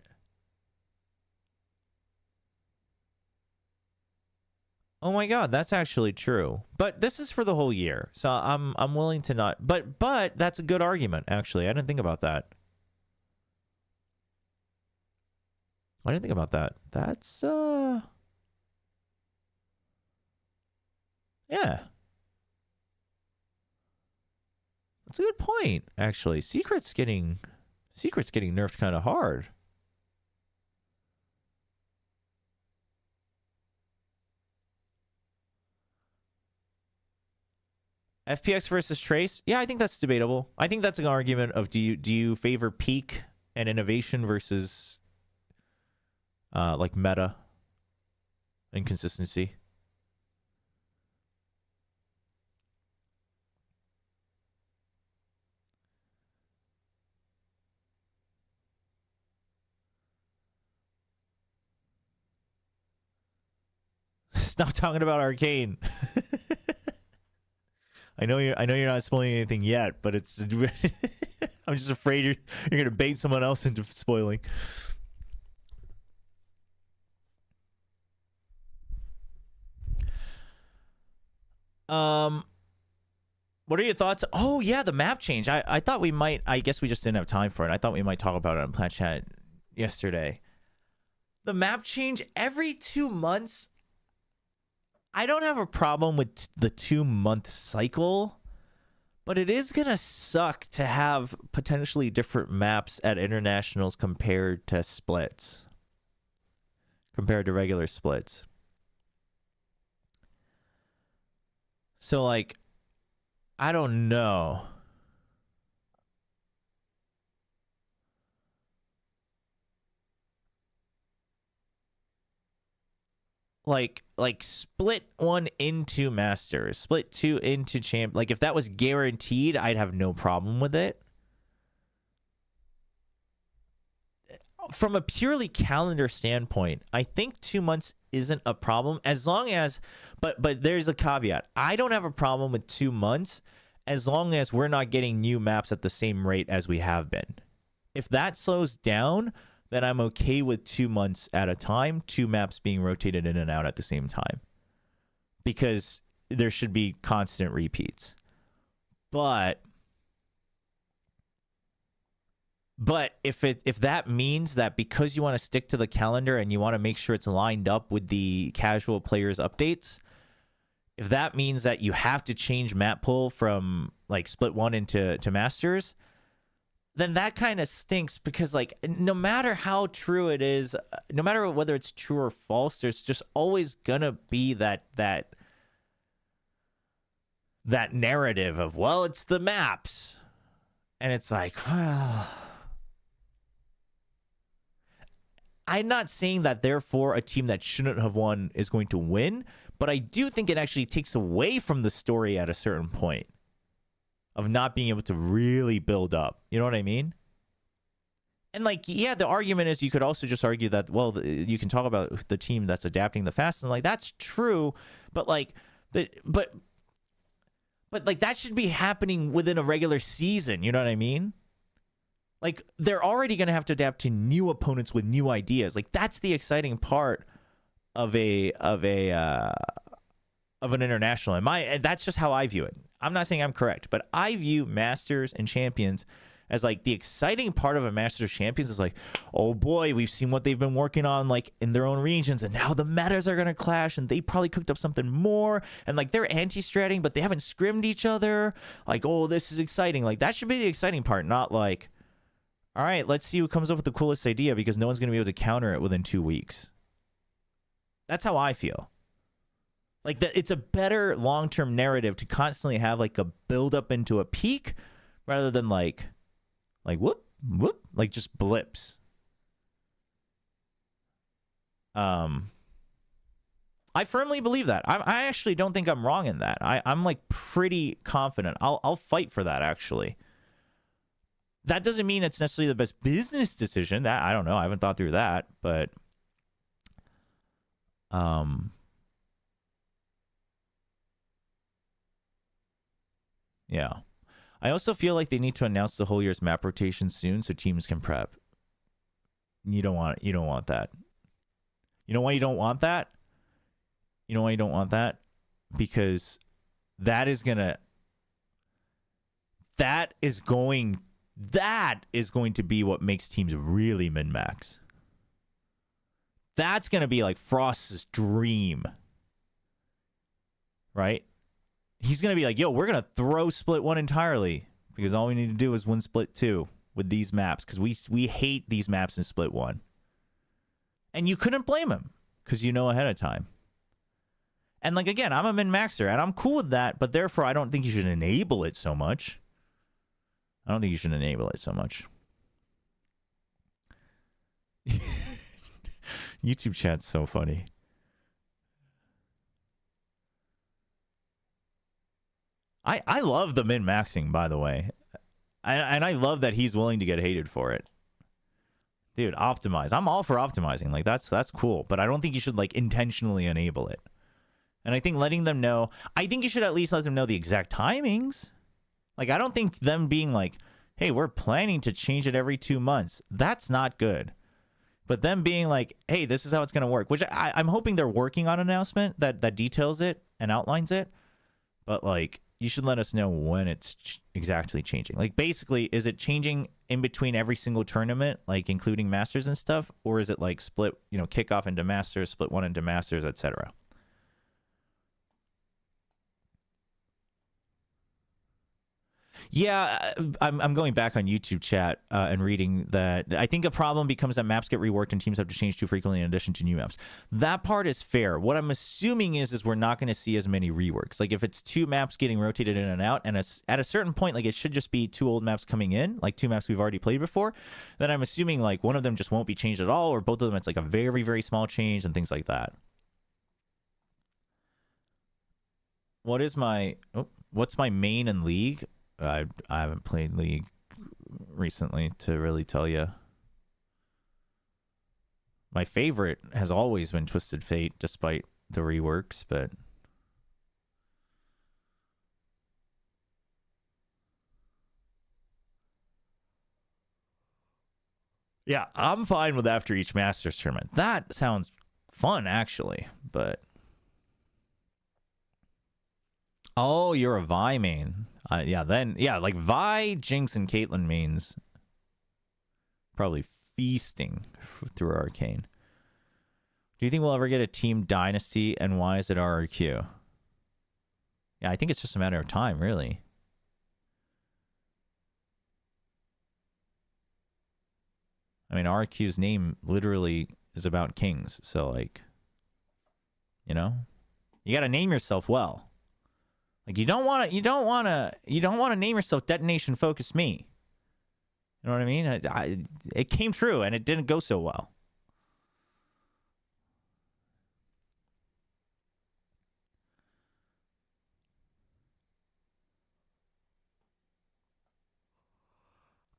Oh my god, that's actually true. But this is for the whole year, so I'm willing to not. But that's a good argument, actually. I didn't think about that. That's yeah. That's a good point, actually. Secret's getting nerfed kind of hard. FPX versus Trace? Yeah, I think that's debatable. I think that's an argument of do you favor peak and innovation versus like meta and consistency? Stop talking about Arcane. I know you're not spoiling anything yet, but it's I'm just afraid you're gonna bait someone else into spoiling. What are your thoughts? Oh yeah, the map change. I thought we might. I guess we just didn't have time for it. I thought we might talk about it on Plant Chat yesterday. The map change every 2 months. I don't have a problem with the 2-month cycle, but it is gonna suck to have potentially different maps at internationals compared to splits, compared to regular splits. So like, I don't know. Like split 1 into Masters, split 2 into Champ. Like if that was guaranteed, I'd have no problem with it. From a purely calendar standpoint, I think 2 months isn't a problem, as long as, but there's a caveat. I don't have a problem with 2 months as long as we're not getting new maps at the same rate as we have been. If that slows down, then I'm okay with 2 months at a time, 2 maps being rotated in and out at the same time, because there should be constant repeats. But if that means that because you want to stick to the calendar and you want to make sure it's lined up with the casual players updates, if that means that you have to change map pool from like split 1 into Masters, then that kind of stinks, because like no matter how true it is, no matter whether it's true or false, there's just always gonna be that narrative of, well, it's the maps, and it's like, well, I'm not saying that therefore a team that shouldn't have won is going to win, but I do think it actually takes away from the story at a certain point of not being able to really build up. You know what I mean? And like, yeah, the argument is you could also just argue that, well, you can talk about the team that's adapting the fastest, and like that's true, but like but like that should be happening within a regular season. You know what I mean? Like, they're already going to have to adapt to new opponents with new ideas. Like, that's the exciting part of an international. And that's just how I view it. I'm not saying I'm correct, but I view Masters and Champions as like the exciting part of a Masters Champions is like, oh boy, we've seen what they've been working on like in their own regions, and now the metas are gonna clash, and they probably cooked up something more, and like they're anti-stratting, but they haven't scrimmed each other. Like, oh, this is exciting. Like, that should be the exciting part, not like, all right, let's see who comes up with the coolest idea because no one's gonna be able to counter it within 2 weeks. That's how I feel. Like, that it's a better long-term narrative to constantly have like a build up into a peak rather than like whoop, like just blips. I firmly believe that. I actually don't think I'm wrong in that. I'm like pretty confident. I'll fight for that, actually. That doesn't mean it's necessarily the best business decision. That, I don't know. I haven't thought through that, but yeah. I also feel like they need to announce the whole year's map rotation soon so teams can prep. You don't want that. You know why you don't want that? You know why you don't want that? Because that is going to be what makes teams really min-max. That's going to be like Frost's dream. Right? He's going to be like, yo, we're going to throw split 1 entirely because all we need to do is win split 2 with these maps because we hate these maps in split 1. And you couldn't blame him because you know ahead of time. And like, again, I'm a min-maxer and I'm cool with that, but therefore I don't think you should enable it so much. YouTube chat's so funny. I love the min-maxing, by the way. And I love that he's willing to get hated for it. Dude, optimize. I'm all for optimizing. Like, that's cool. But I don't think you should, like, intentionally enable it. And I think letting them know... I think you should at least let them know the exact timings. Like, I don't think them being like, hey, we're planning to change it every 2 months. That's not good. But them being like, hey, this is how it's going to work. Which I'm hoping they're working on an announcement that details it and outlines it. But, like... you should let us know when it's exactly changing. Like, basically, is it changing in between every single tournament, like including Masters and stuff? Or is it like split, kickoff into Masters, split 1 into Masters, etc.? Yeah, I'm going back on YouTube chat and reading that. I think a problem becomes that maps get reworked and teams have to change too frequently in addition to new maps. That part is fair. What I'm assuming is we're not going to see as many reworks. Like, if it's 2 maps getting rotated in and out, and at a certain point, like, it should just be 2 old maps coming in, like 2 maps we've already played before, then I'm assuming, like, one of them just won't be changed at all, or both of them it's like a very, very small change and things like that. What's my main in League? I haven't played League recently to really tell you. My favorite has always been Twisted Fate, despite the reworks, but... yeah, I'm fine with after each Masters tournament. That sounds fun, actually, but... oh, you're a Vi main. Yeah, like Vi, Jinx, and Caitlyn mains. Probably feasting through Arcane. Do you think we'll ever get a Team Dynasty, and why is it RRQ? Yeah, I think it's just a matter of time, really. I mean, RRQ's name literally is about kings, so, like, you gotta name yourself well. Like, you don't want to name yourself Detonation Focus Me. You know what I mean? It came true, and it didn't go so well.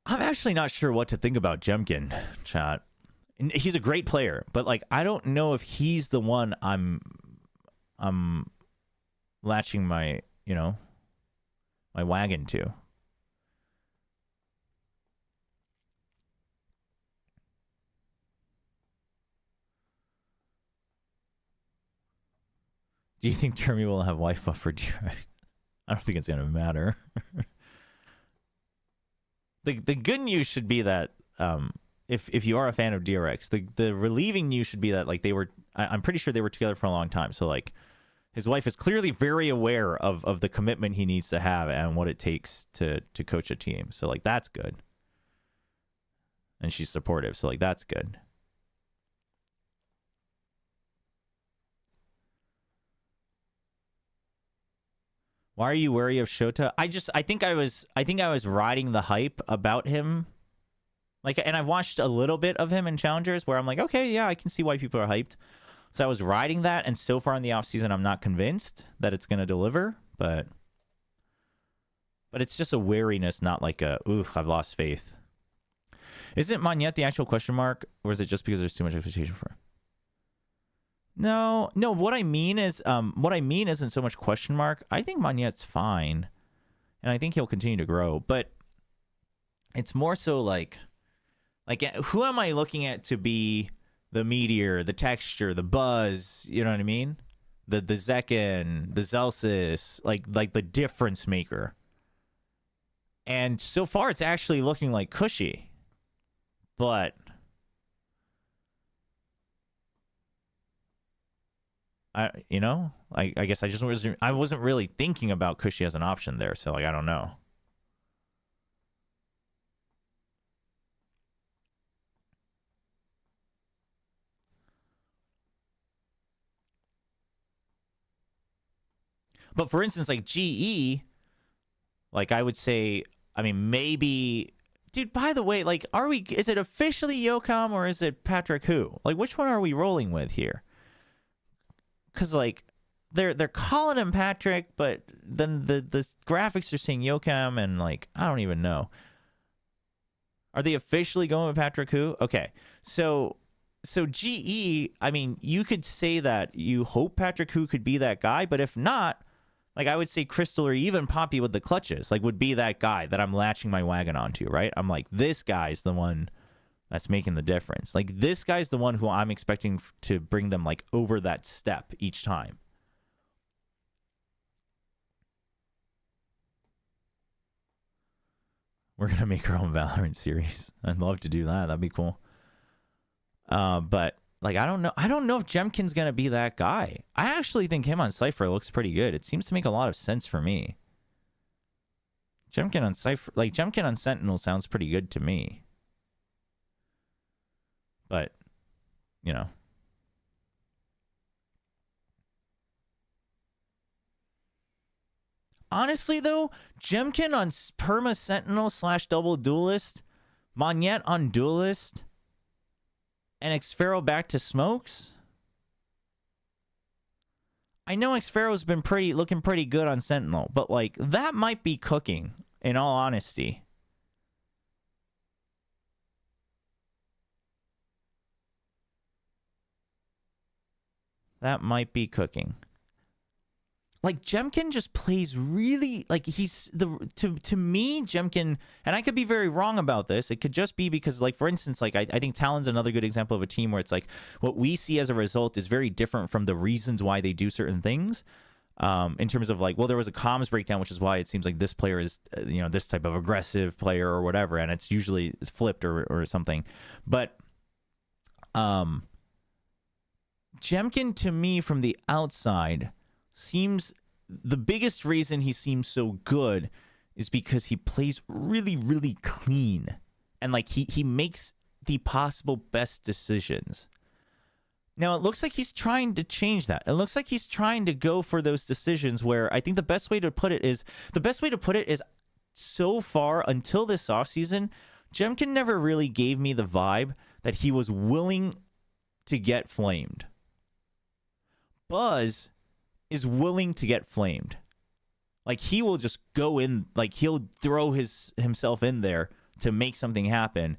I'm actually not sure what to think about Jemkin, chat. He's a great player, but, like, I don't know if he's the one I'm latching my my wagon to. Do you think Jeremy will have wife buff for direct? I don't think it's gonna matter. The good news should be that if you are a fan of DRX, the relieving news should be that like I'm pretty sure they were together for a long time. So like his wife is clearly very aware of the commitment he needs to have and what it takes to coach a team. So like that's good. And she's supportive. So like that's good. Why are you wary of Shota? I think I was riding the hype about him. Like, and I've watched a little bit of him in Challengers where I'm like, okay, yeah, I can see why people are hyped. So I was riding that, and so far in the offseason, I'm not convinced that it's going to deliver, but it's just a wariness, not like a, ooh, I've lost faith. Isn't Monette the actual question mark, or is it just because there's too much expectation for him? No, what I mean isn't so much question mark. I think Monette's fine, and I think he'll continue to grow, but it's more so like who am I looking at to be the meteor, the texture, the buzz, you know what I mean? The Zekken, the Zelsis, like the difference maker. And so far it's actually looking like Cushy. But I guess I wasn't really thinking about Cushy as an option there, so like I don't know. But for instance, like GE, like I would say, I mean, maybe, dude, by the way, like, is it officially Yocom or is it Patrick Hu? Like, which one are we rolling with here? Because, like, they're calling him Patrick, but then the graphics are saying Yocom, and, like, I don't even know. Are they officially going with Patrick Hu? Okay, so GE, I mean, you could say that you hope Patrick Hu could be that guy, but if not, like, I would say Crystal or even Poppy with the clutches, like, would be that guy that I'm latching my wagon onto, right? I'm like, this guy's the one that's making the difference. Like, this guy's the one who I'm expecting to bring them, like, over that step each time. We're going to make our own Valorant series. I'd love to do that. That'd be cool. But... like, I don't know if Jemkin's going to be that guy. I actually think him on Cypher looks pretty good. It seems to make a lot of sense for me. Jemkin on Cypher, like, Jemkin on Sentinel sounds pretty good to me. But, you know. Honestly, though, Jemkin on Perma Sentinel / double Duelist, Monette on Duelist, and Xfero back to Smokes? I know Xfero's been looking pretty good on Sentinel, but like that might be cooking, in all honesty. That might be cooking. Like, Jemkin just plays really, like, he's to me, Jemkin, and I could be very wrong about this. It could just be because, like, for instance, like, I think Talon's another good example of a team where it's like what we see as a result is very different from the reasons why they do certain things. In terms of, like, well, there was a comms breakdown, which is why it seems like this player is, you know, this type of aggressive player or whatever, and it's usually flipped or something. But Jemkin, to me, from the outside, seems the biggest reason he seems so good is because he plays really, really clean, and like he makes the possible best decisions. Now it looks like he's trying to change that. It looks like he's trying to go for those decisions where I think the best way to put it is so far until this offseason, Jemkin never really gave me the vibe that he was willing to get flamed. Buzz is willing to get flamed. Like, he will just go in, like, he'll throw himself in there to make something happen,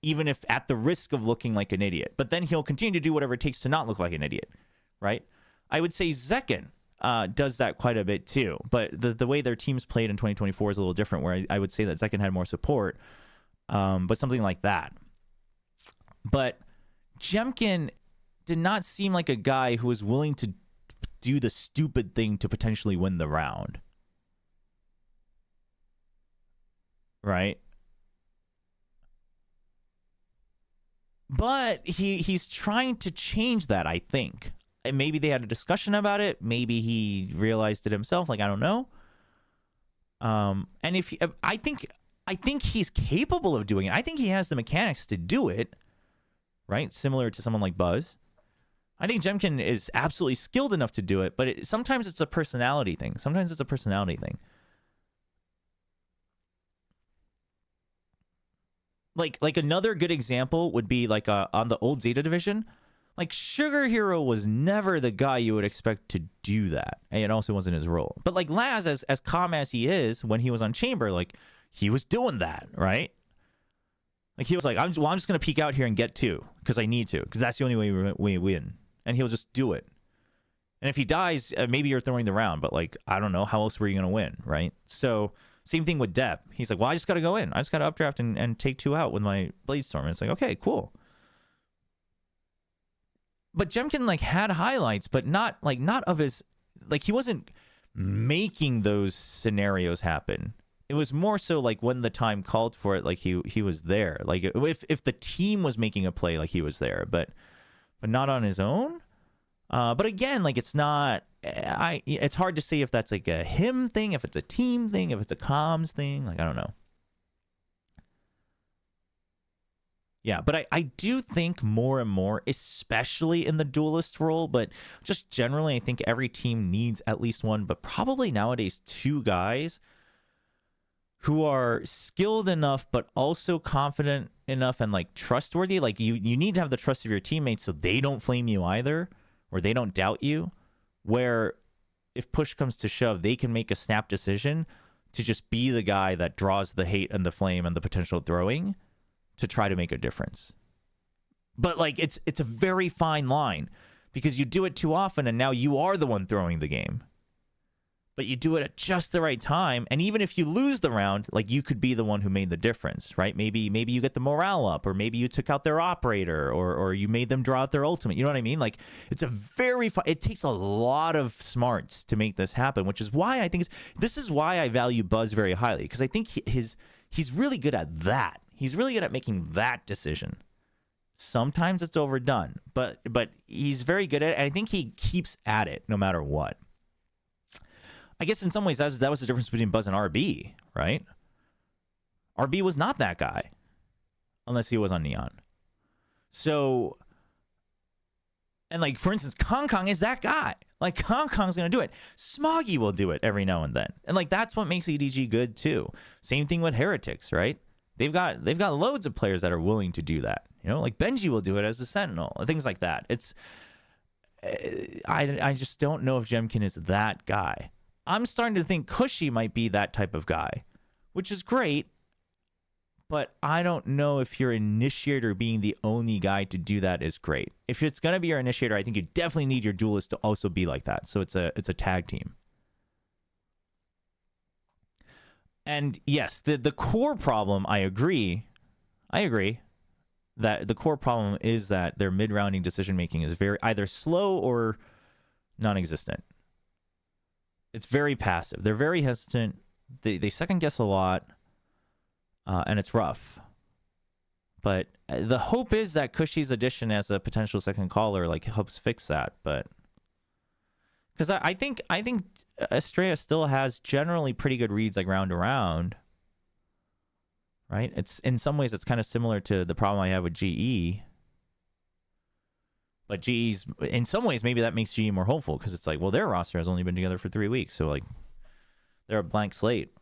even if at the risk of looking like an idiot. But then he'll continue to do whatever it takes to not look like an idiot, right? I would say Zekken does that quite a bit too. But the way their teams played in 2024 is a little different, where I would say that Zekken had more support, but something like that. But Jemkin did not seem like a guy who was willing to do the stupid thing to potentially win the round. Right? But he's trying to change that, I think. And maybe they had a discussion about it. Maybe he realized it himself. Like, I don't know. And if I think he's capable of doing it. I think he has the mechanics to do it. Right? Similar to someone like Buzz. I think Jemkin is absolutely skilled enough to do it, but sometimes it's a personality thing. Like another good example would be like on the old Zeta division. Like Sugar Hero was never the guy you would expect to do that. And it also wasn't his role. But like Laz, as calm as he is when he was on Chamber, like he was doing that, right? Like he was like, I'm just going to peek out here and get 2 because I need to, because that's the only way we win. And he'll just do it. And if he dies, maybe you're throwing the round, but like, I don't know, how else were you going to win, right? So same thing with Depp. He's like, well, I just got to go in. I just got to updraft and take 2 out with my Bladestorm. And it's like, okay, cool. But Jemkin like had highlights, but not of his, like he wasn't making those scenarios happen. It was more so like when the time called for it, like he was there. Like if the team was making a play, like he was there, but not on his own. But again, like it's not. It's hard to say if that's like a him thing, if it's a team thing, if it's a comms thing. Like I don't know. Yeah, but I do think more and more, especially in the duelist role, but just generally, I think every team needs at least one, but probably nowadays 2 guys who are skilled enough, but also confident enough and like trustworthy. Like you need to have the trust of your teammates so they don't flame you either, or they don't doubt you, where if push comes to shove, they can make a snap decision to just be the guy that draws the hate and the flame and the potential throwing to try to make a difference. But like it's a very fine line, because you do it too often and now you are the one throwing the game. But you do it at just the right time, and even if you lose the round, like you could be the one who made the difference, right? Maybe you get the morale up, or maybe you took out their operator, or you made them draw out their ultimate. You know what I mean? Like it's a very it takes a lot of smarts to make this happen, which is why I think this is why I value Buzz very highly, because I think he's really good at that. He's really good at making that decision. Sometimes it's overdone, but he's very good at it, and I think he keeps at it no matter what. I guess in some ways that was the difference between Buzz and RB, right? RB was not that guy, unless he was on Neon. So, and like, for instance, Kong Kong is that guy. Like, Kong Kong's going to do it. Smoggy will do it every now and then. And like, that's what makes EDG good too. Same thing with Heretics, right? They've got loads of players that are willing to do that. You know, like Benji will do it as a Sentinel, things like that. It's, I just don't know if Jemkin is that guy. I'm starting to think Cushy might be that type of guy, which is great, but I don't know if your initiator being the only guy to do that is great. If it's going to be your initiator, I think you definitely need your duelist to also be like that. So it's a tag team. And yes, the core problem, I agree that the core problem is that their mid-rounding decision-making is very either slow or non-existent. It's very passive. They're very hesitant. They second guess a lot, and it's rough. But the hope is that Cushy's addition as a potential second caller like helps fix that. But because I think Estrella still has generally pretty good reads like round to round. Right? It's in some ways it's kind of similar to the problem I have with GE. But GE's, in some ways, maybe that makes GE more hopeful, because it's like, well, their roster has only been together for 3 weeks, so like, they're a blank slate.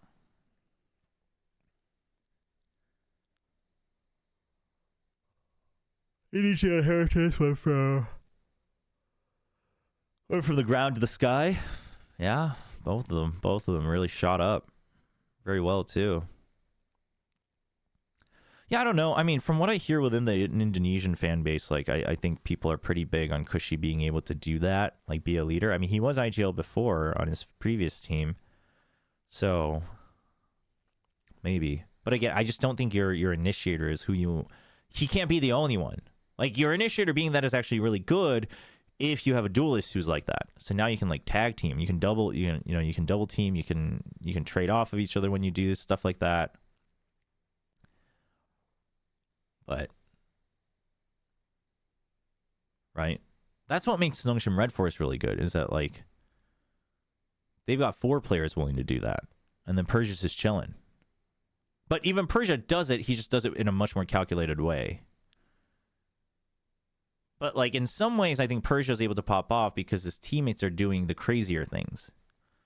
EDG and Heritage went from the ground to the sky. Yeah, both of them really shot up very well too. Yeah, I don't know. I mean, from what I hear within the Indonesian fan base, like I think people are pretty big on Cushy being able to do that, like be a leader. I mean, he was IGL before on his previous team, so maybe. But again, I just don't think your initiator is who you. He can't be the only one. Like your initiator being that is actually really good if you have a duelist who's like that. So now you can like tag team. You can double. You can double team. You can trade off of each other when you do stuff like that. But right, that's what makes Nongshim Red Force really good. Is that like they've got 4 players willing to do that, and then Persia's just chilling. But even Persia does it. He just does it in a much more calculated way. But like in some ways, I think Persia is able to pop off because his teammates are doing the crazier things.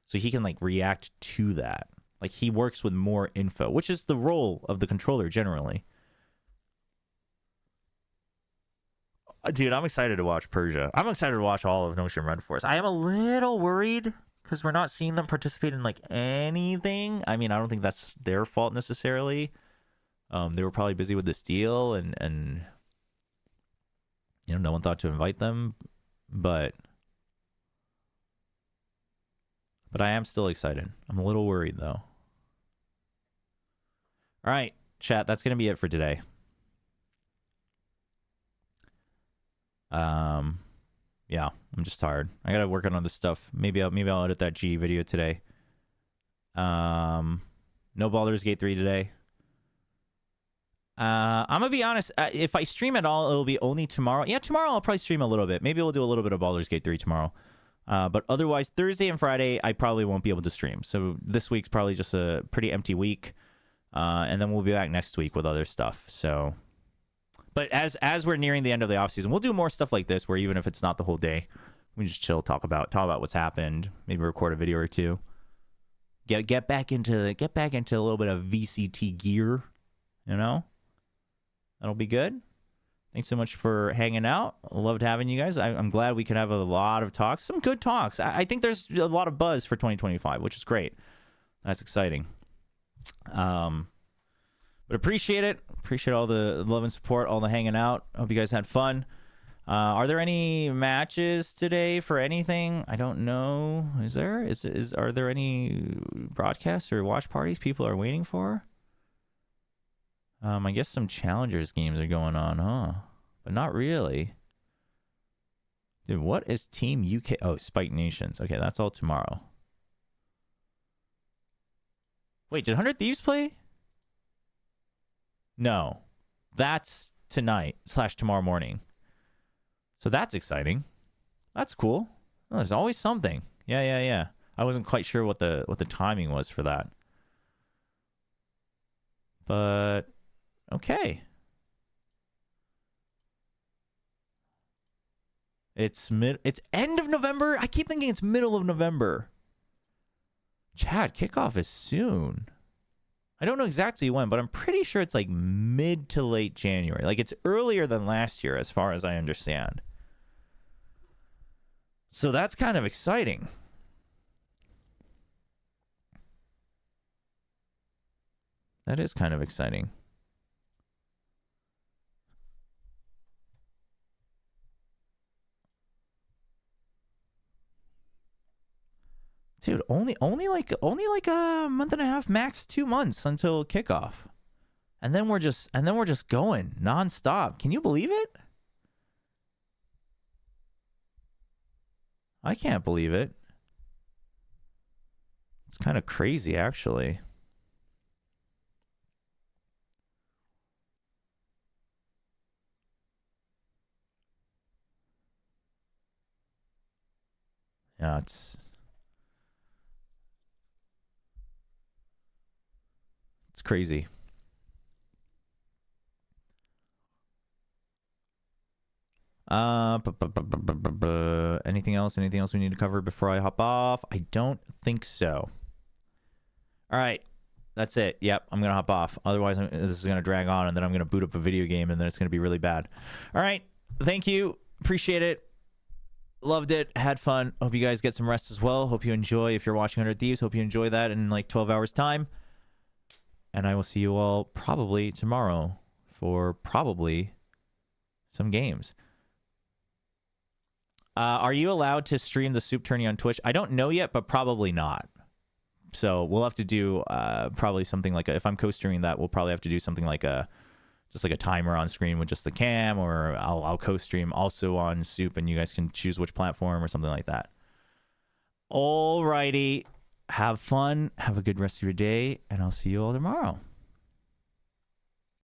So he can like react to that. Like he works with more info, which is the role of the controller generally. Dude, I'm excited to watch Persia. I'm excited to watch all of Nongshim Red Force. I am a little worried because we're not seeing them participate in like anything. I mean, I don't think that's their fault necessarily. They were probably busy with this deal and you know, no one thought to invite them, but I am still excited. I'm a little worried though. All right, chat, that's going to be it for today. Yeah, I'm just tired. I got to work on other stuff. Maybe I'll edit that G video today. No Baldur's Gate 3 today. I'm gonna be honest. If I stream at all, it'll be only tomorrow. Yeah, tomorrow I'll probably stream a little bit. Maybe we'll do a little bit of Baldur's Gate 3 tomorrow. But otherwise, Thursday and Friday, I probably won't be able to stream. So this week's probably just a pretty empty week. And then we'll be back next week with other stuff. So, but as we're nearing the end of the off season, we'll do more stuff like this, where even if it's not the whole day, we just chill, talk about what's happened, maybe record a video or two. Get back into a little bit of VCT gear, you know. That'll be good. Thanks so much for hanging out. Loved having you guys. I'm glad we could have a lot of talks. Some good talks. I think there's a lot of buzz for 2025, which is great. That's exciting. But appreciate it. Appreciate all the love and support, all the hanging out. Hope you guys had fun. Are there any matches today for anything? I don't know. Is there? Are there any broadcasts or watch parties people are waiting for? I guess some Challengers games are going on, huh? But not really. Dude, what is Team UK? Oh, Spike Nations. Okay, that's all tomorrow. Wait, did 100 Thieves play? No. That's tonight / tomorrow morning. So that's exciting. That's cool. Oh, there's always something. Yeah. I wasn't quite sure what the timing was for that. But okay. It's end of November. I keep thinking it's middle of November. Chad, kickoff is soon. I don't know exactly when, but I'm pretty sure it's like mid to late January. Like it's earlier than last year as far as I understand. So that's kind of exciting. That is kind of exciting. Dude, only like a month and a half, max 2 months until kickoff. And then we're just going nonstop. Can you believe it? I can't believe it. It's kind of crazy, actually. Yeah, it's crazy. Anything else? Anything else we need to cover before I hop off? I don't think so. All right. That's it. Yep, I'm going to hop off. Otherwise, this is going to drag on, and then I'm going to boot up a video game, and then it's going to be really bad. All right. Thank you. Appreciate it. Loved it. Had fun. Hope you guys get some rest as well. Hope you enjoy. If you're watching 100 Thieves, hope you enjoy that in like 12 hours time. And I will see you all probably tomorrow for probably some games. Are you allowed to stream the soup tourney on Twitch? I don't know yet, but probably not. So we'll have to do probably something like if I'm co-streaming that, we'll probably have to do something like a just like a timer on screen with just the cam, or I'll co-stream also on Soup, and you guys can choose which platform or something like that. Alrighty, have fun, have a good rest of your day, and I'll see you all tomorrow.